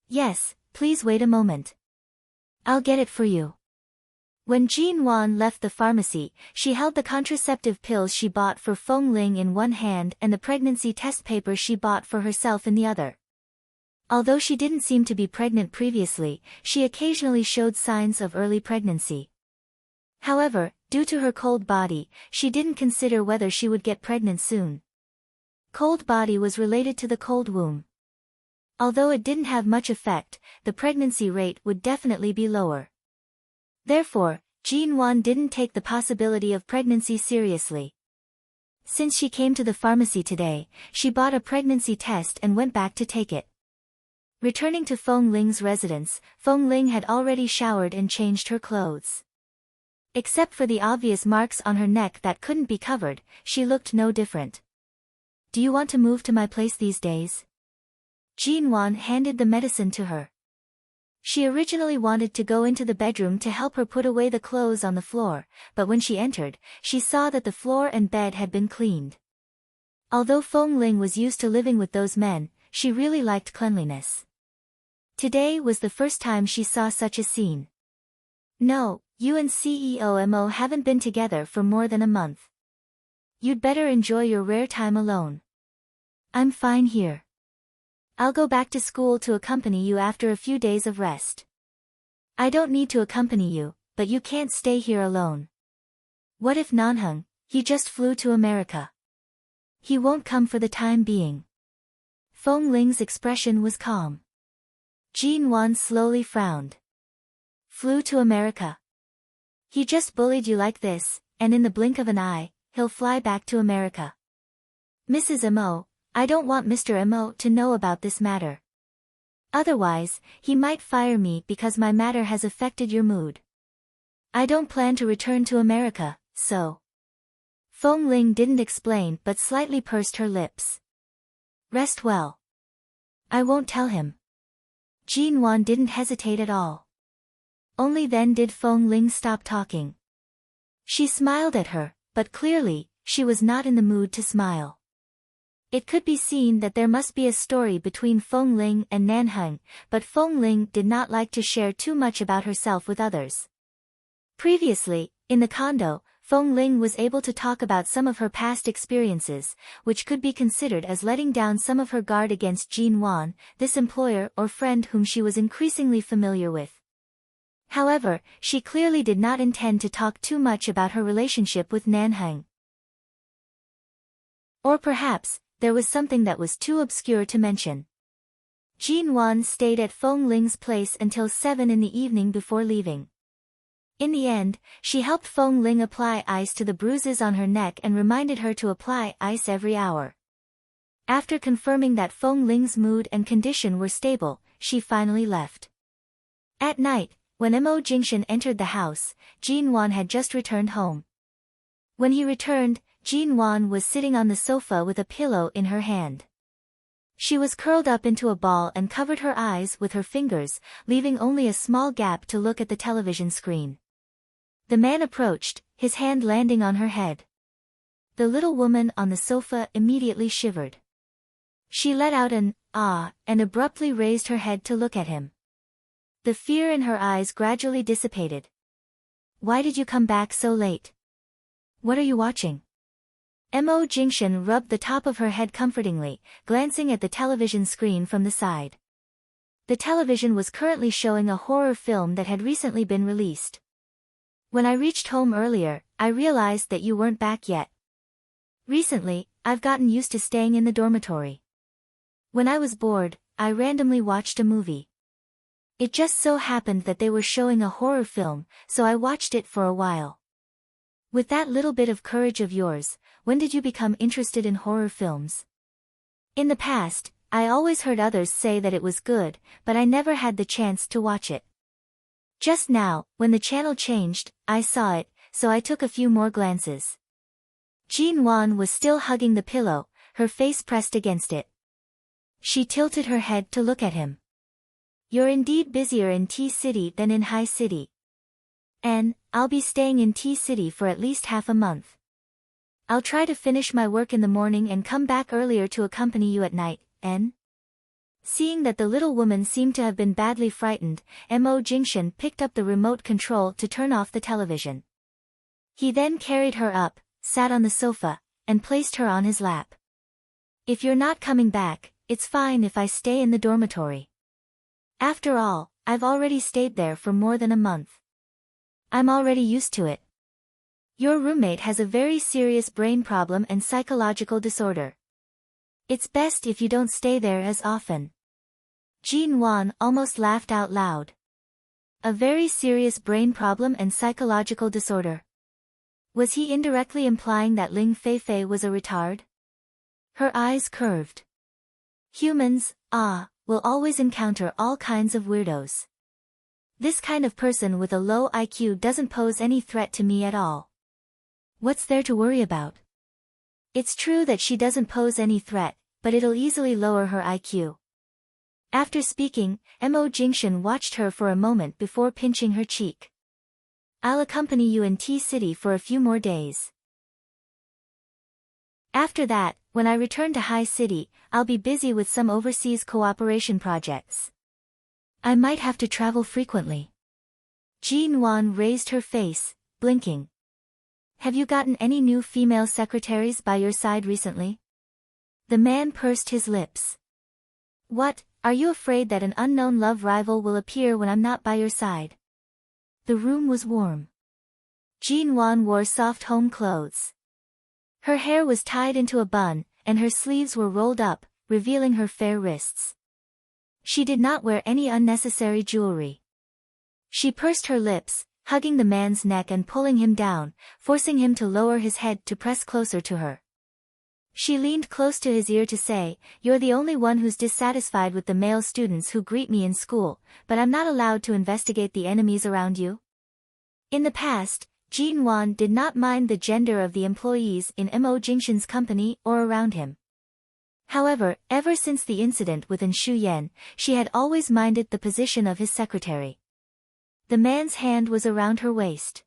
Yes, please wait a moment. I'll get it for you. When Jean Wan left the pharmacy, she held the contraceptive pills she bought for Feng Ling in one hand and the pregnancy test paper she bought for herself in the other. Although she didn't seem to be pregnant previously, she occasionally showed signs of early pregnancy. However, due to her cold body, she didn't consider whether she would get pregnant soon. Cold body was related to the cold womb. Although it didn't have much effect, the pregnancy rate would definitely be lower. Therefore, Jean Wan didn't take the possibility of pregnancy seriously. Since she came to the pharmacy today, she bought a pregnancy test and went back to take it. Returning to Feng Ling's residence, Feng Ling had already showered and changed her clothes. Except for the obvious marks on her neck that couldn't be covered, she looked no different. Do you want to move to my place these days? Jean Wan handed the medicine to her. She originally wanted to go into the bedroom to help her put away the clothes on the floor, but when she entered, she saw that the floor and bed had been cleaned. Although Feng Ling was used to living with those men, she really liked cleanliness. Today was the first time she saw such a scene. No, you and CEO Mo haven't been together for more than a month. You'd better enjoy your rare time alone. I'm fine here. I'll go back to school to accompany you after a few days of rest. I don't need to accompany you, but you can't stay here alone. What if Nanheng, he just flew to America? He won't come for the time being. Feng Ling's expression was calm. Jean Wan slowly frowned. Flew to America. He just bullied you like this, and in the blink of an eye, he'll fly back to America. Mrs. Mo, I don't want Mr. Mo to know about this matter. Otherwise, he might fire me because my matter has affected your mood. I don't plan to return to America, so. Feng Ling didn't explain but slightly pursed her lips. Rest well. I won't tell him. Jean Wan didn't hesitate at all. Only then did Feng Ling stop talking. She smiled at her, but clearly, she was not in the mood to smile. It could be seen that there must be a story between Feng Ling and Nanheng, but Feng Ling did not like to share too much about herself with others. Previously, in the condo, Feng Ling was able to talk about some of her past experiences, which could be considered as letting down some of her guard against Jean Wan, this employer or friend whom she was increasingly familiar with. However, she clearly did not intend to talk too much about her relationship with Nanheng. Or perhaps, there was something that was too obscure to mention. Jean Wan stayed at Feng Ling's place until 7 in the evening before leaving. In the end, she helped Feng Ling apply ice to the bruises on her neck and reminded her to apply ice every hour. After confirming that Feng Ling's mood and condition were stable, she finally left. At night, when Mo Jingshan entered the house, Jean Wan had just returned home. When he returned, Jean Wan was sitting on the sofa with a pillow in her hand. She was curled up into a ball and covered her eyes with her fingers, leaving only a small gap to look at the television screen. The man approached, his hand landing on her head. The little woman on the sofa immediately shivered. She let out an ah and abruptly raised her head to look at him. The fear in her eyes gradually dissipated. Why did you come back so late? What are you watching? Mo Jingshan rubbed the top of her head comfortingly, glancing at the television screen from the side. The television was currently showing a horror film that had recently been released. When I reached home earlier, I realized that you weren't back yet. Recently, I've gotten used to staying in the dormitory. When I was bored, I randomly watched a movie. It just so happened that they were showing a horror film, so I watched it for a while. With that little bit of courage of yours, when did you become interested in horror films? In the past, I always heard others say that it was good, but I never had the chance to watch it. Just now, when the channel changed, I saw it, so I took a few more glances. Jean Wan was still hugging the pillow, her face pressed against it. She tilted her head to look at him. You're indeed busier in T-City than in High City. And, I'll be staying in T-City for at least half a month. I'll try to finish my work in the morning and come back earlier to accompany you at night, N? Seeing that the little woman seemed to have been badly frightened, Mo Jingshan picked up the remote control to turn off the television. He then carried her up, sat on the sofa, and placed her on his lap. If you're not coming back, it's fine if I stay in the dormitory. After all, I've already stayed there for more than a month. I'm already used to it. Your roommate has a very serious brain problem and psychological disorder. It's best if you don't stay there as often. Jin Wan almost laughed out loud. A very serious brain problem and psychological disorder. Was he indirectly implying that Ling Feifei was a retard? Her eyes curved. Humans, will always encounter all kinds of weirdos. This kind of person with a low IQ doesn't pose any threat to me at all. What's there to worry about? It's true that she doesn't pose any threat, but it'll easily lower her IQ. After speaking, Mo Jingshan watched her for a moment before pinching her cheek. I'll accompany you in T-City for a few more days. After that, when I return to High City, I'll be busy with some overseas cooperation projects. I might have to travel frequently. Jin Wan raised her face, blinking. Have you gotten any new female secretaries by your side recently? The man pursed his lips. What, are you afraid that an unknown love rival will appear when I'm not by your side? The room was warm. Jin Wan wore soft home clothes. Her hair was tied into a bun, and her sleeves were rolled up, revealing her fair wrists. She did not wear any unnecessary jewelry. She pursed her lips, hugging the man's neck and pulling him down, forcing him to lower his head to press closer to her. She leaned close to his ear to say, "You're the only one who's dissatisfied with the male students who greet me in school, but I'm not allowed to investigate the enemies around you?" In the past, Jin Wan did not mind the gender of the employees in Mo Jingshan's company or around him. However, ever since the incident with Shu Yan, she had always minded the position of his secretary. The man's hand was around her waist.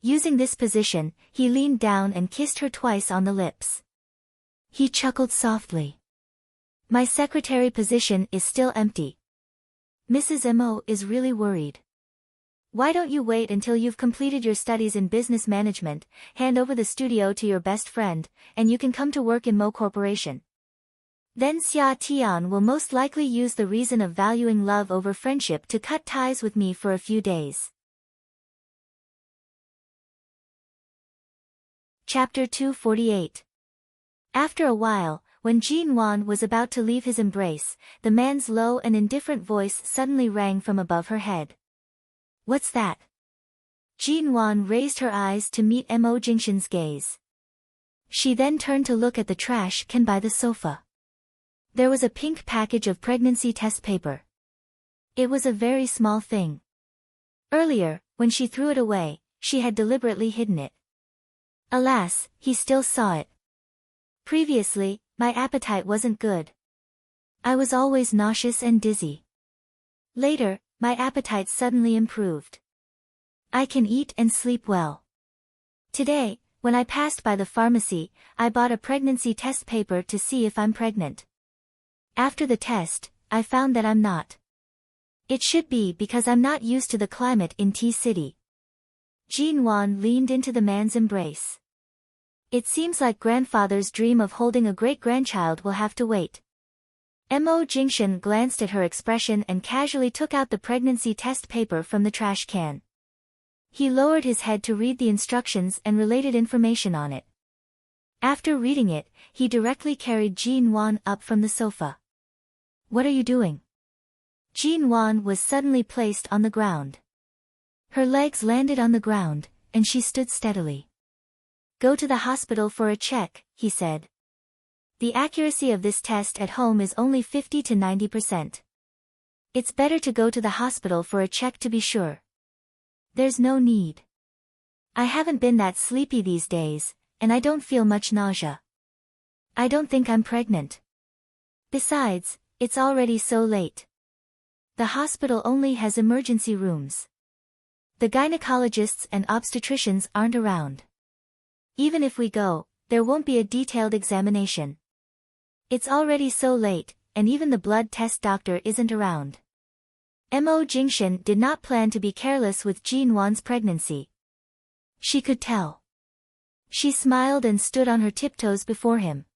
Using this position, he leaned down and kissed her twice on the lips. He chuckled softly. My secretary position is still empty. Mrs. Mo is really worried. Why don't you wait until you've completed your studies in business management, hand over the studio to your best friend, and you can come to work in Mo Corporation. Then Xia Tian will most likely use the reason of valuing love over friendship to cut ties with me for a few days. Chapter 248. After a while, when Jin Wan was about to leave his embrace, the man's low and indifferent voice suddenly rang from above her head. What's that? Jin Wan raised her eyes to meet Mo Jingshan's gaze. She then turned to look at the trash can by the sofa. There was a pink package of pregnancy test paper. It was a very small thing. Earlier, when she threw it away, she had deliberately hidden it. Alas, he still saw it. Previously, my appetite wasn't good. I was always nauseous and dizzy. Later, my appetite suddenly improved. I can eat and sleep well. Today, when I passed by the pharmacy, I bought a pregnancy test paper to see if I'm pregnant. After the test, I found that I'm not. It should be because I'm not used to the climate in T-City. Jin Wan leaned into the man's embrace. It seems like grandfather's dream of holding a great-grandchild will have to wait. Mo Jingshan glanced at her expression and casually took out the pregnancy test paper from the trash can. He lowered his head to read the instructions and related information on it. After reading it, he directly carried Jin Wan up from the sofa. What are you doing? Jin Wan was suddenly placed on the ground. Her legs landed on the ground, and she stood steadily. Go to the hospital for a check, he said. The accuracy of this test at home is only 50 to 90%. It's better to go to the hospital for a check to be sure. There's no need. I haven't been that sleepy these days, and I don't feel much nausea. I don't think I'm pregnant. Besides, it's already so late. The hospital only has emergency rooms. The gynecologists and obstetricians aren't around. Even if we go, there won't be a detailed examination. It's already so late, and even the blood test doctor isn't around. Mo Jingshan did not plan to be careless with Jin Wan's pregnancy. She could tell. She smiled and stood on her tiptoes before him.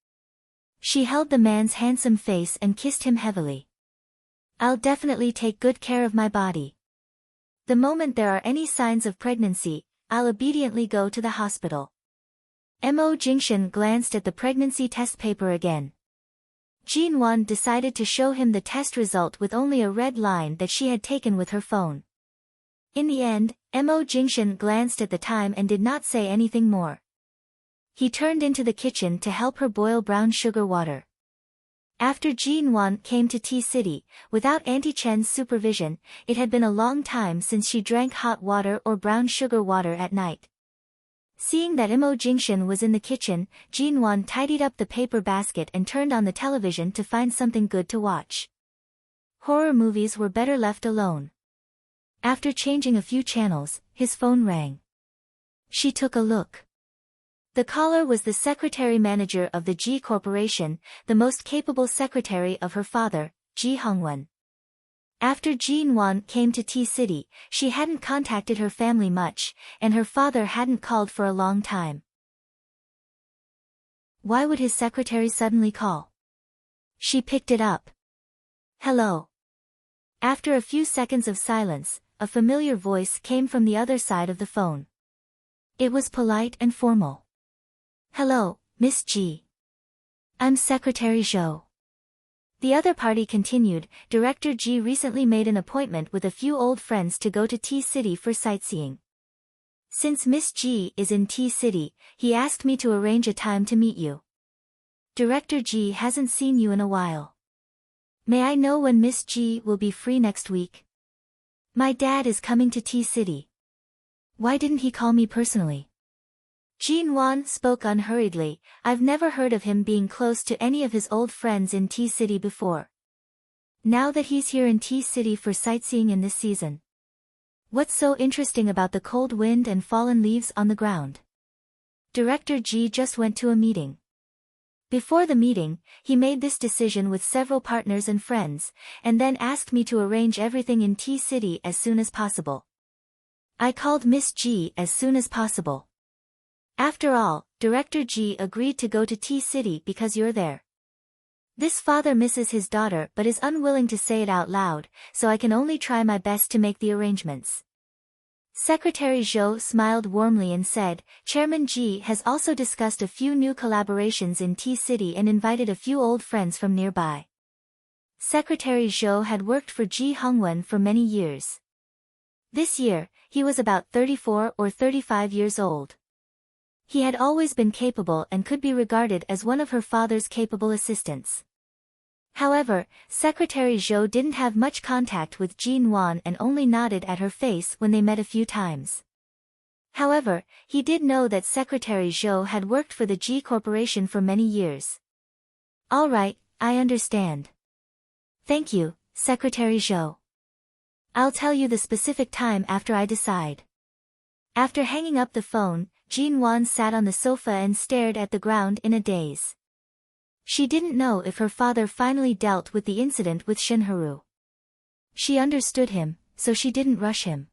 She held the man's handsome face and kissed him heavily. I'll definitely take good care of my body. The moment there are any signs of pregnancy, I'll obediently go to the hospital. Mo Jingshan glanced at the pregnancy test paper again. Jin Wan decided to show him the test result with only a red line that she had taken with her phone. In the end, Mo Jingshan glanced at the time and did not say anything more. He turned into the kitchen to help her boil brown sugar water. After Jin Wan came to Tea City, without Auntie Chen's supervision, it had been a long time since she drank hot water or brown sugar water at night. Seeing that Mo Jingshan was in the kitchen, Jin Wan tidied up the paper basket and turned on the television to find something good to watch. Horror movies were better left alone. After changing a few channels, his phone rang. She took a look. The caller was the secretary-manager of the G Corporation, the most capable secretary of her father, Ji Hongwen. After Jin Wan came to Tea City, she hadn't contacted her family much, and her father hadn't called for a long time. Why would his secretary suddenly call? She picked it up. Hello. After a few seconds of silence, a familiar voice came from the other side of the phone. It was polite and formal. Hello, Miss G. I'm Secretary Zhou. The other party continued. Director G recently made an appointment with a few old friends to go to Tea City for sightseeing. Since Miss G is in Tea City, he asked me to arrange a time to meet you. Director G hasn't seen you in a while. May I know when Miss G will be free next week? My dad is coming to Tea City. Why didn't he call me personally? Jin Wan spoke unhurriedly. I've never heard of him being close to any of his old friends in Tea City before. Now that he's here in Tea City for sightseeing in this season. What's so interesting about the cold wind and fallen leaves on the ground? Director G just went to a meeting. Before the meeting, he made this decision with several partners and friends, and then asked me to arrange everything in Tea City as soon as possible. I called Miss G as soon as possible. After all, Director G agreed to go to Tea City because you're there. This father misses his daughter but is unwilling to say it out loud, so I can only try my best to make the arrangements. Secretary Zhou smiled warmly and said, Chairman G has also discussed a few new collaborations in Tea City and invited a few old friends from nearby. Secretary Zhou had worked for Ji Hongwen for many years. This year, he was about 34 or 35 years old. He had always been capable and could be regarded as one of her father's capable assistants. However, Secretary Zhou didn't have much contact with Jin Wan and only nodded at her face when they met a few times. However, he did know that Secretary Zhou had worked for the G Corporation for many years. All right, I understand. Thank you, Secretary Zhou. I'll tell you the specific time after I decide. After hanging up the phone, Jin Wan sat on the sofa and stared at the ground in a daze. She didn't know if her father finally dealt with the incident with Shinharu. She understood him, so she didn't rush him.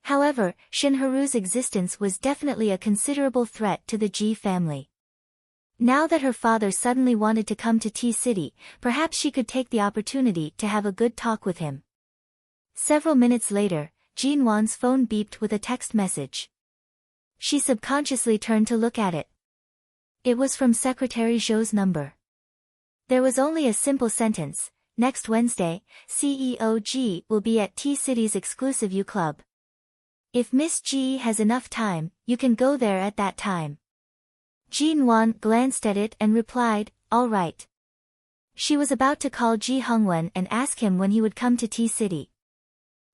However, Shinharu's existence was definitely a considerable threat to the Ji family. Now that her father suddenly wanted to come to Tea City, perhaps she could take the opportunity to have a good talk with him. Several minutes later, Jin Wan's phone beeped with a text message. She subconsciously turned to look at it. It was from Secretary Zhou's number. There was only a simple sentence, next Wednesday, CEO G will be at Tea City's exclusive U Club. If Miss G has enough time, you can go there at that time. Jin Wan glanced at it and replied, all right. She was about to call Ji Hongwen and ask him when he would come to Tea City.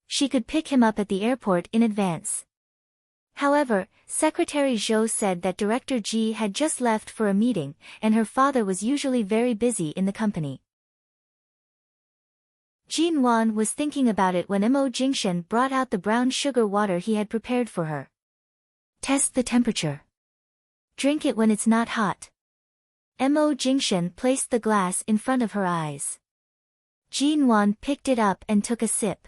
She could pick him up at the airport in advance. However, Secretary Zhou said that Director Ji had just left for a meeting, and her father was usually very busy in the company. Jin Wan was thinking about it when Mo Jingshan brought out the brown sugar water he had prepared for her. Test the temperature. Drink it when it's not hot. Mo Jingshan placed the glass in front of her eyes. Jinwan picked it up and took a sip.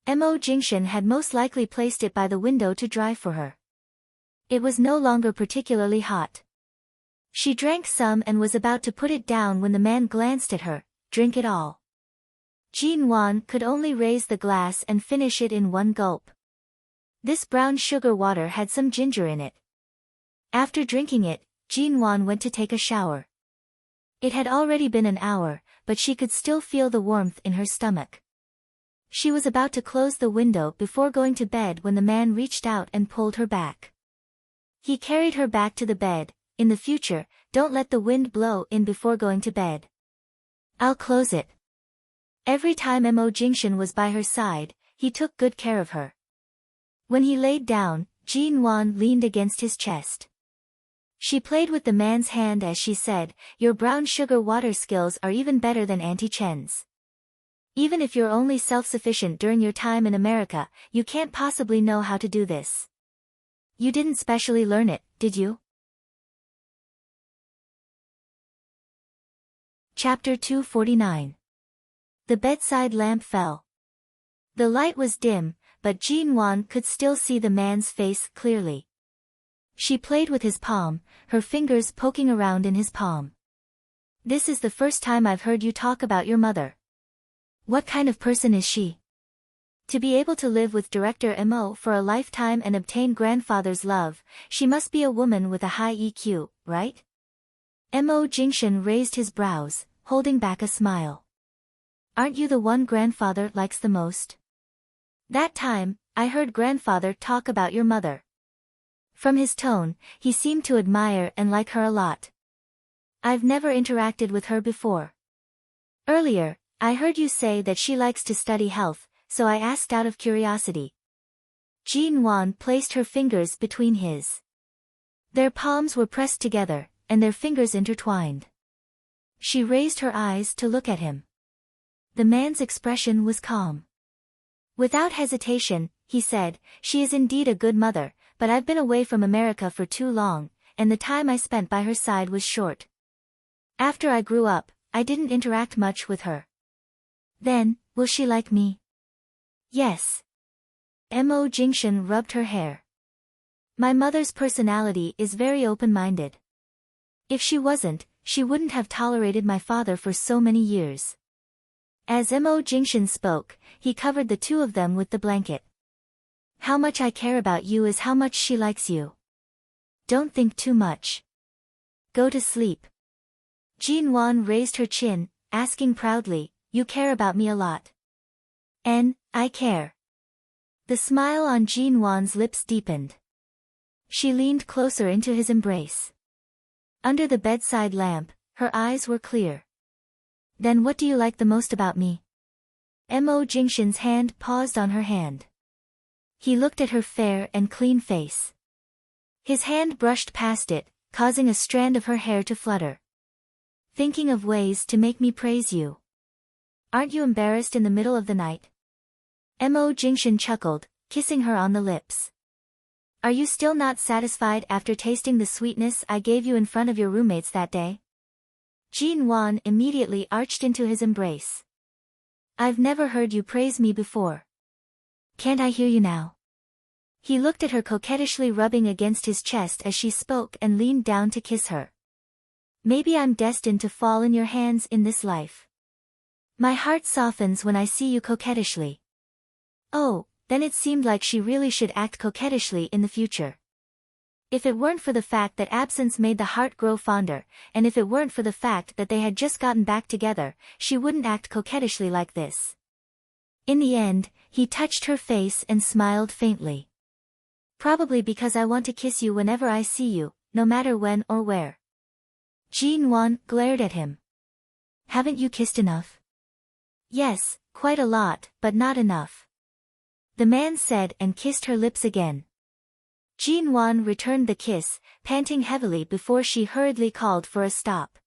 Mo Jingshan had most likely placed it by the window to dry for her. It was no longer particularly hot. She drank some and was about to put it down when the man glanced at her. Drink it all. Jinwan could only raise the glass and finish it in one gulp. This brown sugar water had some ginger in it. After drinking it, Jinwan went to take a shower. It had already been an hour, but she could still feel the warmth in her stomach. She was about to close the window before going to bed when the man reached out and pulled her back. He carried her back to the bed. In the future, don't let the wind blow in before going to bed. I'll close it. Every time Mo Jingshan was by her side, he took good care of her. When he laid down, Jinwan leaned against his chest. She played with the man's hand as she said, "Your brown sugar water skills are even better than Auntie Chen's. Even if you're only self-sufficient during your time in America, you can't possibly know how to do this. You didn't specially learn it, did you?" Chapter 249. The bedside lamp fell. The light was dim, but Jinwan could still see the man's face clearly. She played with his palm, her fingers poking around in his palm. "This is the first time I've heard you talk about your mother. What kind of person is she?" To be able to live with Director Mo for a lifetime and obtain grandfather's love, she must be a woman with a high EQ, right? Mo Jingshan raised his brows, holding back a smile. "Aren't you the one grandfather likes the most? That time, I heard grandfather talk about your mother." From his tone, he seemed to admire and like her a lot. "I've never interacted with her before. Earlier, I heard you say that she likes to study health, so I asked out of curiosity." Jinwan placed her fingers between his. Their palms were pressed together, and their fingers intertwined. She raised her eyes to look at him. The man's expression was calm. Without hesitation, he said, "She is indeed a good mother, but I've been away from America for too long, and the time I spent by her side was short. After I grew up, I didn't interact much with her." "Then, will she like me?" "Yes." Mo Jingshan rubbed her hair. "My mother's personality is very open-minded. If she wasn't, she wouldn't have tolerated my father for so many years." As Mo Jingshan spoke, he covered the two of them with the blanket. "How much I care about you is how much she likes you. Don't think too much. Go to sleep." Jinwan raised her chin, asking proudly, "You care about me a lot?" I care." The smile on Jinwan's lips deepened. She leaned closer into his embrace. Under the bedside lamp, her eyes were clear. "Then what do you like the most about me?" Mo Jingshan's hand paused on her hand. He looked at her fair and clean face. His hand brushed past it, causing a strand of her hair to flutter. "Thinking of ways to make me praise you. Aren't you embarrassed in the middle of the night?" Mo Jingshan chuckled, kissing her on the lips. "Are you still not satisfied after tasting the sweetness I gave you in front of your roommates that day?" Jinwan immediately arched into his embrace. "I've never heard you praise me before. Can't I hear you now?" He looked at her coquettishly, rubbing against his chest as she spoke, and leaned down to kiss her. "Maybe I'm destined to fall in your hands in this life. My heart softens when I see you coquettishly." Oh, then it seemed like she really should act coquettishly in the future. If it weren't for the fact that absence made the heart grow fonder, and if it weren't for the fact that they had just gotten back together, she wouldn't act coquettishly like this. In the end, he touched her face and smiled faintly. "Probably because I want to kiss you whenever I see you, no matter when or where." Jinwan glared at him. "Haven't you kissed enough?" "Yes, quite a lot, but not enough," the man said, and kissed her lips again. Jinwan returned the kiss, panting heavily before she hurriedly called for a stop.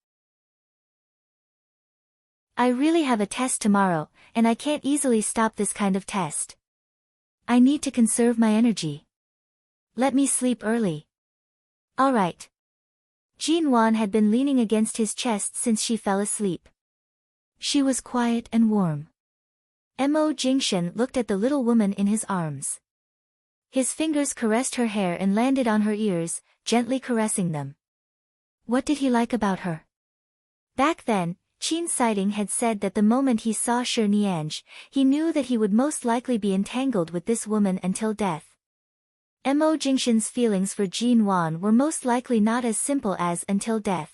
"I really have a test tomorrow, and I can't easily stop this kind of test. I need to conserve my energy. Let me sleep early." "All right." Jinwan had been leaning against his chest since she fell asleep. She was quiet and warm. Mo Jingshan looked at the little woman in his arms. His fingers caressed her hair and landed on her ears, gently caressing them. What did he like about her? Back then, Qin Sighting had said that the moment he saw Shi Niange, he knew that he would most likely be entangled with this woman until death. Mo Jingshan's feelings for Jinwan were most likely not as simple as until death.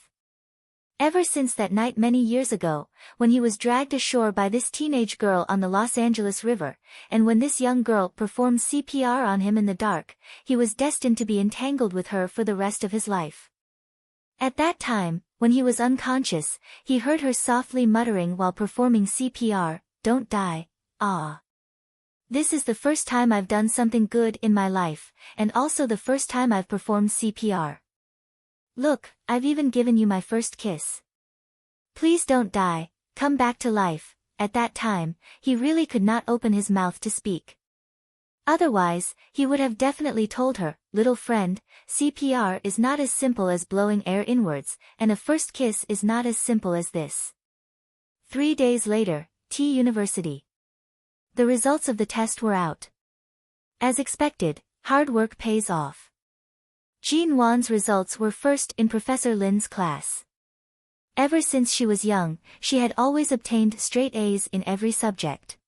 Ever since that night many years ago, when he was dragged ashore by this teenage girl on the Los Angeles River, and when this young girl performed CPR on him in the dark, he was destined to be entangled with her for the rest of his life. At that time, when he was unconscious, he heard her softly muttering while performing CPR, "Don't die, ah. This is the first time I've done something good in my life, and also the first time I've performed CPR. Look, I've even given you my first kiss. Please don't die, come back to life." At that time, he really could not open his mouth to speak. Otherwise, he would have definitely told her, "Little friend, CPR is not as simple as blowing air inwards, and a first kiss is not as simple as this." 3 days later, T University. The results of the test were out. As expected, hard work pays off. Jinwan's results were first in Professor Lin's class. Ever since she was young, she had always obtained straight A's in every subject.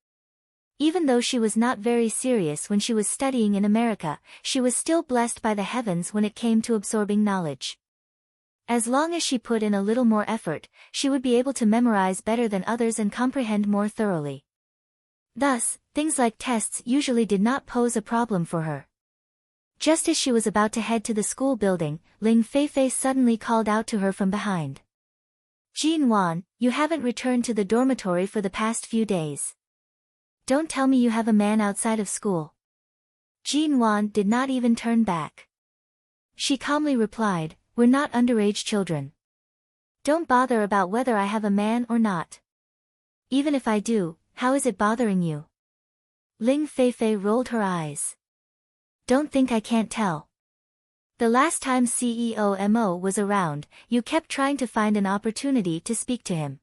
Even though she was not very serious when she was studying in America, she was still blessed by the heavens when it came to absorbing knowledge. As long as she put in a little more effort, she would be able to memorize better than others and comprehend more thoroughly. Thus, things like tests usually did not pose a problem for her. Just as she was about to head to the school building, Ling Feifei suddenly called out to her from behind. "Jinwan, you haven't returned to the dormitory for the past few days. Don't tell me you have a man outside of school." Jinwan did not even turn back. She calmly replied, "We're not underage children. Don't bother about whether I have a man or not. Even if I do, how is it bothering you?" Ling Feifei rolled her eyes. "Don't think I can't tell. The last time CEO Mo was around, you kept trying to find an opportunity to speak to him.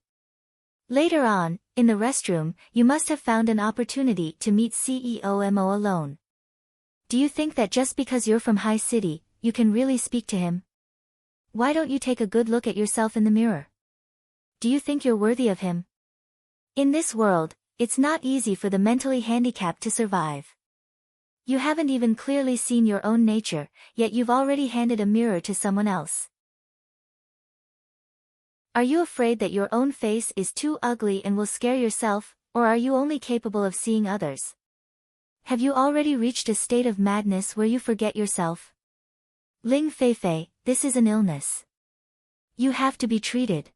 Later on, in the restroom, you must have found an opportunity to meet CEO Mo alone. Do you think that just because you're from High City, you can really speak to him? Why don't you take a good look at yourself in the mirror? Do you think you're worthy of him? In this world, it's not easy for the mentally handicapped to survive. You haven't even clearly seen your own nature, yet you've already handed a mirror to someone else. Are you afraid that your own face is too ugly and will scare yourself, or are you only capable of seeing others? Have you already reached a state of madness where you forget yourself? Ling Feifei, this is an illness. You have to be treated."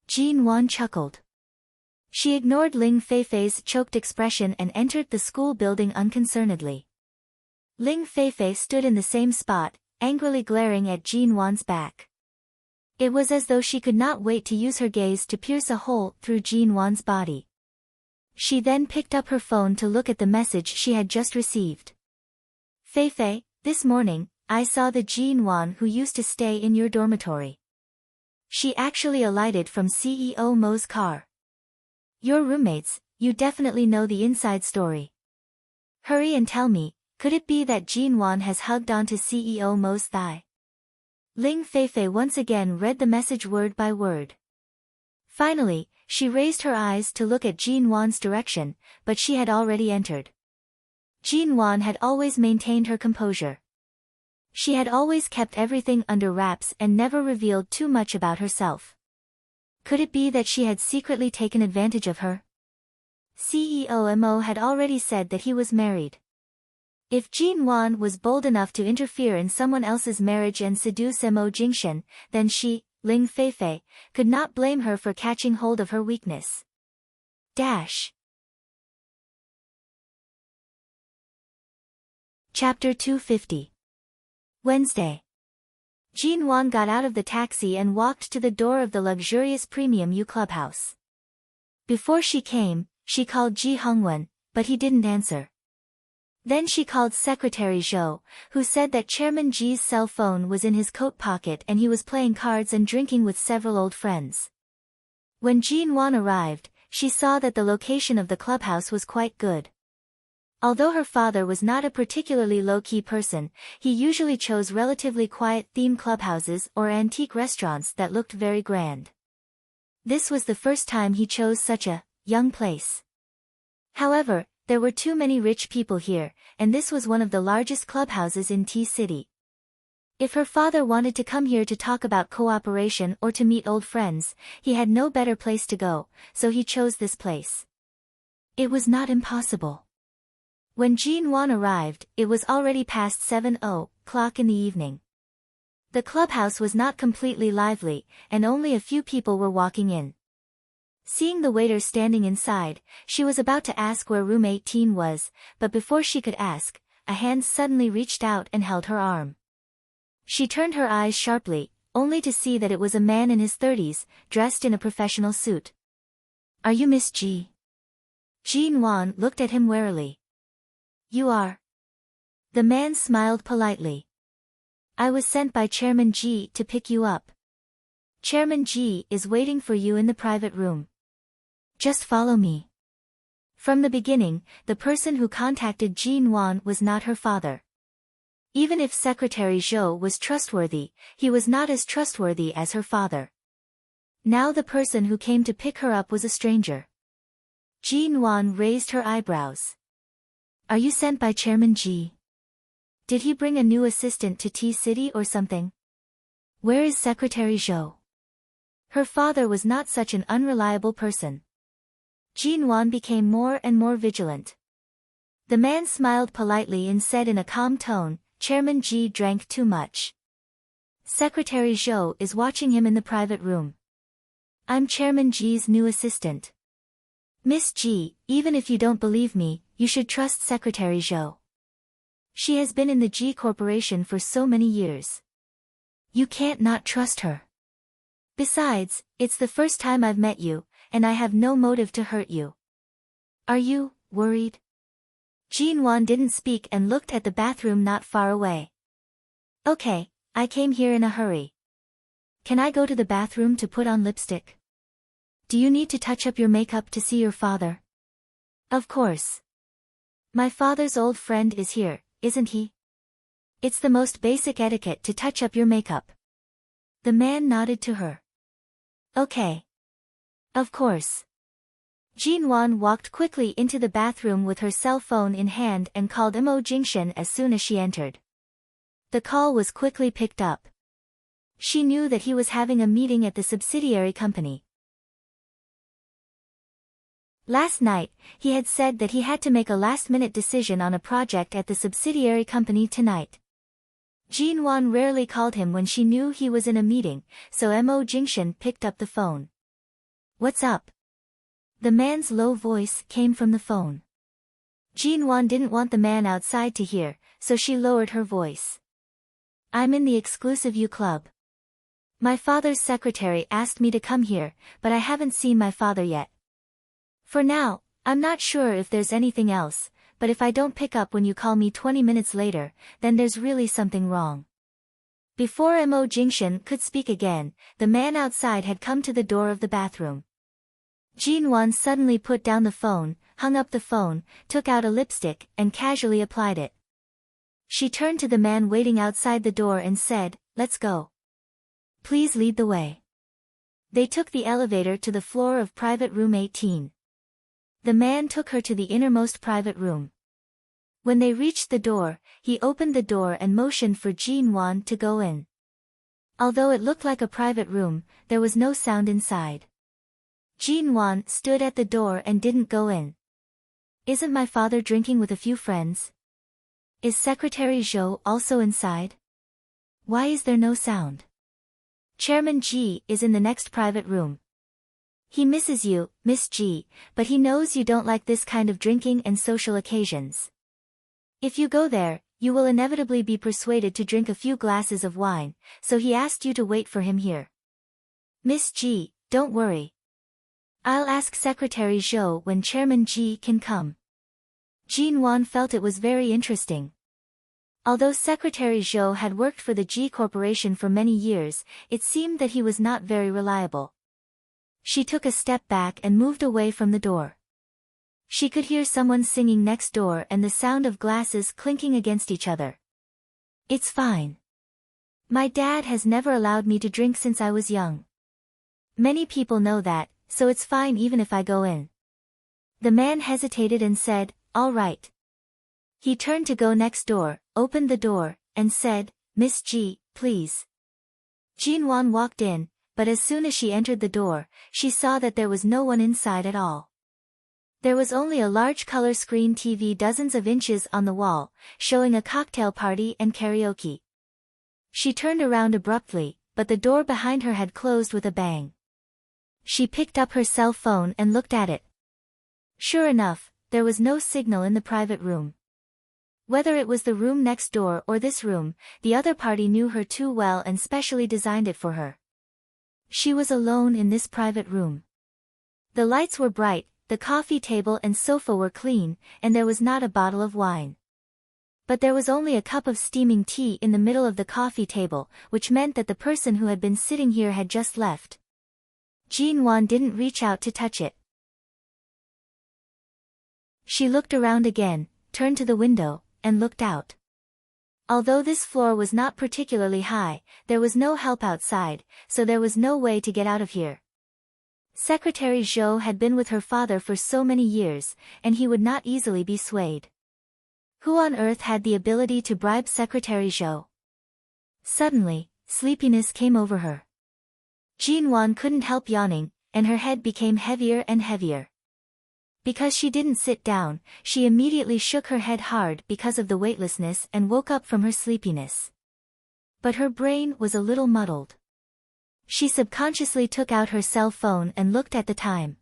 Jinwan chuckled. She ignored Ling Feifei's choked expression and entered the school building unconcernedly. Ling Feifei stood in the same spot, angrily glaring at Jinwan's back. It was as though she could not wait to use her gaze to pierce a hole through Jinwan's body. She then picked up her phone to look at the message she had just received. "Feifei, this morning, I saw the Jinwan who used to stay in your dormitory. She actually alighted from CEO Mo's car. Your roommates, you definitely know the inside story. Hurry and tell me, could it be that Jinwan has hugged onto CEO Mo's thigh?" Ling Feifei once again read the message word by word. Finally, she raised her eyes to look at Jinwan's direction, but she had already entered. Jinwan had always maintained her composure. She had always kept everything under wraps and never revealed too much about herself. Could it be that she had secretly taken advantage of her? CEO Mo had already said that he was married. If Jinwan was bold enough to interfere in someone else's marriage and seduce Mo Jingshan, then she, Ling Feifei, could not blame her for catching hold of her weakness. Chapter 250. Wednesday. Jinwan got out of the taxi and walked to the door of the luxurious Premium U clubhouse. Before she came, she called Ji Hongwen, but he didn't answer. Then she called Secretary Zhou, who said that Chairman Ji's cell phone was in his coat pocket and he was playing cards and drinking with several old friends. When Jean Wan arrived, she saw that the location of the clubhouse was quite good. Although her father was not a particularly low-key person, he usually chose relatively quiet themed clubhouses or antique restaurants that looked very grand. This was the first time he chose such a young place. However, there were too many rich people here, and this was one of the largest clubhouses in T-City. If her father wanted to come here to talk about cooperation or to meet old friends, he had no better place to go, so he chose this place. It was not impossible. When Jean Wan arrived, it was already past 7:00 in the evening. The clubhouse was not completely lively, and only a few people were walking in. Seeing the waiter standing inside, she was about to ask where room 18 was, but before she could ask, a hand suddenly reached out and held her arm. She turned her eyes sharply, only to see that it was a man in his 30s, dressed in a professional suit. "Are you Miss Ji?" Jean Wan looked at him warily. "You are." The man smiled politely. "I was sent by Chairman Ji to pick you up. Chairman Ji is waiting for you in the private room. Just follow me." From the beginning, the person who contacted Jean Wan was not her father. Even if Secretary Zhou was trustworthy, he was not as trustworthy as her father. Now the person who came to pick her up was a stranger. Jean Wan raised her eyebrows. "Are you sent by Chairman Ji? Did he bring a new assistant to T-City or something? Where is Secretary Zhou?" Her father was not such an unreliable person. Jean Wan became more and more vigilant. The man smiled politely and said in a calm tone, "Chairman Ji drank too much. Secretary Zhou is watching him in the private room. I'm Chairman Ji's new assistant. Miss Ji, even if you don't believe me, you should trust Secretary Zhou. She has been in the Ji Corporation for so many years. You can't not trust her. Besides, it's the first time I've met you, and I have no motive to hurt you. Are you worried?" Jean Wan didn't speak and looked at the bathroom not far away. "Okay, I came here in a hurry. Can I go to the bathroom to put on lipstick? Do you need to touch up your makeup to see your father?" "Of course. My father's old friend is here, isn't he? It's the most basic etiquette to touch up your makeup." The man nodded to her. "Okay. Of course." Jean Wan walked quickly into the bathroom with her cell phone in hand and called Mo Jingshan as soon as she entered. The call was quickly picked up. She knew that he was having a meeting at the subsidiary company. Last night, he had said that he had to make a last-minute decision on a project at the subsidiary company tonight. Jean Wan rarely called him when she knew he was in a meeting, so Mo Jingshan picked up the phone. "What's up?" The man's low voice came from the phone. Jean Wan didn't want the man outside to hear, so she lowered her voice. "I'm in the exclusive U Club. My father's secretary asked me to come here, but I haven't seen my father yet. For now, I'm not sure if there's anything else, but if I don't pick up when you call me 20 minutes later, then there's really something wrong." Before Mo Jingshan could speak again, the man outside had come to the door of the bathroom. Jean Wan suddenly put down the phone, hung up the phone, took out a lipstick, and casually applied it. She turned to the man waiting outside the door and said, "Let's go. Please lead the way." They took the elevator to the floor of private room 18. The man took her to the innermost private room. When they reached the door, he opened the door and motioned for Jean Wan to go in. Although it looked like a private room, there was no sound inside. Jean Wan stood at the door and didn't go in. "Isn't my father drinking with a few friends? Is Secretary Zhou also inside? Why is there no sound? Chairman Ji is in the next private room. He misses you, Miss Ji, but he knows you don't like this kind of drinking and social occasions. If you go there, you will inevitably be persuaded to drink a few glasses of wine, so he asked you to wait for him here. Miss Ji, don't worry. I'll ask Secretary Zhou when Chairman Ji can come." Jin Wan felt it was very interesting. Although Secretary Zhou had worked for the G Corporation for many years, it seemed that he was not very reliable. She took a step back and moved away from the door. She could hear someone singing next door and the sound of glasses clinking against each other. It's fine. My dad has never allowed me to drink since I was young. Many people know that, so it's fine even if I go in. The man hesitated and said, all right. He turned to go next door, opened the door, and said, Miss G, please. Jin Wan walked in, but as soon as she entered the door, she saw that there was no one inside at all. There was only a large color screen TV dozens of inches on the wall, showing a cocktail party and karaoke. She turned around abruptly, but the door behind her had closed with a bang. She picked up her cell phone and looked at it. Sure enough, there was no signal in the private room. Whether it was the room next door or this room, the other party knew her too well and specially designed it for her. She was alone in this private room. The lights were bright, the coffee table and sofa were clean, and there was not a bottle of wine. But there was only a cup of steaming tea in the middle of the coffee table, which meant that the person who had been sitting here had just left. Jin Wan didn't reach out to touch it. She looked around again, turned to the window, and looked out. Although this floor was not particularly high, there was no help outside, so there was no way to get out of here. Secretary Zhou had been with her father for so many years, and he would not easily be swayed. Who on earth had the ability to bribe Secretary Zhou? Suddenly, sleepiness came over her. Jin Wan couldn't help yawning, and her head became heavier and heavier. Because she didn't sit down, she immediately shook her head hard because of the weightlessness and woke up from her sleepiness. But her brain was a little muddled. She subconsciously took out her cell phone and looked at the time.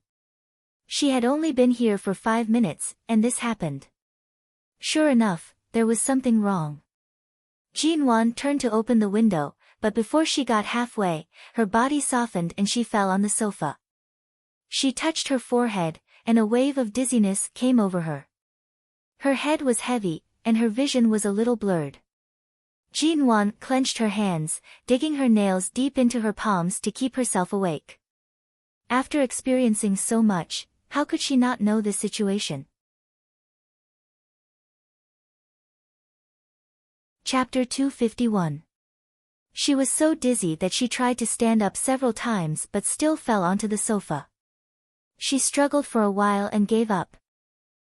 She had only been here for 5 minutes, and this happened. Sure enough, there was something wrong. Jin Wan turned to open the window, but before she got halfway, her body softened and she fell on the sofa. She touched her forehead, and a wave of dizziness came over her. Her head was heavy, and her vision was a little blurred. Jin Wan clenched her hands, digging her nails deep into her palms to keep herself awake. After experiencing so much, how could she not know this situation? Chapter 251. She was so dizzy that she tried to stand up several times but still fell onto the sofa. She struggled for a while and gave up.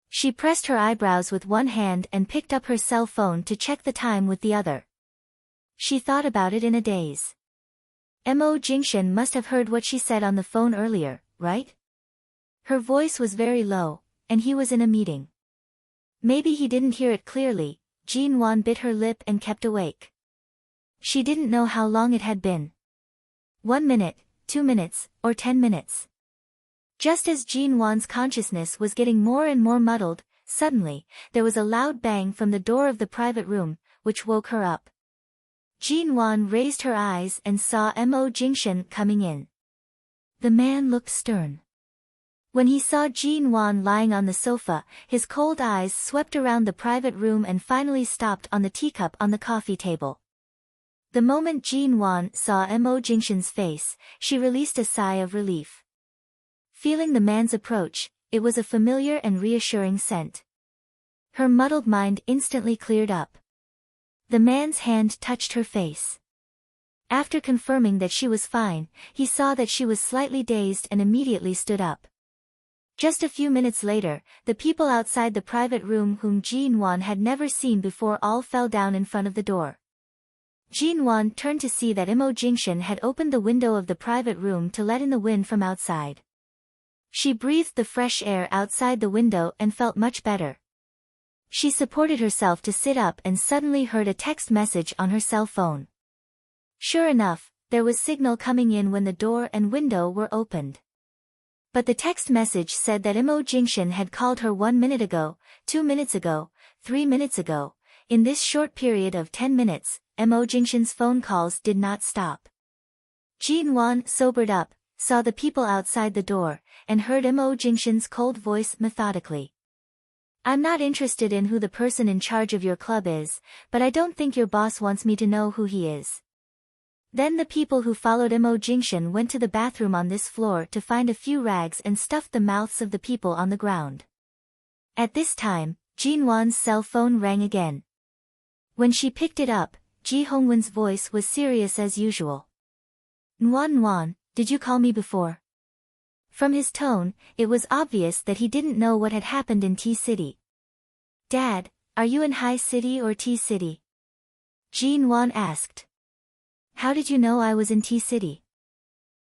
She pressed her eyebrows with one hand and picked up her cell phone to check the time with the other. She thought about it in a daze. Mo Jingshan must have heard what she said on the phone earlier, right? Her voice was very low, and he was in a meeting. Maybe he didn't hear it clearly. Jin Wan bit her lip and kept awake. She didn't know how long it had been. 1 minute, 2 minutes, or 10 minutes. Just as Jin Wan's consciousness was getting more and more muddled, suddenly, there was a loud bang from the door of the private room, which woke her up. Jin Wan raised her eyes and saw Mo Jingshan coming in. The man looked stern. When he saw Jin Wan lying on the sofa, his cold eyes swept around the private room and finally stopped on the teacup on the coffee table. The moment Jin Wan saw Mo Jingshan's face, she released a sigh of relief. Feeling the man's approach, it was a familiar and reassuring scent. Her muddled mind instantly cleared up. The man's hand touched her face. After confirming that she was fine, he saw that she was slightly dazed and immediately stood up. Just a few minutes later, the people outside the private room whom Jin Wan had never seen before all fell down in front of the door. Jin Wan turned to see that Mo Jingshan had opened the window of the private room to let in the wind from outside. She breathed the fresh air outside the window and felt much better. She supported herself to sit up and suddenly heard a text message on her cell phone. Sure enough, there was signal coming in when the door and window were opened. But the text message said that Mo Jingshan had called her 1 minute ago, 2 minutes ago, 3 minutes ago. In this short period of 10 minutes, Mo Jingshan's phone calls did not stop. Jin Wan sobered up, saw the people outside the door, and heard Mo Jingshan's cold voice methodically. I'm not interested in who the person in charge of your club is, but I don't think your boss wants me to know who he is. Then the people who followed Mo Jingshan went to the bathroom on this floor to find a few rags and stuffed the mouths of the people on the ground. At this time, Jin Wan's cell phone rang again. When she picked it up, Ji Hongwen's voice was serious as usual. Nwan, did you call me before? From his tone, it was obvious that he didn't know what had happened in T-City. Dad, are you in High City or T-City? Jin Wan asked. How did you know I was in T-City?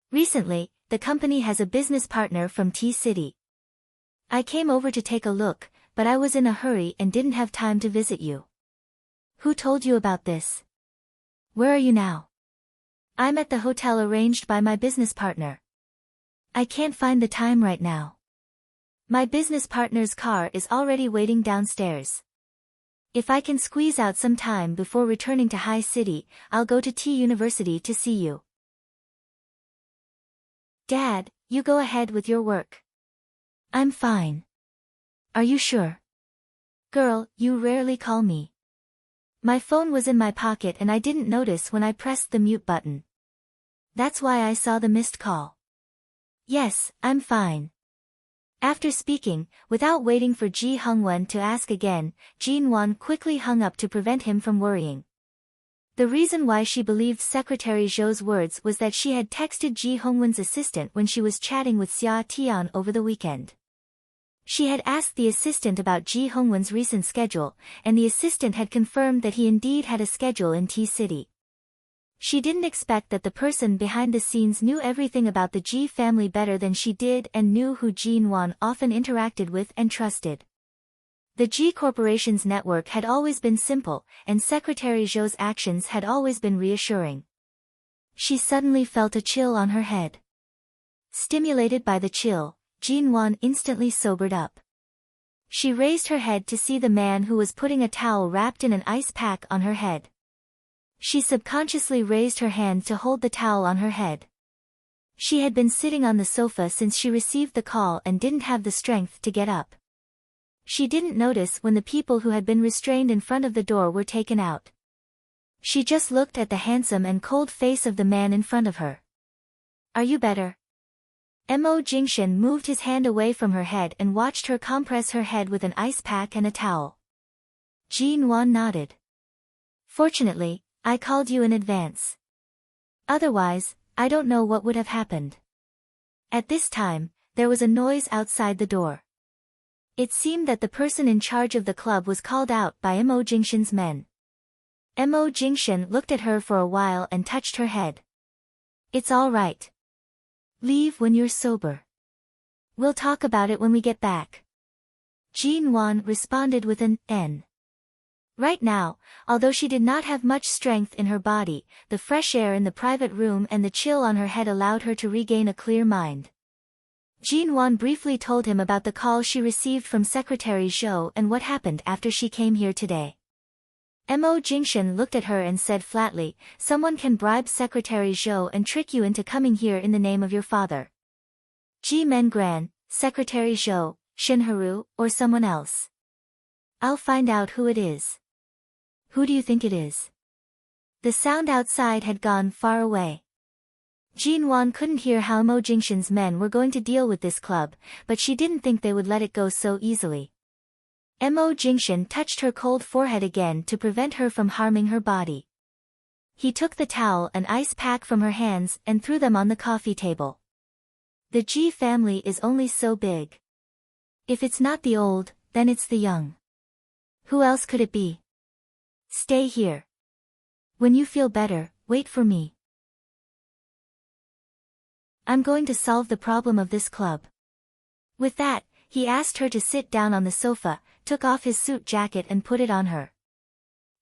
Recently, the company has a business partner from T-City. I came over to take a look, but I was in a hurry and didn't have time to visit you. Who told you about this? Where are you now? I'm at the hotel arranged by my business partner. I can't find the time right now. My business partner's car is already waiting downstairs. If I can squeeze out some time before returning to High City, I'll go to T University to see you. Dad, you go ahead with your work. I'm fine. Are you sure? Girl, you rarely call me. My phone was in my pocket and I didn't notice when I pressed the mute button. That's why I saw the missed call. Yes, I'm fine. After speaking, without waiting for Ji Hongwen to ask again, Jin Wan quickly hung up to prevent him from worrying. The reason why she believed Secretary Zhou's words was that she had texted Ji Hongwen's assistant when she was chatting with Xia Tian over the weekend. She had asked the assistant about Ji Hongwen's recent schedule, and the assistant had confirmed that he indeed had a schedule in T-City. She didn't expect that the person behind the scenes knew everything about the Ji family better than she did and knew who Jin Wan often interacted with and trusted. The Ji Corporation's network had always been simple, and Secretary Zhou's actions had always been reassuring. She suddenly felt a chill on her head. Stimulated by the chill, Jin Wan instantly sobered up. She raised her head to see the man who was putting a towel wrapped in an ice pack on her head. She subconsciously raised her hand to hold the towel on her head. She had been sitting on the sofa since she received the call and didn't have the strength to get up. She didn't notice when the people who had been restrained in front of the door were taken out. She just looked at the handsome and cold face of the man in front of her. Are you better? Mo Jingshan moved his hand away from her head and watched her compress her head with an ice pack and a towel. Jin Wan nodded. Fortunately, I called you in advance. Otherwise, I don't know what would have happened. At this time, there was a noise outside the door. It seemed that the person in charge of the club was called out by Mo Jingshan's men. Mo Jingshan looked at her for a while and touched her head. It's all right. Leave when you're sober. We'll talk about it when we get back. Jin Wan responded with an N. Right now, although she did not have much strength in her body, the fresh air in the private room and the chill on her head allowed her to regain a clear mind. Jin Wan briefly told him about the call she received from Secretary Zhou and what happened after she came here today. Mo Jingshan looked at her and said flatly, someone can bribe Secretary Zhou and trick you into coming here in the name of your father. Ji Mengran, Secretary Zhou, Shinharu, or someone else. I'll find out who it is. Who do you think it is? The sound outside had gone far away. Jin Wan couldn't hear how Mo Jingshan's men were going to deal with this club, but she didn't think they would let it go so easily. Mo Jingshan touched her cold forehead again to prevent her from harming her body. He took the towel and ice pack from her hands and threw them on the coffee table. The Ji family is only so big. If it's not the old, then it's the young. Who else could it be? Stay here. When you feel better, wait for me. I'm going to solve the problem of this club. With that, he asked her to sit down on the sofa, took off his suit jacket and put it on her.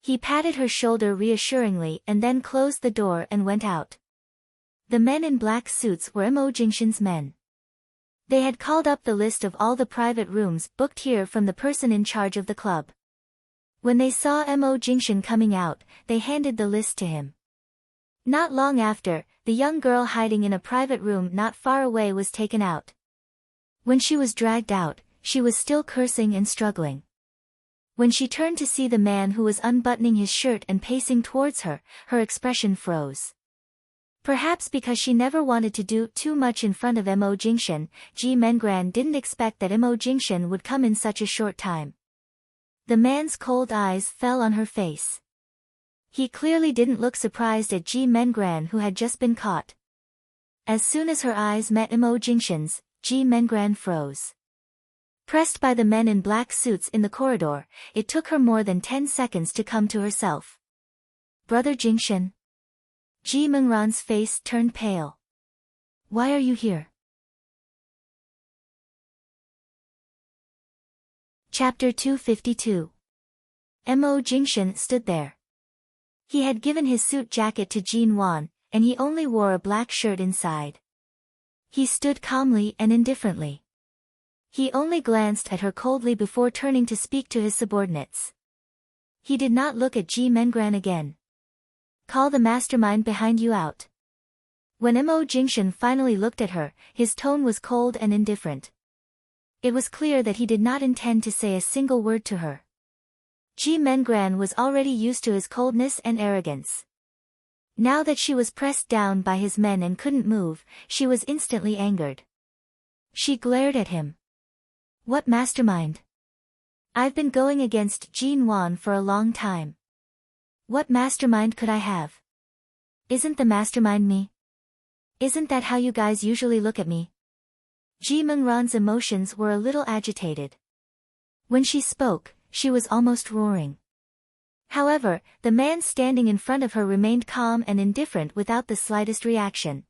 He patted her shoulder reassuringly and then closed the door and went out. The men in black suits were Mo Jingshan's men. They had called up the list of all the private rooms booked here from the person in charge of the club. When they saw Mo Jingshan coming out, they handed the list to him. Not long after, the young girl hiding in a private room not far away was taken out. When she was dragged out, she was still cursing and struggling. When she turned to see the man who was unbuttoning his shirt and pacing towards her, her expression froze. Perhaps because she never wanted to do too much in front of Mo Jingshan, Ji Mengran didn't expect that Mo Jingshan would come in such a short time. The man's cold eyes fell on her face. He clearly didn't look surprised at Ji Mengran, who had just been caught. As soon as her eyes met Mo Jingshan's, Ji Mengran froze. Pressed by the men in black suits in the corridor, it took her more than 10 seconds to come to herself. Brother Jingshan. Ji Mengran's face turned pale. Why are you here? Chapter 252. Mo Jingshan stood there. He had given his suit jacket to Jin Wan, and he only wore a black shirt inside. He stood calmly and indifferently. He only glanced at her coldly before turning to speak to his subordinates. He did not look at Ji Mengran again. Call the mastermind behind you out. When Mo Jingshan finally looked at her, his tone was cold and indifferent. It was clear that he did not intend to say a single word to her. Ji Mengran was already used to his coldness and arrogance. Now that she was pressed down by his men and couldn't move, she was instantly angered. She glared at him. What mastermind? I've been going against Jin Wan for a long time. What mastermind could I have? Isn't the mastermind me? Isn't that how you guys usually look at me? Ji Mengran's emotions were a little agitated. When she spoke, she was almost roaring. However, the man standing in front of her remained calm and indifferent without the slightest reaction.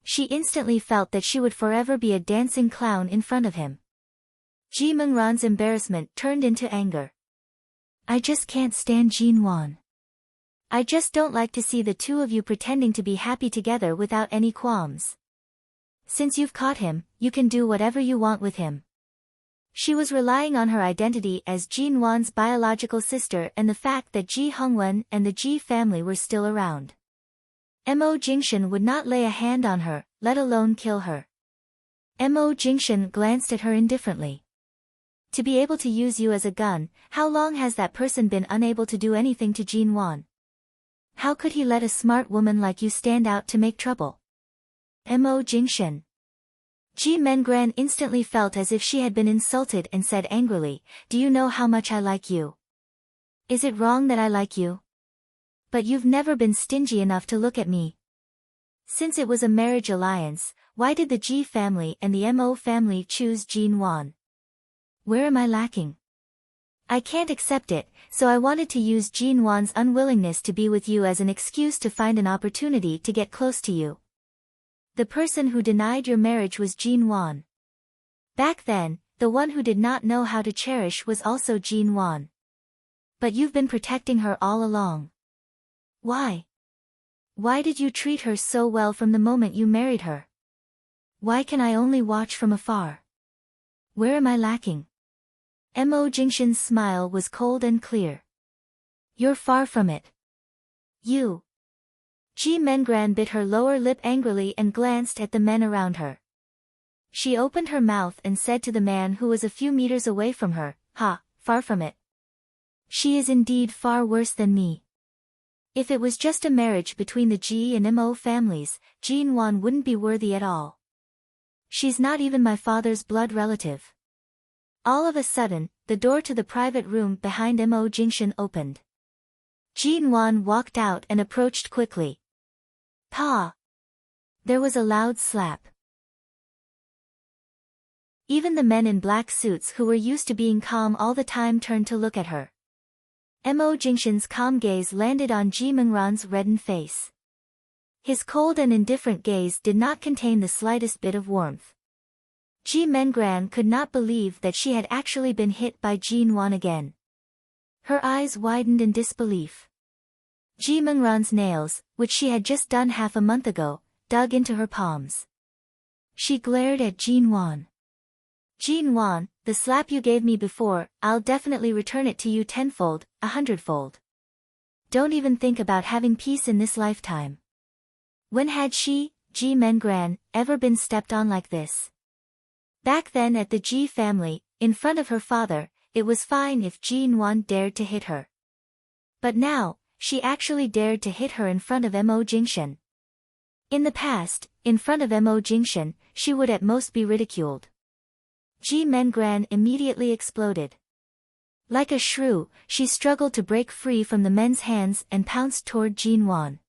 She instantly felt that she would forever be a dancing clown in front of him. Ji Mengran's embarrassment turned into anger. I just can't stand Jin Wan. I just don't like to see the two of you pretending to be happy together without any qualms. Since you've caught him, you can do whatever you want with him. She was relying on her identity as Jin Wan's biological sister and the fact that Ji Hongwen and the Ji family were still around. Mo Jingshan would not lay a hand on her, let alone kill her. Mo Jingshan glanced at her indifferently. To be able to use you as a gun, how long has that person been unable to do anything to Jin Wan? How could he let a smart woman like you stand out to make trouble? Mo Jingshan. Ji Mengran instantly felt as if she had been insulted and said angrily, do you know how much I like you? Is it wrong that I like you? But you've never been stingy enough to look at me. Since it was a marriage alliance, why did the Ji family and the Mo family choose Jin Wan? Where am I lacking? I can't accept it, so I wanted to use Jin Wan's unwillingness to be with you as an excuse to find an opportunity to get close to you. The person who denied your marriage was Jin Wan. Back then, the one who did not know how to cherish was also Jin Wan. But you've been protecting her all along. Why? Why did you treat her so well from the moment you married her? Why can I only watch from afar? Where am I lacking? Mo Jingshan's smile was cold and clear. You're far from it. You. Ji Mengran bit her lower lip angrily and glanced at the men around her. She opened her mouth and said to the man who was a few meters away from her, far from it. She is indeed far worse than me. If it was just a marriage between the Ji and Mo families, Jin Wan wouldn't be worthy at all. She's not even my father's blood relative. All of a sudden, the door to the private room behind Mo Jingshan opened. Jin Wan walked out and approached quickly. Pa! There was a loud slap. Even the men in black suits who were used to being calm all the time turned to look at her. Mo Jingshan's calm gaze landed on Ji Mengran's reddened face. His cold and indifferent gaze did not contain the slightest bit of warmth. Ji Mengran could not believe that she had actually been hit by Jin Wan again. Her eyes widened in disbelief. Ji Mengran's nails, which she had just done half a month ago, dug into her palms. She glared at Jin Wan. Jin Wan, the slap you gave me before, I'll definitely return it to you tenfold, 100-fold. Don't even think about having peace in this lifetime. When had she, Ji Mengran, ever been stepped on like this? Back then at the Ji family, in front of her father, it was fine if Jin-won dared to hit her. But now, she actually dared to hit her in front of Mo Jingshan. In the past, in front of Mo Jingshan, she would at most be ridiculed. Ji Mengran immediately exploded. Like a shrew, she struggled to break free from the men's hands and pounced toward Jin-won.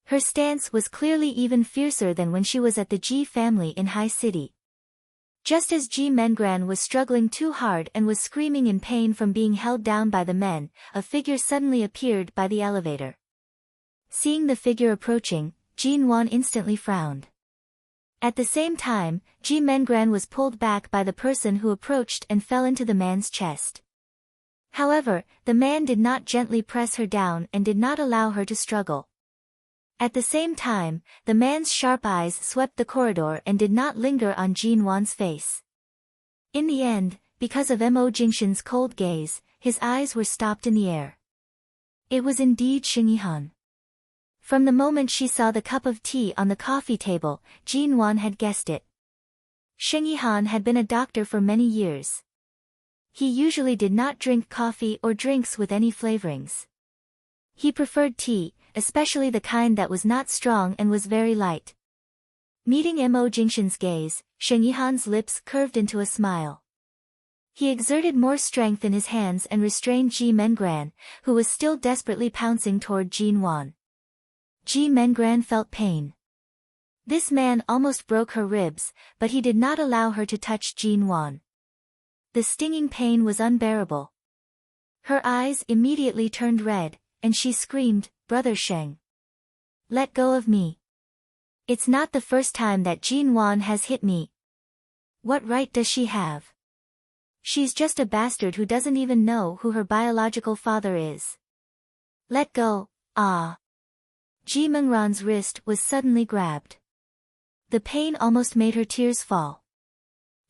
Her stance was clearly even fiercer than when she was at the Ji family in High City. Just as Ji Mengran was struggling too hard and was screaming in pain from being held down by the men, a figure suddenly appeared by the elevator. Seeing the figure approaching, Jin-won instantly frowned. At the same time, Ji Mengran was pulled back by the person who approached and fell into the man's chest. However, the man did not gently press her down and did not allow her to struggle. At the same time, the man's sharp eyes swept the corridor and did not linger on Jin-won's face. In the end, because of Mo Jingshan's cold gaze, his eyes were stopped in the air. It was indeed Shin Yi-han. From the moment she saw the cup of tea on the coffee table, Jin-won had guessed it. Shin Yi-han had been a doctor for many years. He usually did not drink coffee or drinks with any flavorings. He preferred tea, especially the kind that was not strong and was very light. Meeting Mo Jingshan's gaze, Shin Yi-han's lips curved into a smile. He exerted more strength in his hands and restrained Ji Mengran, who was still desperately pouncing toward Jin-won. Ji Mengran felt pain. This man almost broke her ribs, but he did not allow her to touch Jin-won. The stinging pain was unbearable. Her eyes immediately turned red, and she screamed, "Brother Sheng! Let go of me. It's not the first time that Jin-won has hit me. What right does she have? She's just a bastard who doesn't even know who her biological father is. Let go, ah." Ji Mengran's wrist was suddenly grabbed. The pain almost made her tears fall.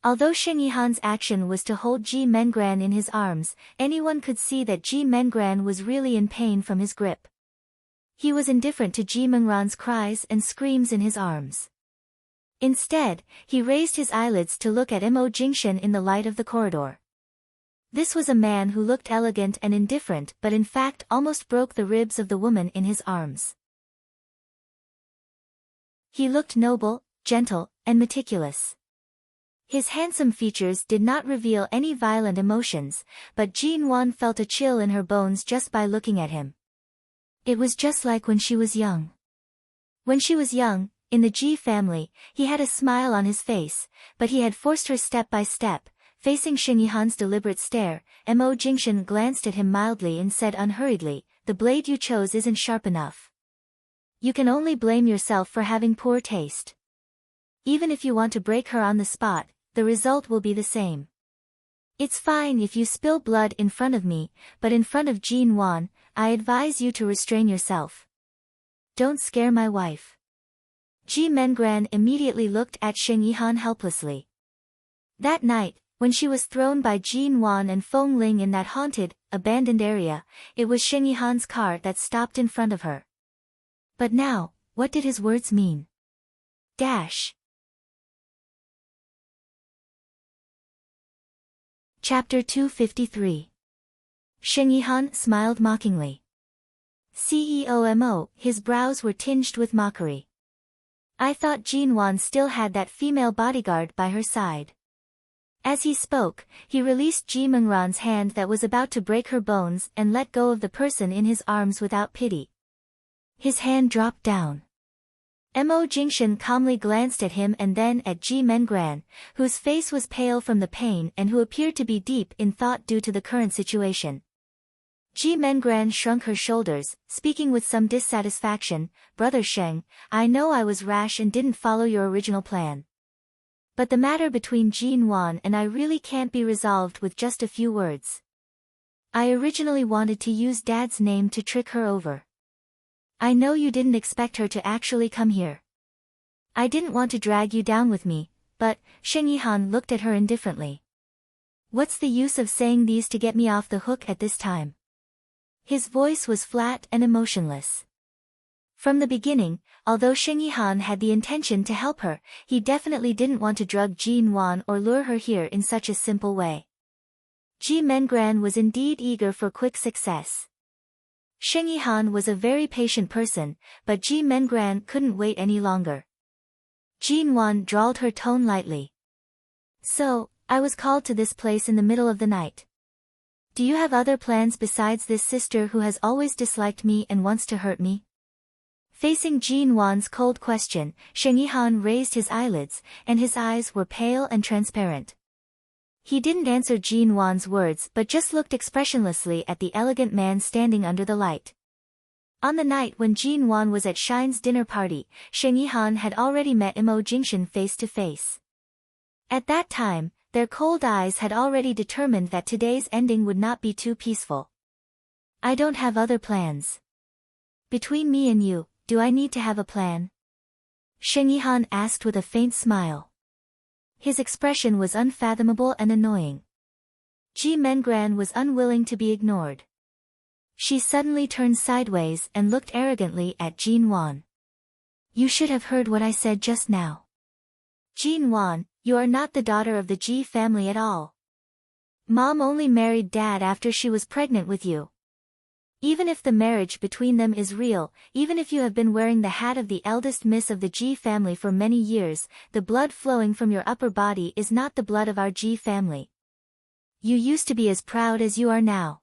Although Shin Yi-han's action was to hold Ji Mengran in his arms, anyone could see that Ji Mengran was really in pain from his grip. He was indifferent to Ji Mengran's cries and screams in his arms. Instead, he raised his eyelids to look at Mo Jingshan in the light of the corridor. This was a man who looked elegant and indifferent but in fact almost broke the ribs of the woman in his arms. He looked noble, gentle, and meticulous. His handsome features did not reveal any violent emotions, but Jin-won felt a chill in her bones just by looking at him. It was just like when she was young. When she was young, in the Ji family, he had a smile on his face, but he had forced her step by step. Facing Shin Yi-han's deliberate stare, Mo Jingshan glanced at him mildly and said unhurriedly, "The blade you chose isn't sharp enough. You can only blame yourself for having poor taste. Even if you want to break her on the spot, the result will be the same. It's fine if you spill blood in front of me, but in front of Jin-won, I advise you to restrain yourself. Don't scare my wife." Ji Mengran immediately looked at Shin Yi-han helplessly. That night, when she was thrown by Jin-won and Feng Ling in that haunted, abandoned area, it was Shin Yi-han's car that stopped in front of her. But now, what did his words mean? Chapter 253. Shin Yi-han smiled mockingly. CEO his brows were tinged with mockery. I thought Jin-won still had that female bodyguard by her side. As he spoke, he released Ji Mengran's hand that was about to break her bones and let go of the person in his arms without pity. His hand dropped down. Mo Jingshan calmly glanced at him and then at Ji Mengran, whose face was pale from the pain and who appeared to be deep in thought due to the current situation. Ji Mengran shrunk her shoulders, speaking with some dissatisfaction, "Brother Sheng, I know I was rash and didn't follow your original plan. But the matter between Jin-won and I really can't be resolved with just a few words. I originally wanted to use Dad's name to trick her over. I know you didn't expect her to actually come here. I didn't want to drag you down with me, but," Shin Yi-han looked at her indifferently. "What's the use of saying these to get me off the hook at this time?" His voice was flat and emotionless. From the beginning, although Shin Yi-han had the intention to help her, he definitely didn't want to drug Jin-won or lure her here in such a simple way. Ji Mengran was indeed eager for quick success. Sheng Yihan was a very patient person, but Ji Mengran couldn't wait any longer. Jin Wan drawled her tone lightly. So, I was called to this place in the middle of the night. Do you have other plans besides this sister who has always disliked me and wants to hurt me? Facing Jin Wan's cold question, Sheng Yihan raised his eyelids, and his eyes were pale and transparent. He didn't answer Jin Wan's words but just looked expressionlessly at the elegant man standing under the light. On the night when Jin Wan was at Shine's dinner party, Sheng Yihan had already met Imo Jingshan face to face. At that time, their cold eyes had already determined that today's ending would not be too peaceful. I don't have other plans. Between me and you, do I need to have a plan? Sheng Yihan asked with a faint smile. His expression was unfathomable and annoying. Ji Mengran was unwilling to be ignored. She suddenly turned sideways and looked arrogantly at Jin Wan. You should have heard what I said just now. Jin Wan, you are not the daughter of the Ji family at all. Mom only married Dad after she was pregnant with you. Even if the marriage between them is real, even if you have been wearing the hat of the eldest miss of the Ji family for many years, the blood flowing from your upper body is not the blood of our Ji family. You used to be as proud as you are now.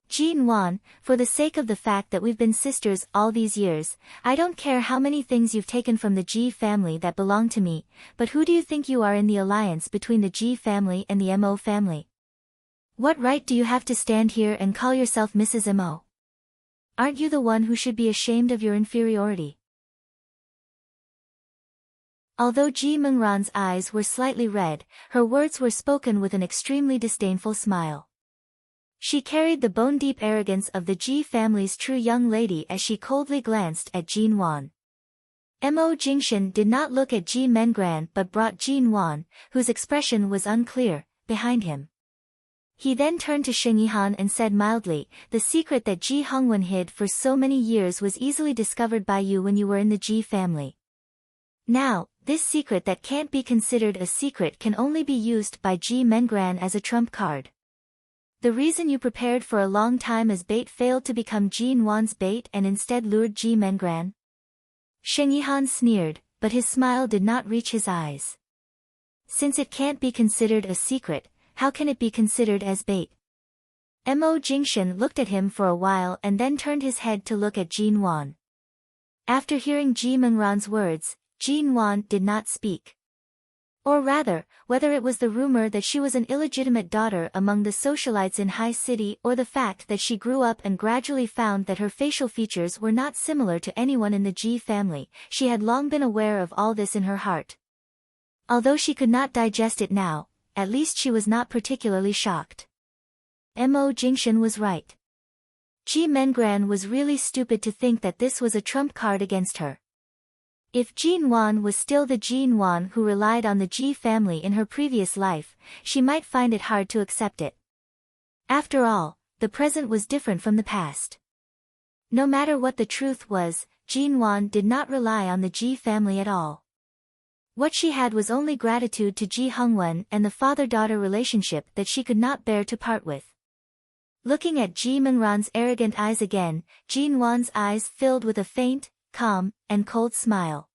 Jin Wan, for the sake of the fact that we've been sisters all these years, I don't care how many things you've taken from the Ji family that belong to me, but who do you think you are in the alliance between the Ji family and the Mo family? What right do you have to stand here and call yourself Mrs. Mo? Aren't you the one who should be ashamed of your inferiority? Although Ji Mengran's eyes were slightly red, her words were spoken with an extremely disdainful smile. She carried the bone-deep arrogance of the Ji family's true young lady as she coldly glanced at Jin Wan. Mo Jingshan did not look at Ji Mengran but brought Jin Wan, whose expression was unclear, behind him. He then turned to Sheng Yihan and said mildly, the secret that Ji Hongwen hid for so many years was easily discovered by you when you were in the Ji family. Now, this secret that can't be considered a secret can only be used by Ji Mengran as a trump card. The reason you prepared for a long time as bait failed to become Jin Wan's bait and instead lured Ji Mengran? Sheng Yihan sneered, but his smile did not reach his eyes. Since it can't be considered a secret, how can it be considered as bait? Mo Jingshan looked at him for a while and then turned his head to look at Jin Wan. After hearing Ji Mengran's words, Jin Wan did not speak. Or rather, whether it was the rumor that she was an illegitimate daughter among the socialites in High City or the fact that she grew up and gradually found that her facial features were not similar to anyone in the Ji family, she had long been aware of all this in her heart. Although she could not digest it now, at least she was not particularly shocked. Mo Jingshan was right. Ji Mengran was really stupid to think that this was a trump card against her. If Jin Wan was still the Jin Wan who relied on the Ji family in her previous life, she might find it hard to accept it. After all, the present was different from the past. No matter what the truth was, Jin Wan did not rely on the Ji family at all. What she had was only gratitude to Ji Hongwen and the father-daughter relationship that she could not bear to part with. Looking at Ji Mengran's arrogant eyes again, Jin Wan's eyes filled with a faint, calm, and cold smile.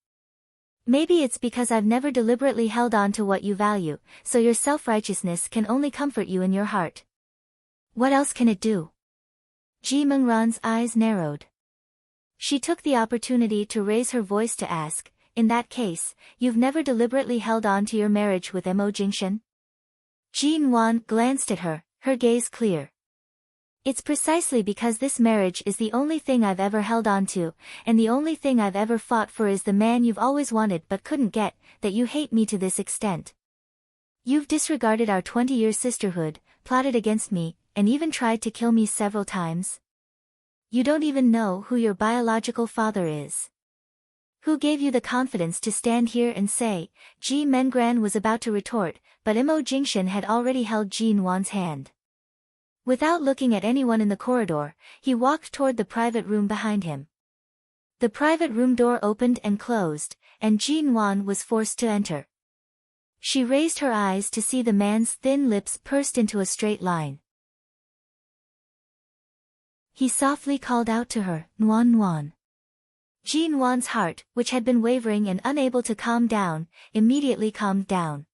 Maybe it's because I've never deliberately held on to what you value, so your self-righteousness can only comfort you in your heart. What else can it do? Ji Mengran's eyes narrowed. She took the opportunity to raise her voice to ask, in that case, you've never deliberately held on to your marriage with Mo Jingshan? Jin Wan glanced at her, her gaze clear. It's precisely because this marriage is the only thing I've ever held on to, and the only thing I've ever fought for is the man you've always wanted but couldn't get, that you hate me to this extent. You've disregarded our 20-year sisterhood, plotted against me, and even tried to kill me several times. You don't even know who your biological father is. Who gave you the confidence to stand here and say? Ji Mengran was about to retort, but Mo Jingshan had already held Jin Wan's hand. Without looking at anyone in the corridor, he walked toward the private room behind him. The private room door opened and closed, and Jin Wan was forced to enter. She raised her eyes to see the man's thin lips pursed into a straight line. He softly called out to her, "Nuan Nuan." Ji Nuan's heart, which had been wavering and unable to calm down, immediately calmed down.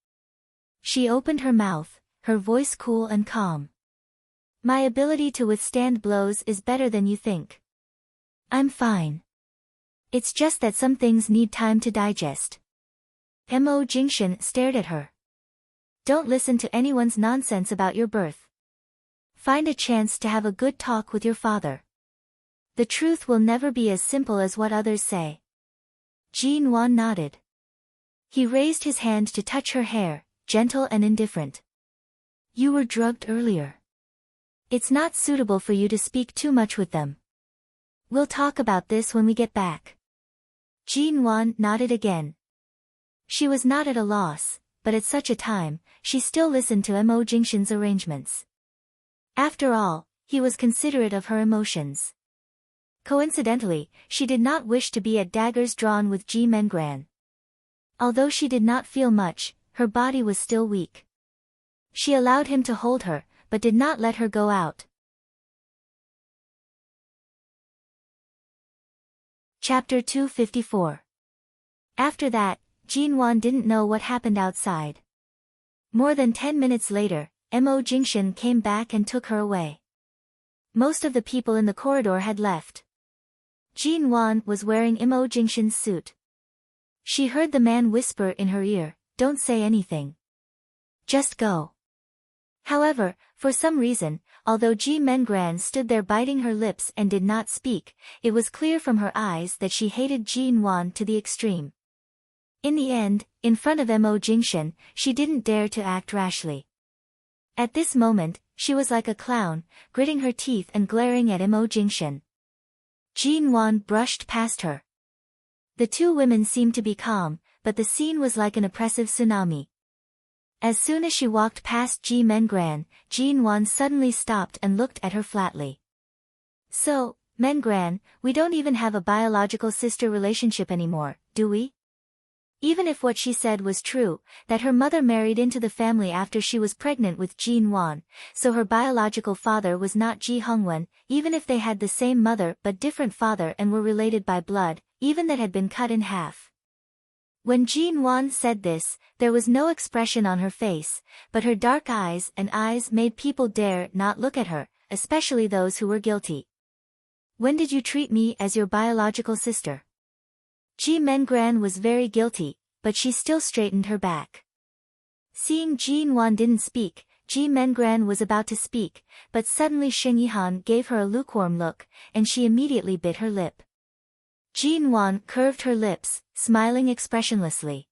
She opened her mouth, her voice cool and calm. "My ability to withstand blows is better than you think. I'm fine. It's just that some things need time to digest." Mo Jingshan stared at her. "Don't listen to anyone's nonsense about your birth. Find a chance to have a good talk with your father. The truth will never be as simple as what others say." Ji Nuan nodded. He raised his hand to touch her hair, gentle and indifferent. "You were drugged earlier. It's not suitable for you to speak too much with them. We'll talk about this when we get back." Ji Nuan nodded again. She was not at a loss, but at such a time, she still listened to Mo Jingshan's arrangements. After all, he was considerate of her emotions. Coincidentally, she did not wish to be at daggers drawn with Ji Mengran. Although she did not feel much, her body was still weak. She allowed him to hold her, but did not let her go out. Chapter 254. After that, Ji Nuan didn't know what happened outside. More than 10 minutes later, Mo Jingshan came back and took her away. Most of the people in the corridor had left. Ji Nuan was wearing Mo Jingshan's suit. She heard the man whisper in her ear, "Don't say anything. Just go." However, for some reason, although Ji Mengran stood there biting her lips and did not speak, it was clear from her eyes that she hated Ji Nuan to the extreme. In the end, in front of Mo Jingshan, she didn't dare to act rashly. At this moment, she was like a clown, gritting her teeth and glaring at Mo Jingshan. Ji Nuan brushed past her. The two women seemed to be calm, but the scene was like an oppressive tsunami. As soon as she walked past Ji Mengran, Ji Nuan suddenly stopped and looked at her flatly. "So, Mengran, we don't even have a biological sister relationship anymore, do we?" Even if what she said was true, that her mother married into the family after she was pregnant with Ji Nuan, so her biological father was not Ji Hongwen, even if they had the same mother but different father and were related by blood, even that had been cut in half. When Ji Nuan said this, there was no expression on her face, but her dark eyes and eyes made people dare not look at her, especially those who were guilty. "When did you treat me as your biological sister?" Ji Mengran was very guilty, but she still straightened her back. Seeing Ji Nuan didn't speak, Ji Mengran was about to speak, but suddenly Sheng Yihan gave her a lukewarm look, and she immediately bit her lip. Ji Nuan curved her lips, smiling expressionlessly.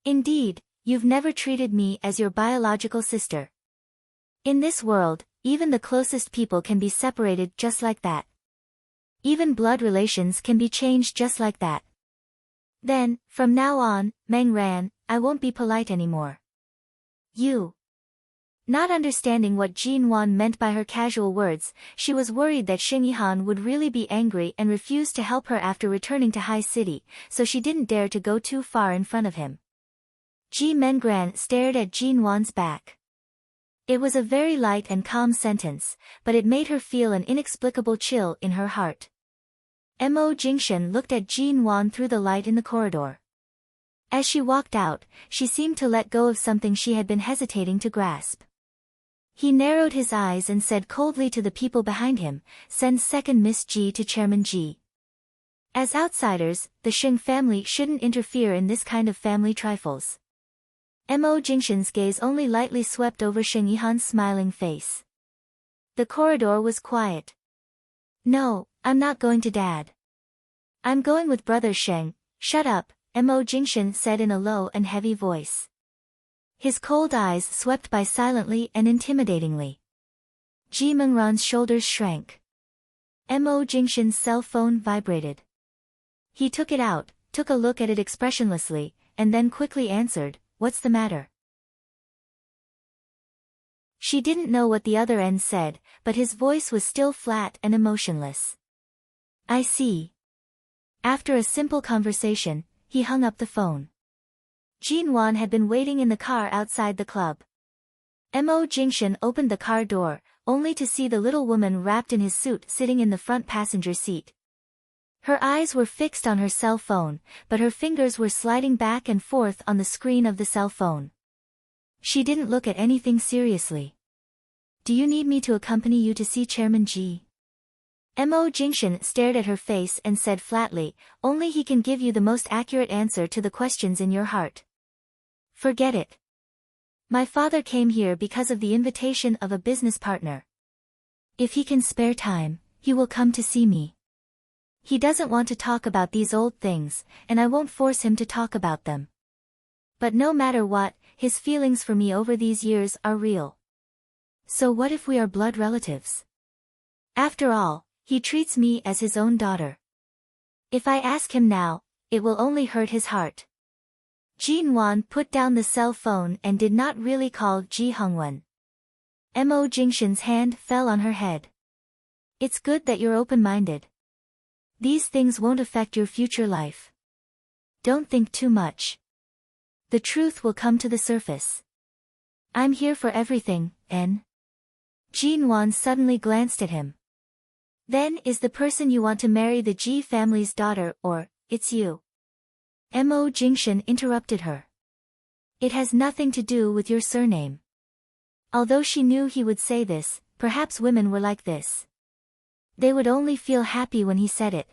"Indeed, you've never treated me as your biological sister. In this world, even the closest people can be separated just like that. Even blood relations can be changed just like that. Then, from now on, Mengran, I won't be polite anymore." "You." Not understanding what Ji Nuan meant by her casual words, she was worried that Sheng Yihan would really be angry and refuse to help her after returning to High City, so she didn't dare to go too far in front of him. Ji Mengran stared at Ji Nuan's back. It was a very light and calm sentence, but it made her feel an inexplicable chill in her heart. Mo Jingshan looked at Ji Nuan through the light in the corridor. As she walked out, she seemed to let go of something she had been hesitating to grasp. He narrowed his eyes and said coldly to the people behind him, "Send second Miss Ji to Chairman Ji. As outsiders, the Sheng family shouldn't interfere in this kind of family trifles." Mo Jingshan's gaze only lightly swept over Sheng Yihan's smiling face. The corridor was quiet. "No, I'm not going to Dad. I'm going with Brother Sheng." "Shut up," Mo Jingshan said in a low and heavy voice. His cold eyes swept by silently and intimidatingly. Ji Mengran's shoulders shrank. Mo Jingshan's cell phone vibrated. He took it out, took a look at it expressionlessly, and then quickly answered, "What's the matter?" She didn't know what the other end said, but his voice was still flat and emotionless. "I see." After a simple conversation, he hung up the phone. Jinwan had been waiting in the car outside the club. Mo Jingshan opened the car door, only to see the little woman wrapped in his suit sitting in the front passenger seat. Her eyes were fixed on her cell phone, but her fingers were sliding back and forth on the screen of the cell phone. She didn't look at anything seriously. Do you need me to accompany you to see Chairman Ji? Mo Jingshan stared at her face and said flatly, only he can give you the most accurate answer to the questions in your heart. Forget it. My father came here because of the invitation of a business partner. If he can spare time, he will come to see me. He doesn't want to talk about these old things, and I won't force him to talk about them. But no matter what, his feelings for me over these years are real. So what if we are blood relatives? After all, he treats me as his own daughter. If I ask him now, it will only hurt his heart. Jinwan put down the cell phone and did not really call Ji Hongwen. Mo Jingshan's hand fell on her head. It's good that you're open-minded. These things won't affect your future life. Don't think too much. The truth will come to the surface. I'm here for everything, N. Jinwan suddenly glanced at him. Then is the person you want to marry the Ji family's daughter, or, it's you? Mo Jingshan interrupted her. It has nothing to do with your surname. Although she knew he would say this, perhaps women were like this. They would only feel happy when he said it.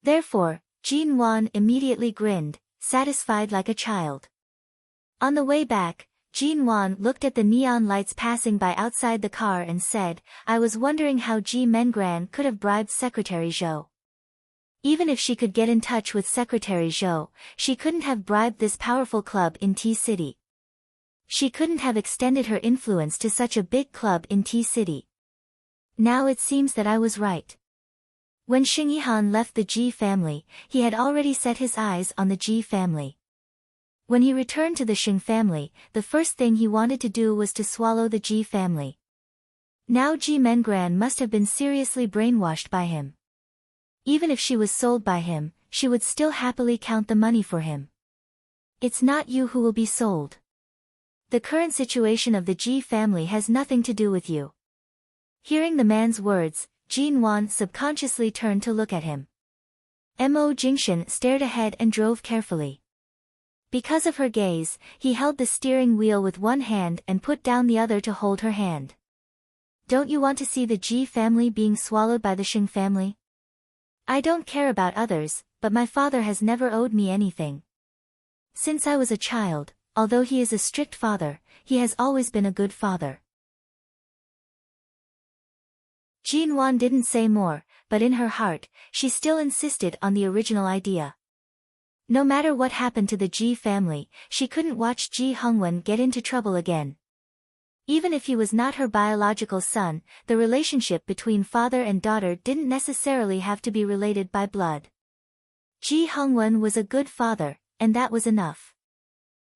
Therefore, Jinwan immediately grinned, satisfied like a child. On the way back, Jinwan looked at the neon lights passing by outside the car and said, I was wondering how Ji Mengran could have bribed Secretary Zhou. Even if she could get in touch with Secretary Zhou, she couldn't have bribed this powerful club in T-City. She couldn't have extended her influence to such a big club in T-City. Now it seems that I was right. When Xing Yihan left the Ji family, he had already set his eyes on the Ji family. When he returned to the Xing family, the first thing he wanted to do was to swallow the Ji family. Now Ji Mengran must have been seriously brainwashed by him. Even if she was sold by him, she would still happily count the money for him. It's not you who will be sold. The current situation of the Ji family has nothing to do with you. Hearing the man's words, Jinwan subconsciously turned to look at him. Mo Jingshan stared ahead and drove carefully. Because of her gaze, he held the steering wheel with one hand and put down the other to hold her hand. Don't you want to see the Ji family being swallowed by the Xing family? I don't care about others, but my father has never owed me anything. Since I was a child, although he is a strict father, he has always been a good father. Jinwan didn't say more, but in her heart, she still insisted on the original idea. No matter what happened to the Ji family, she couldn't watch Ji Hongwen get into trouble again. Even if he was not her biological son, the relationship between father and daughter didn't necessarily have to be related by blood. Ji Hongwen was a good father, and that was enough.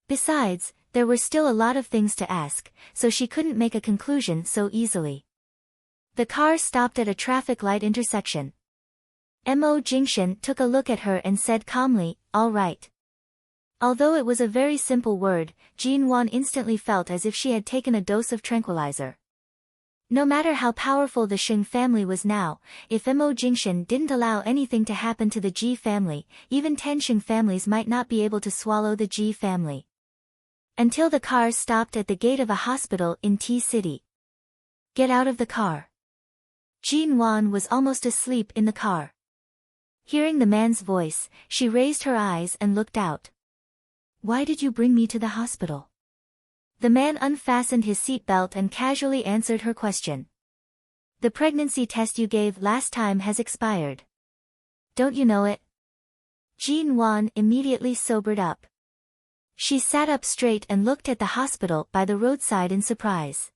Besides, there were still a lot of things to ask, so she couldn't make a conclusion so easily. The car stopped at a traffic light intersection. Mo Jingshan took a look at her and said calmly, all right. Although it was a very simple word, Jinwan instantly felt as if she had taken a dose of tranquilizer. No matter how powerful the Xing family was now, if Mo Jingshan didn't allow anything to happen to the Ji family, even 10 Xing families might not be able to swallow the Ji family. Until the car stopped at the gate of a hospital in T-City. Get out of the car. Jinwan was almost asleep in the car. Hearing the man's voice, she raised her eyes and looked out. Why did you bring me to the hospital? The man unfastened his seatbelt and casually answered her question. The pregnancy test you gave last time has expired. Don't you know it? Jinwan immediately sobered up. She sat up straight and looked at the hospital by the roadside in surprise.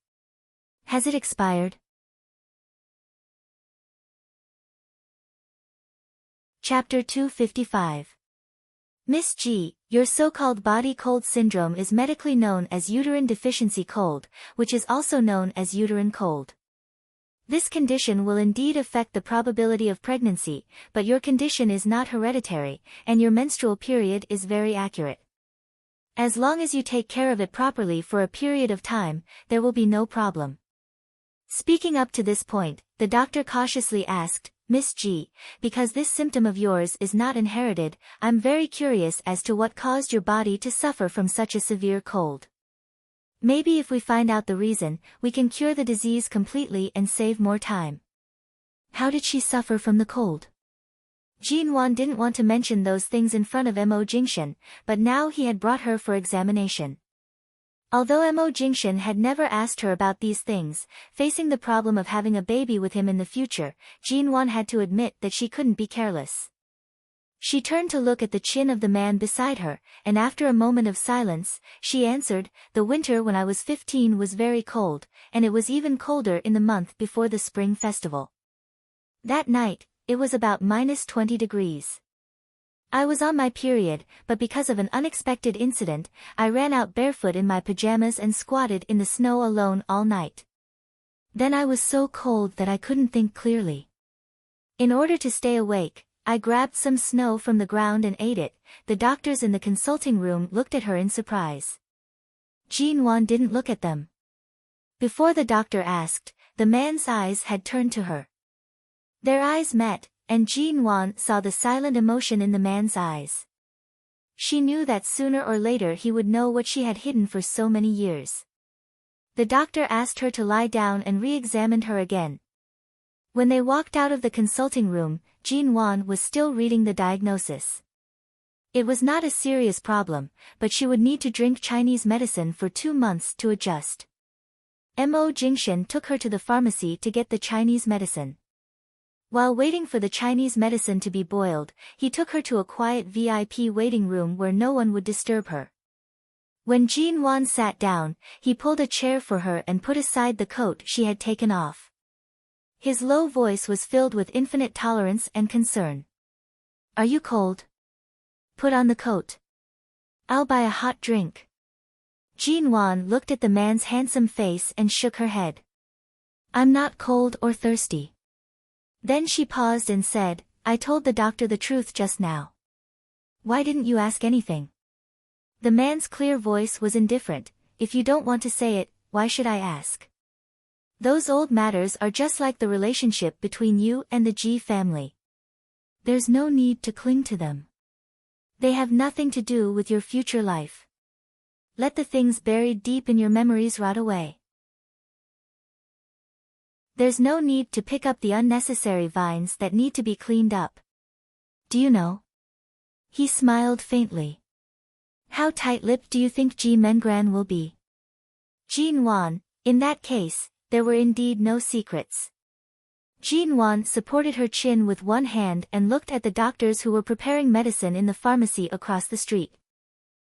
Has it expired? Chapter 255. Miss G, your so-called body cold syndrome is medically known as uterine deficiency cold, which is also known as uterine cold. This condition will indeed affect the probability of pregnancy, but your condition is not hereditary, and your menstrual period is very accurate. As long as you take care of it properly for a period of time, there will be no problem. Speaking up to this point, the doctor cautiously asked, Miss G, because this symptom of yours is not inherited, I'm very curious as to what caused your body to suffer from such a severe cold. Maybe if we find out the reason, we can cure the disease completely and save more time. How did she suffer from the cold? Jinwan didn't want to mention those things in front of Mo Jingshan, but now he had brought her for examination. Although Mo Jingshan had never asked her about these things, facing the problem of having a baby with him in the future, Jinwan had to admit that she couldn't be careless. She turned to look at the chin of the man beside her, and after a moment of silence, she answered, the winter when I was 15 was very cold, and it was even colder in the month before the spring festival. That night, it was about -20 degrees. I was on my period, but because of an unexpected incident, I ran out barefoot in my pajamas and squatted in the snow alone all night. Then I was so cold that I couldn't think clearly. In order to stay awake, I grabbed some snow from the ground and ate it. The doctors in the consulting room looked at her in surprise. Jinwan didn't look at them. Before the doctor asked, the man's eyes had turned to her. Their eyes met, and Jinwan saw the silent emotion in the man's eyes. She knew that sooner or later he would know what she had hidden for so many years. The doctor asked her to lie down and re-examined her again. When they walked out of the consulting room, Jinwan was still reading the diagnosis. It was not a serious problem, but she would need to drink Chinese medicine for 2 months to adjust. Mo Jingshan took her to the pharmacy to get the Chinese medicine. While waiting for the Chinese medicine to be boiled, he took her to a quiet VIP waiting room where no one would disturb her. When Jinwan sat down, he pulled a chair for her and put aside the coat she had taken off. His low voice was filled with infinite tolerance and concern. Are you cold? Put on the coat. I'll buy a hot drink. Jinwan looked at the man's handsome face and shook her head. I'm not cold or thirsty. Then she paused and said, I told the doctor the truth just now. Why didn't you ask anything? The man's clear voice was indifferent. If you don't want to say it, why should I ask? Those old matters are just like the relationship between you and the G family. There's no need to cling to them. They have nothing to do with your future life. Let the things buried deep in your memories rot away. There's no need to pick up the unnecessary vines that need to be cleaned up. Do you know? He smiled faintly. How tight-lipped do you think Ji Mengran will be? Jinwan, in that case, there were indeed no secrets. Jinwan supported her chin with one hand and looked at the doctors who were preparing medicine in the pharmacy across the street.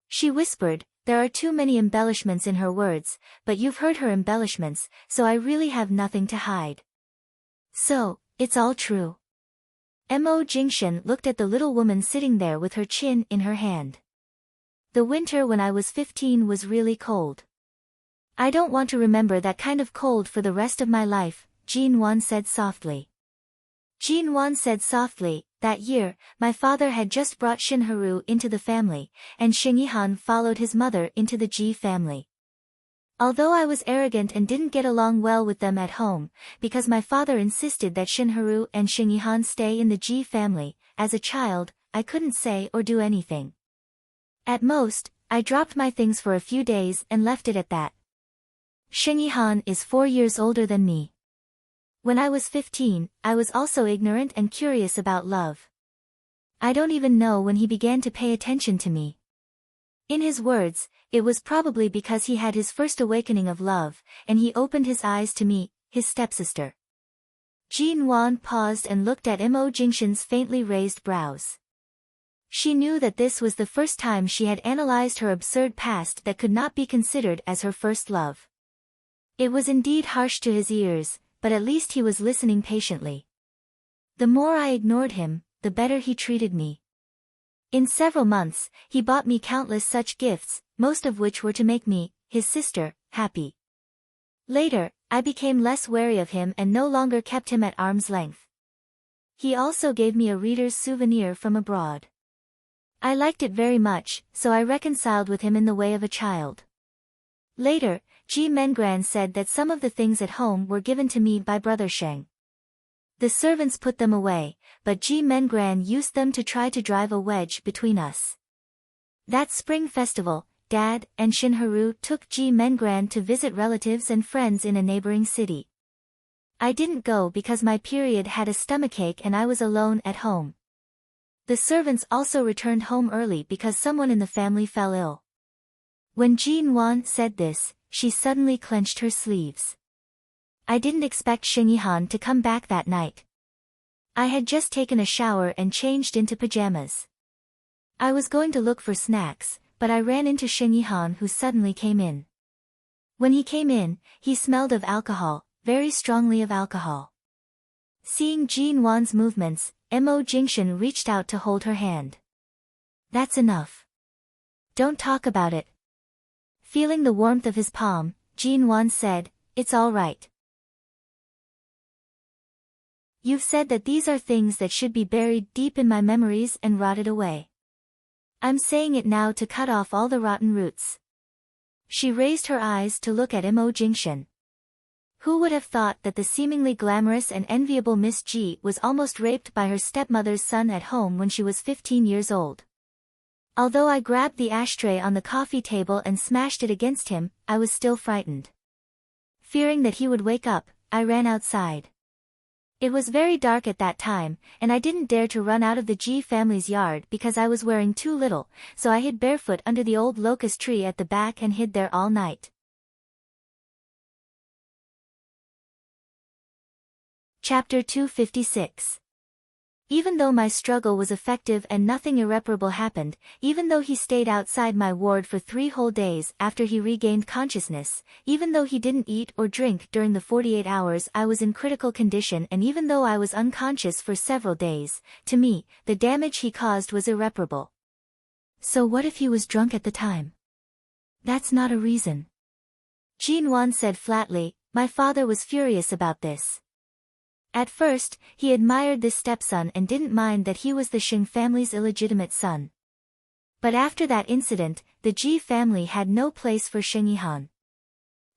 She whispered, there are too many embellishments in her words, but you've heard her embellishments, so I really have nothing to hide. So, it's all true. Mo Jingshan looked at the little woman sitting there with her chin in her hand. The winter when I was 15 was really cold. I don't want to remember that kind of cold for the rest of my life, Jinwan said softly. Jinwan said softly, that year, my father had just brought Shinharu into the family, and Xingyihan followed his mother into the Ji family. Although I was arrogant and didn't get along well with them at home, because my father insisted that Shinharu and Xingyihan stay in the Ji family, as a child, I couldn't say or do anything. At most, I dropped my things for a few days and left it at that. Xingyihan is 4 years older than me. When I was 15, I was also ignorant and curious about love. I don't even know when he began to pay attention to me. In his words, it was probably because he had his first awakening of love, and he opened his eyes to me, his stepsister. Jinwan paused and looked at Mo Jingshan's faintly raised brows. She knew that this was the first time she had analyzed her absurd past that could not be considered as her first love. It was indeed harsh to his ears, but at least he was listening patiently. The more I ignored him, the better he treated me. In several months, he bought me countless such gifts, most of which were to make me, his sister, happy. Later, I became less wary of him and no longer kept him at arm's length. He also gave me a reader's souvenir from abroad. I liked it very much, so I reconciled with him in the way of a child. Later, Ji Mengran said that some of the things at home were given to me by Brother Sheng. The servants put them away, but Ji Mengran used them to try to drive a wedge between us. That spring festival, Dad and Shinharu took Ji Mengran to visit relatives and friends in a neighboring city. I didn't go because my period had a stomachache and I was alone at home. The servants also returned home early because someone in the family fell ill. When Jin Wan said this, she suddenly clenched her sleeves. I didn't expect Xing Yihan to come back that night. I had just taken a shower and changed into pajamas. I was going to look for snacks, but I ran into Xing Yihan who suddenly came in. When he came in, he smelled of alcohol, very strongly of alcohol. Seeing Jin Wan's movements, Mo Jingshan reached out to hold her hand. That's enough. Don't talk about it. Feeling the warmth of his palm, Jin Wan said, it's all right. You've said that these are things that should be buried deep in my memories and rotted away. I'm saying it now to cut off all the rotten roots. She raised her eyes to look at Mo Jingshan. Who would have thought that the seemingly glamorous and enviable Miss Ji was almost raped by her stepmother's son at home when she was 15 years old? Although I grabbed the ashtray on the coffee table and smashed it against him, I was still frightened. Fearing that he would wake up, I ran outside. It was very dark at that time, and I didn't dare to run out of the Ji family's yard because I was wearing too little, so I hid barefoot under the old locust tree at the back and hid there all night. Chapter 256. Even though my struggle was effective and nothing irreparable happened, even though he stayed outside my ward for 3 whole days after he regained consciousness, even though he didn't eat or drink during the 48 hours I was in critical condition, and even though I was unconscious for several days, to me, the damage he caused was irreparable. So what if he was drunk at the time? That's not a reason. Jin Wan said flatly. My father was furious about this. At first, he admired this stepson and didn't mind that he was the Shing family's illegitimate son. But after that incident, the Ji family had no place for Xing Yihan.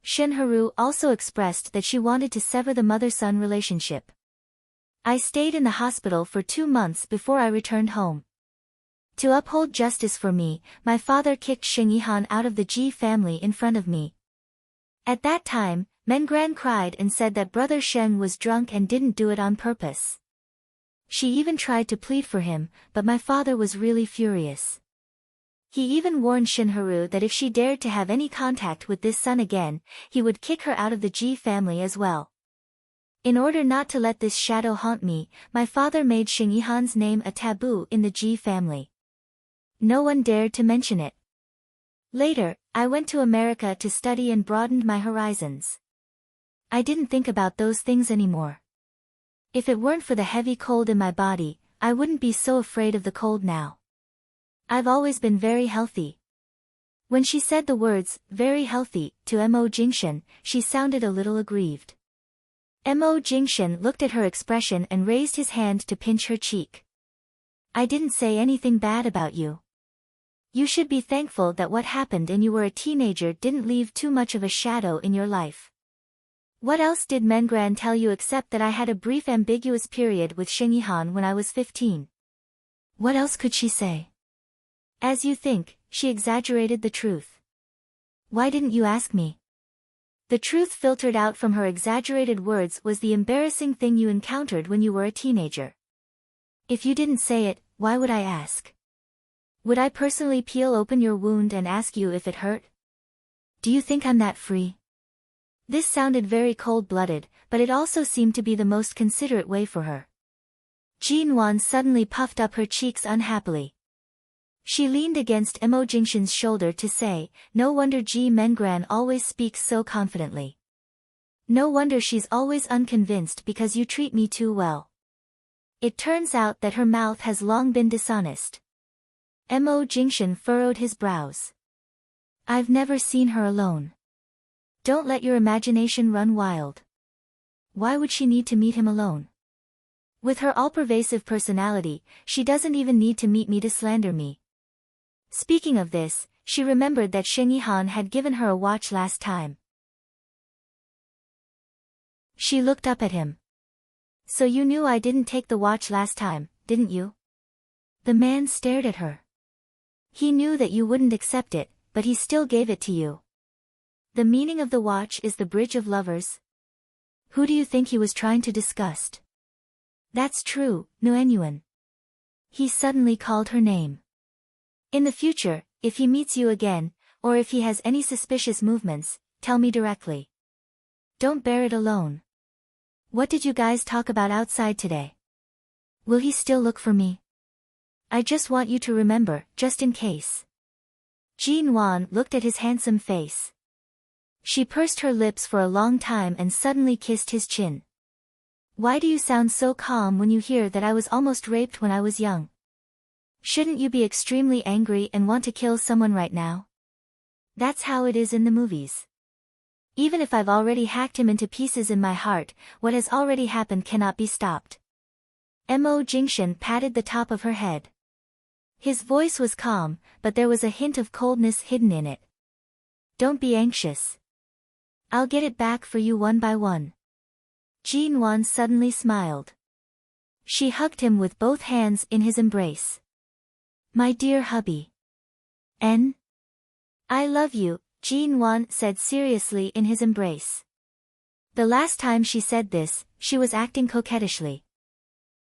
Shinharu also expressed that she wanted to sever the mother-son relationship. I stayed in the hospital for 2 months before I returned home. To uphold justice for me, my father kicked Xing Yihan out of the Ji family in front of me. At that time, Mengran cried and said that Brother Sheng was drunk and didn't do it on purpose. She even tried to plead for him, but my father was really furious. He even warned Shinharu that if she dared to have any contact with this son again, he would kick her out of the Ji family as well. In order not to let this shadow haunt me, my father made Xing Yihan's name a taboo in the Ji family. No one dared to mention it. Later, I went to America to study and broadened my horizons. I didn't think about those things anymore. If it weren't for the heavy cold in my body, I wouldn't be so afraid of the cold now. I've always been very healthy. When she said the words, very healthy, to Mo Jingshan, she sounded a little aggrieved. Mo Jingshan looked at her expression and raised his hand to pinch her cheek. I didn't say anything bad about you. You should be thankful that what happened when you were a teenager didn't leave too much of a shadow in your life. What else did Mengran tell you except that I had a brief ambiguous period with Xing Yihan when I was 15? What else could she say? As you think, she exaggerated the truth. Why didn't you ask me? The truth filtered out from her exaggerated words was the embarrassing thing you encountered when you were a teenager. If you didn't say it, why would I ask? Would I personally peel open your wound and ask you if it hurt? Do you think I'm that free? This sounded very cold-blooded, but it also seemed to be the most considerate way for her. Jin Wan suddenly puffed up her cheeks unhappily. She leaned against Mo Jingshan's shoulder to say, no wonder Ji Mengran always speaks so confidently. No wonder she's always unconvinced because you treat me too well. It turns out that her mouth has long been dishonest. Mo Jingshan furrowed his brows. I've never seen her alone. Don't let your imagination run wild. Why would she need to meet him alone? With her all-pervasive personality, she doesn't even need to meet me to slander me. Speaking of this, she remembered that Sheng Yihan had given her a watch last time. She looked up at him. So you knew I didn't take the watch last time, didn't you? The man stared at her. He knew that you wouldn't accept it, but he still gave it to you. The meaning of the watch is the bridge of lovers. Who do you think he was trying to disgust? That's true, Nguyen. He suddenly called her name. In the future, if he meets you again, or if he has any suspicious movements, tell me directly. Don't bear it alone. What did you guys talk about outside today? Will he still look for me? I just want you to remember, just in case. Jin Wan looked at his handsome face. She pursed her lips for a long time and suddenly kissed his chin. Why do you sound so calm when you hear that I was almost raped when I was young? Shouldn't you be extremely angry and want to kill someone right now? That's how it is in the movies. Even if I've already hacked him into pieces in my heart, what has already happened cannot be stopped. Mo Jingshan patted the top of her head. His voice was calm, but there was a hint of coldness hidden in it. Don't be anxious. I'll get it back for you one by one. Jin Wan suddenly smiled. She hugged him with both hands in his embrace. My dear hubby. I love you, Jin Wan said seriously in his embrace. The last time she said this, she was acting coquettishly.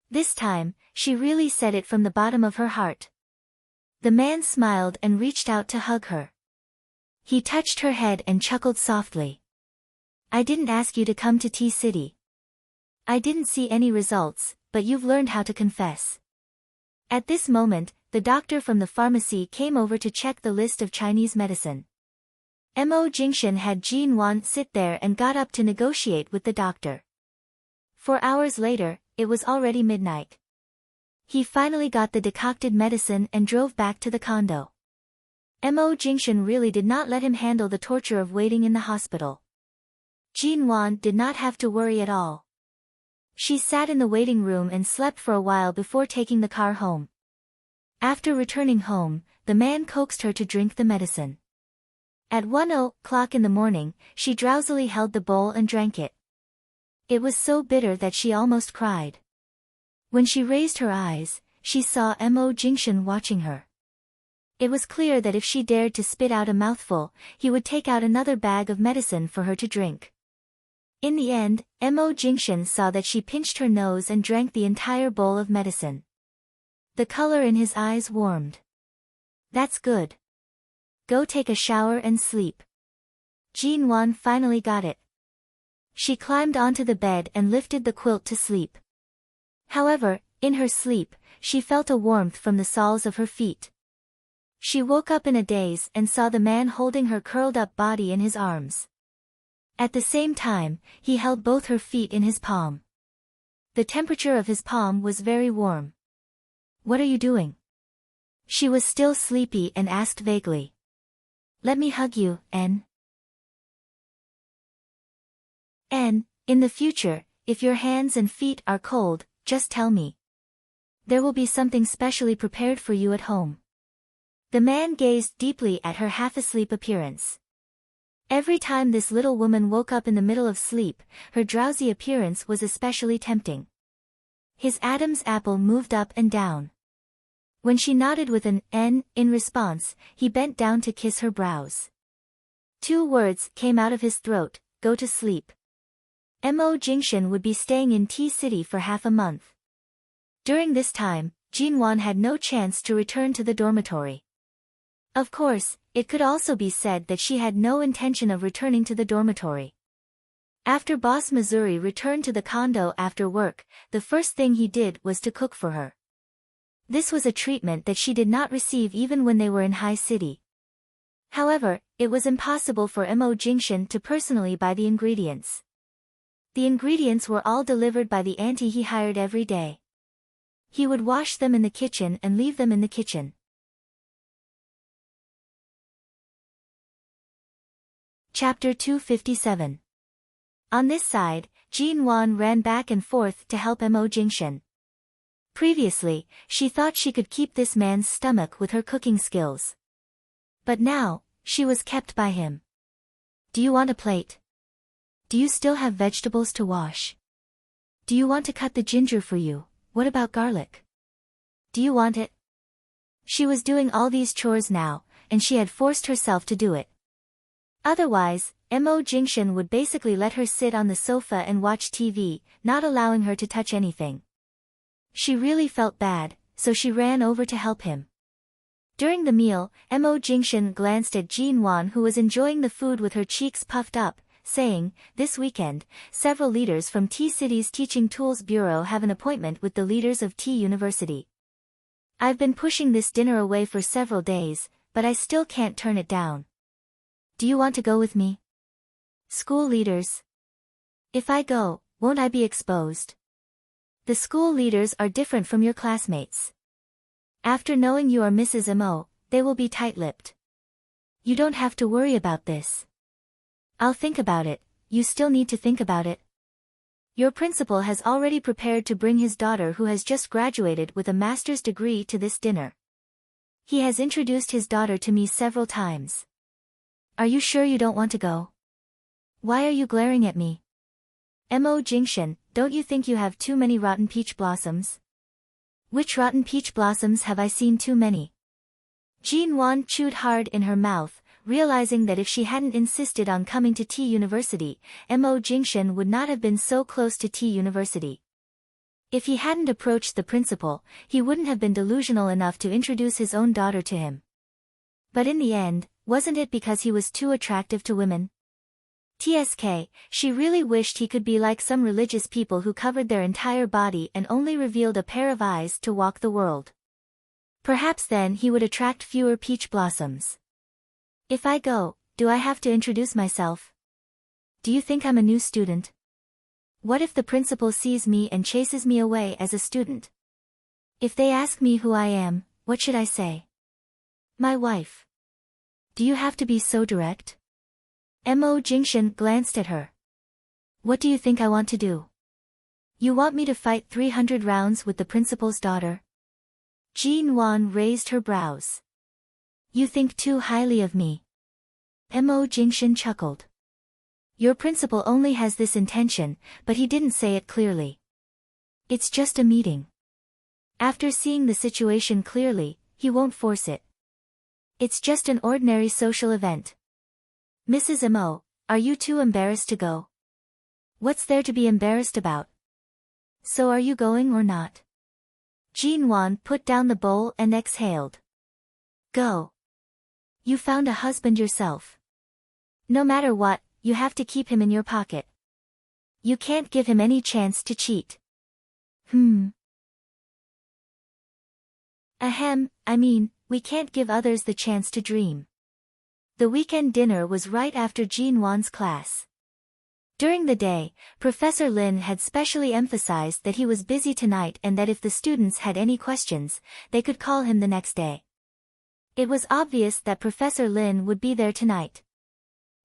This time, she really said it from the bottom of her heart. The man smiled and reached out to hug her. He touched her head and chuckled softly. I didn't ask you to come to T-City. I didn't see any results, but you've learned how to confess. At this moment, the doctor from the pharmacy came over to check the list of Chinese medicine. Mo Jingshan had Jin Wan sit there and got up to negotiate with the doctor. 4 hours later, it was already midnight. He finally got the decocted medicine and drove back to the condo. Mo Jingshan really did not let him handle the torture of waiting in the hospital. Jin Wan did not have to worry at all. She sat in the waiting room and slept for a while before taking the car home. After returning home, the man coaxed her to drink the medicine. At 1:00 in the morning, she drowsily held the bowl and drank it. It was so bitter that she almost cried. When she raised her eyes, she saw Mo Jingshan watching her. It was clear that if she dared to spit out a mouthful, he would take out another bag of medicine for her to drink. In the end, Mo Jingshan saw that she pinched her nose and drank the entire bowl of medicine. The color in his eyes warmed. That's good. Go take a shower and sleep. Jin Wan finally got it. She climbed onto the bed and lifted the quilt to sleep. However, in her sleep, she felt a warmth from the soles of her feet. She woke up in a daze and saw the man holding her curled-up body in his arms. At the same time, he held both her feet in his palm. The temperature of his palm was very warm. What are you doing? She was still sleepy and asked vaguely. Let me hug you, N. In the future, if your hands and feet are cold, just tell me. There will be something specially prepared for you at home. The man gazed deeply at her half-asleep appearance. Every time this little woman woke up in the middle of sleep, her drowsy appearance was especially tempting. His Adam's apple moved up and down. When she nodded with an N in response, he bent down to kiss her brows. 2 words came out of his throat, go to sleep. Mo Jingshan would be staying in T-City for half a month. During this time, Jin Wan had no chance to return to the dormitory. Of course, it could also be said that she had no intention of returning to the dormitory. After Boss Missouri returned to the condo after work, the first thing he did was to cook for her. This was a treatment that she did not receive even when they were in High City. However, it was impossible for Mo Jingshan to personally buy the ingredients. The ingredients were all delivered by the auntie he hired every day. He would wash them in the kitchen and leave them in the kitchen. Chapter 257. On this side, Jin Wan ran back and forth to help Mo Jingshan. Previously, she thought she could keep this man's stomach with her cooking skills. But now, she was kept by him. Do you want a plate? Do you still have vegetables to wash? Do you want to cut the ginger for you? What about garlic? Do you want it? She was doing all these chores now, and she had forced herself to do it. Otherwise, Mo Jingshan would basically let her sit on the sofa and watch TV, not allowing her to touch anything. She really felt bad, so she ran over to help him. During the meal, Mo Jingshan glanced at Jin Wan, who was enjoying the food with her cheeks puffed up, saying, "This weekend, several leaders from T-City's Teaching Tools Bureau have an appointment with the leaders of T University. I've been pushing this dinner away for several days, but I still can't turn it down. Do you want to go with me?" School leaders. If I go, won't I be exposed? The school leaders are different from your classmates. After knowing you are Mrs. Mo, they will be tight-lipped. You don't have to worry about this. I'll think about it. You still need to think about it. Your principal has already prepared to bring his daughter, who has just graduated with a master's degree, to this dinner. He has introduced his daughter to me several times. Are you sure you don't want to go? Why are you glaring at me? Mo Jingshan, don't you think you have too many rotten peach blossoms? Which rotten peach blossoms have I seen too many? Jin Wan chewed hard in her mouth, realizing that if she hadn't insisted on coming to T University, Mo Jingshan would not have been so close to T University. If he hadn't approached the principal, he wouldn't have been delusional enough to introduce his own daughter to him. But in the end, wasn't it because he was too attractive to women? TSK, she really wished he could be like some religious people who covered their entire body and only revealed a pair of eyes to walk the world. Perhaps then he would attract fewer peach blossoms. If I go, do I have to introduce myself? Do you think I'm a new student? What if the principal sees me and chases me away as a student? If they ask me who I am, what should I say? My wife. Do you have to be so direct? Mo Jingshan glanced at her. What do you think I want to do? You want me to fight 300 rounds with the principal's daughter? Jin Wan raised her brows. You think too highly of me. Mo Jingshan chuckled. Your principal only has this intention, but he didn't say it clearly. It's just a meeting. After seeing the situation clearly, he won't force it. It's just an ordinary social event. Mrs. Mo, are you too embarrassed to go? What's there to be embarrassed about? So are you going or not? Jin Wan put down the bowl and exhaled. Go. You found a husband yourself. No matter what, you have to keep him in your pocket. You can't give him any chance to cheat. I mean, we can't give others the chance to dream. The weekend dinner was right after Jin Wan's class. During the day, Professor Lin had specially emphasized that he was busy tonight and that if the students had any questions, they could call him the next day. It was obvious that Professor Lin would be there tonight.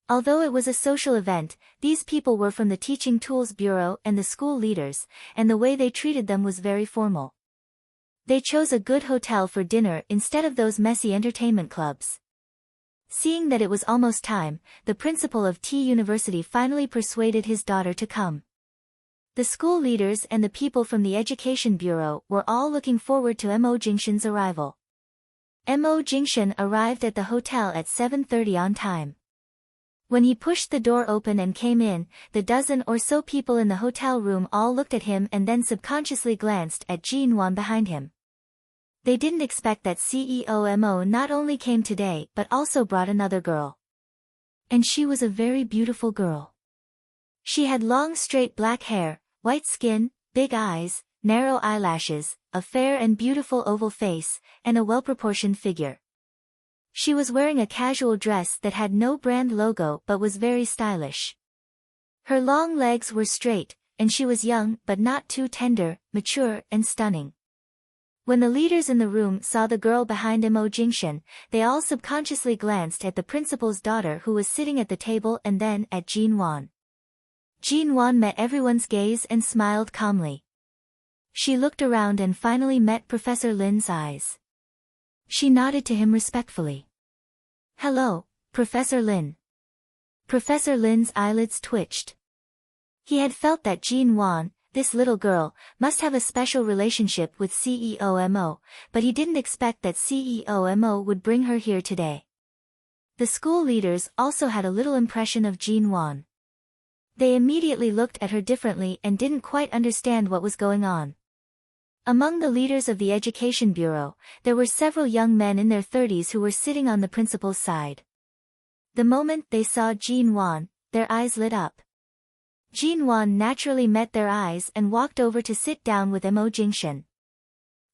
Although it was a social event, these people were from the Teaching Tools Bureau and the school leaders, and the way they treated them was very formal. They chose a good hotel for dinner instead of those messy entertainment clubs. Seeing that it was almost time, the principal of T University finally persuaded his daughter to come. The school leaders and the people from the Education Bureau were all looking forward to Mo Jingshan's arrival. Mo Jingshan arrived at the hotel at 7:30 on time. When he pushed the door open and came in, the dozen or so people in the hotel room all looked at him and then subconsciously glanced at Jin Wan behind him. They didn't expect that CEO Mo not only came today but also brought another girl. And she was a very beautiful girl. She had long straight black hair, white skin, big eyes, narrow eyelashes, a fair and beautiful oval face, and a well-proportioned figure. She was wearing a casual dress that had no brand logo but was very stylish. Her long legs were straight, and she was young but not too tender, mature and stunning. When the leaders in the room saw the girl behind Mo Jingshan, they all subconsciously glanced at the principal's daughter who was sitting at the table and then at Jin Wan. Jin Wan met everyone's gaze and smiled calmly. She looked around and finally met Professor Lin's eyes. She nodded to him respectfully. Hello, Professor Lin. Professor Lin's eyelids twitched. He had felt that Jean Wan, this little girl, must have a special relationship with CEO Mo, but he didn't expect that CEO Mo would bring her here today. The school leaders also had a little impression of Jean Wan. They immediately looked at her differently and didn't quite understand what was going on. Among the leaders of the Education Bureau, there were several young men in their 30s who were sitting on the principal's side. The moment they saw Jean Wan, their eyes lit up. Jean Wan naturally met their eyes and walked over to sit down with Mo Jingshan.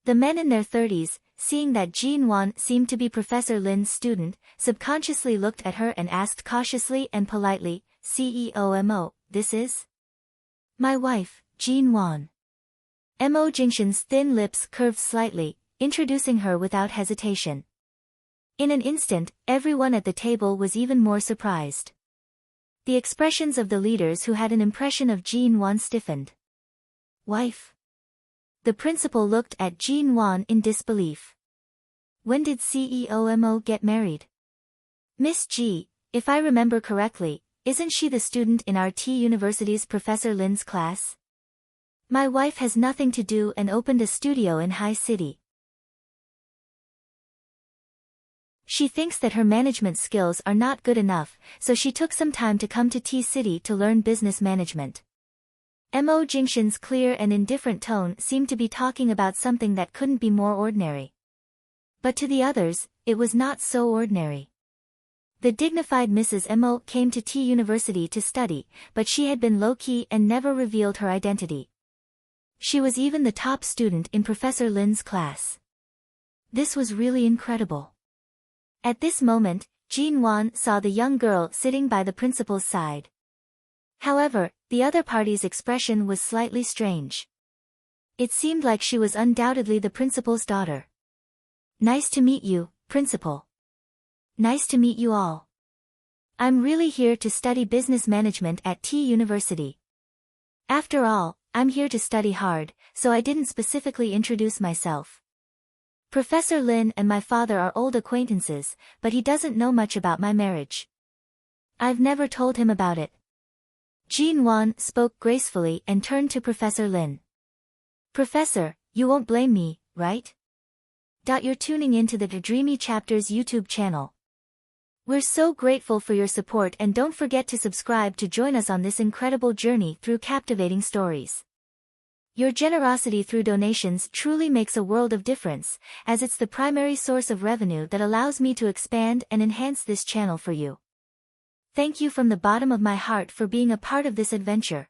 The men in their 30s, seeing that Jean Wan seemed to be Professor Lin's student, subconsciously looked at her and asked cautiously and politely, CEO Mo, this is? My wife, Jean Wan. Mo Jingshan's thin lips curved slightly, introducing her without hesitation. In an instant, everyone at the table was even more surprised. The expressions of the leaders who had an impression of Jean Wan stiffened. Wife? The principal looked at Jean Wan in disbelief. When did CEO Mo get married? Miss G, if I remember correctly, isn't she the student in our T University's Professor Lin's class? My wife has nothing to do and opened a studio in High City. She thinks that her management skills are not good enough, so she took some time to come to T City to learn business management. Mo Jingshan's clear and indifferent tone seemed to be talking about something that couldn't be more ordinary. But to the others, it was not so ordinary. The dignified Mrs. Mo came to T University to study, but she had been low-key and never revealed her identity. She was even the top student in Professor Lin's class. This was really incredible. At this moment, Jean Wan saw the young girl sitting by the principal's side. However, the other party's expression was slightly strange. It seemed like she was undoubtedly the principal's daughter. Nice to meet you, principal. Nice to meet you all. I'm really here to study business management at T University. After all, I'm here to study hard, so I didn't specifically introduce myself. Professor Lin and my father are old acquaintances, but he doesn't know much about my marriage. I've never told him about it. Jean Wan spoke gracefully and turned to Professor Lin. Professor, you won't blame me, right? You're tuning into the Dreamy Chapters YouTube channel. We're so grateful for your support and don't forget to subscribe to join us on this incredible journey through captivating stories. Your generosity through donations truly makes a world of difference, as it's the primary source of revenue that allows me to expand and enhance this channel for you. Thank you from the bottom of my heart for being a part of this adventure.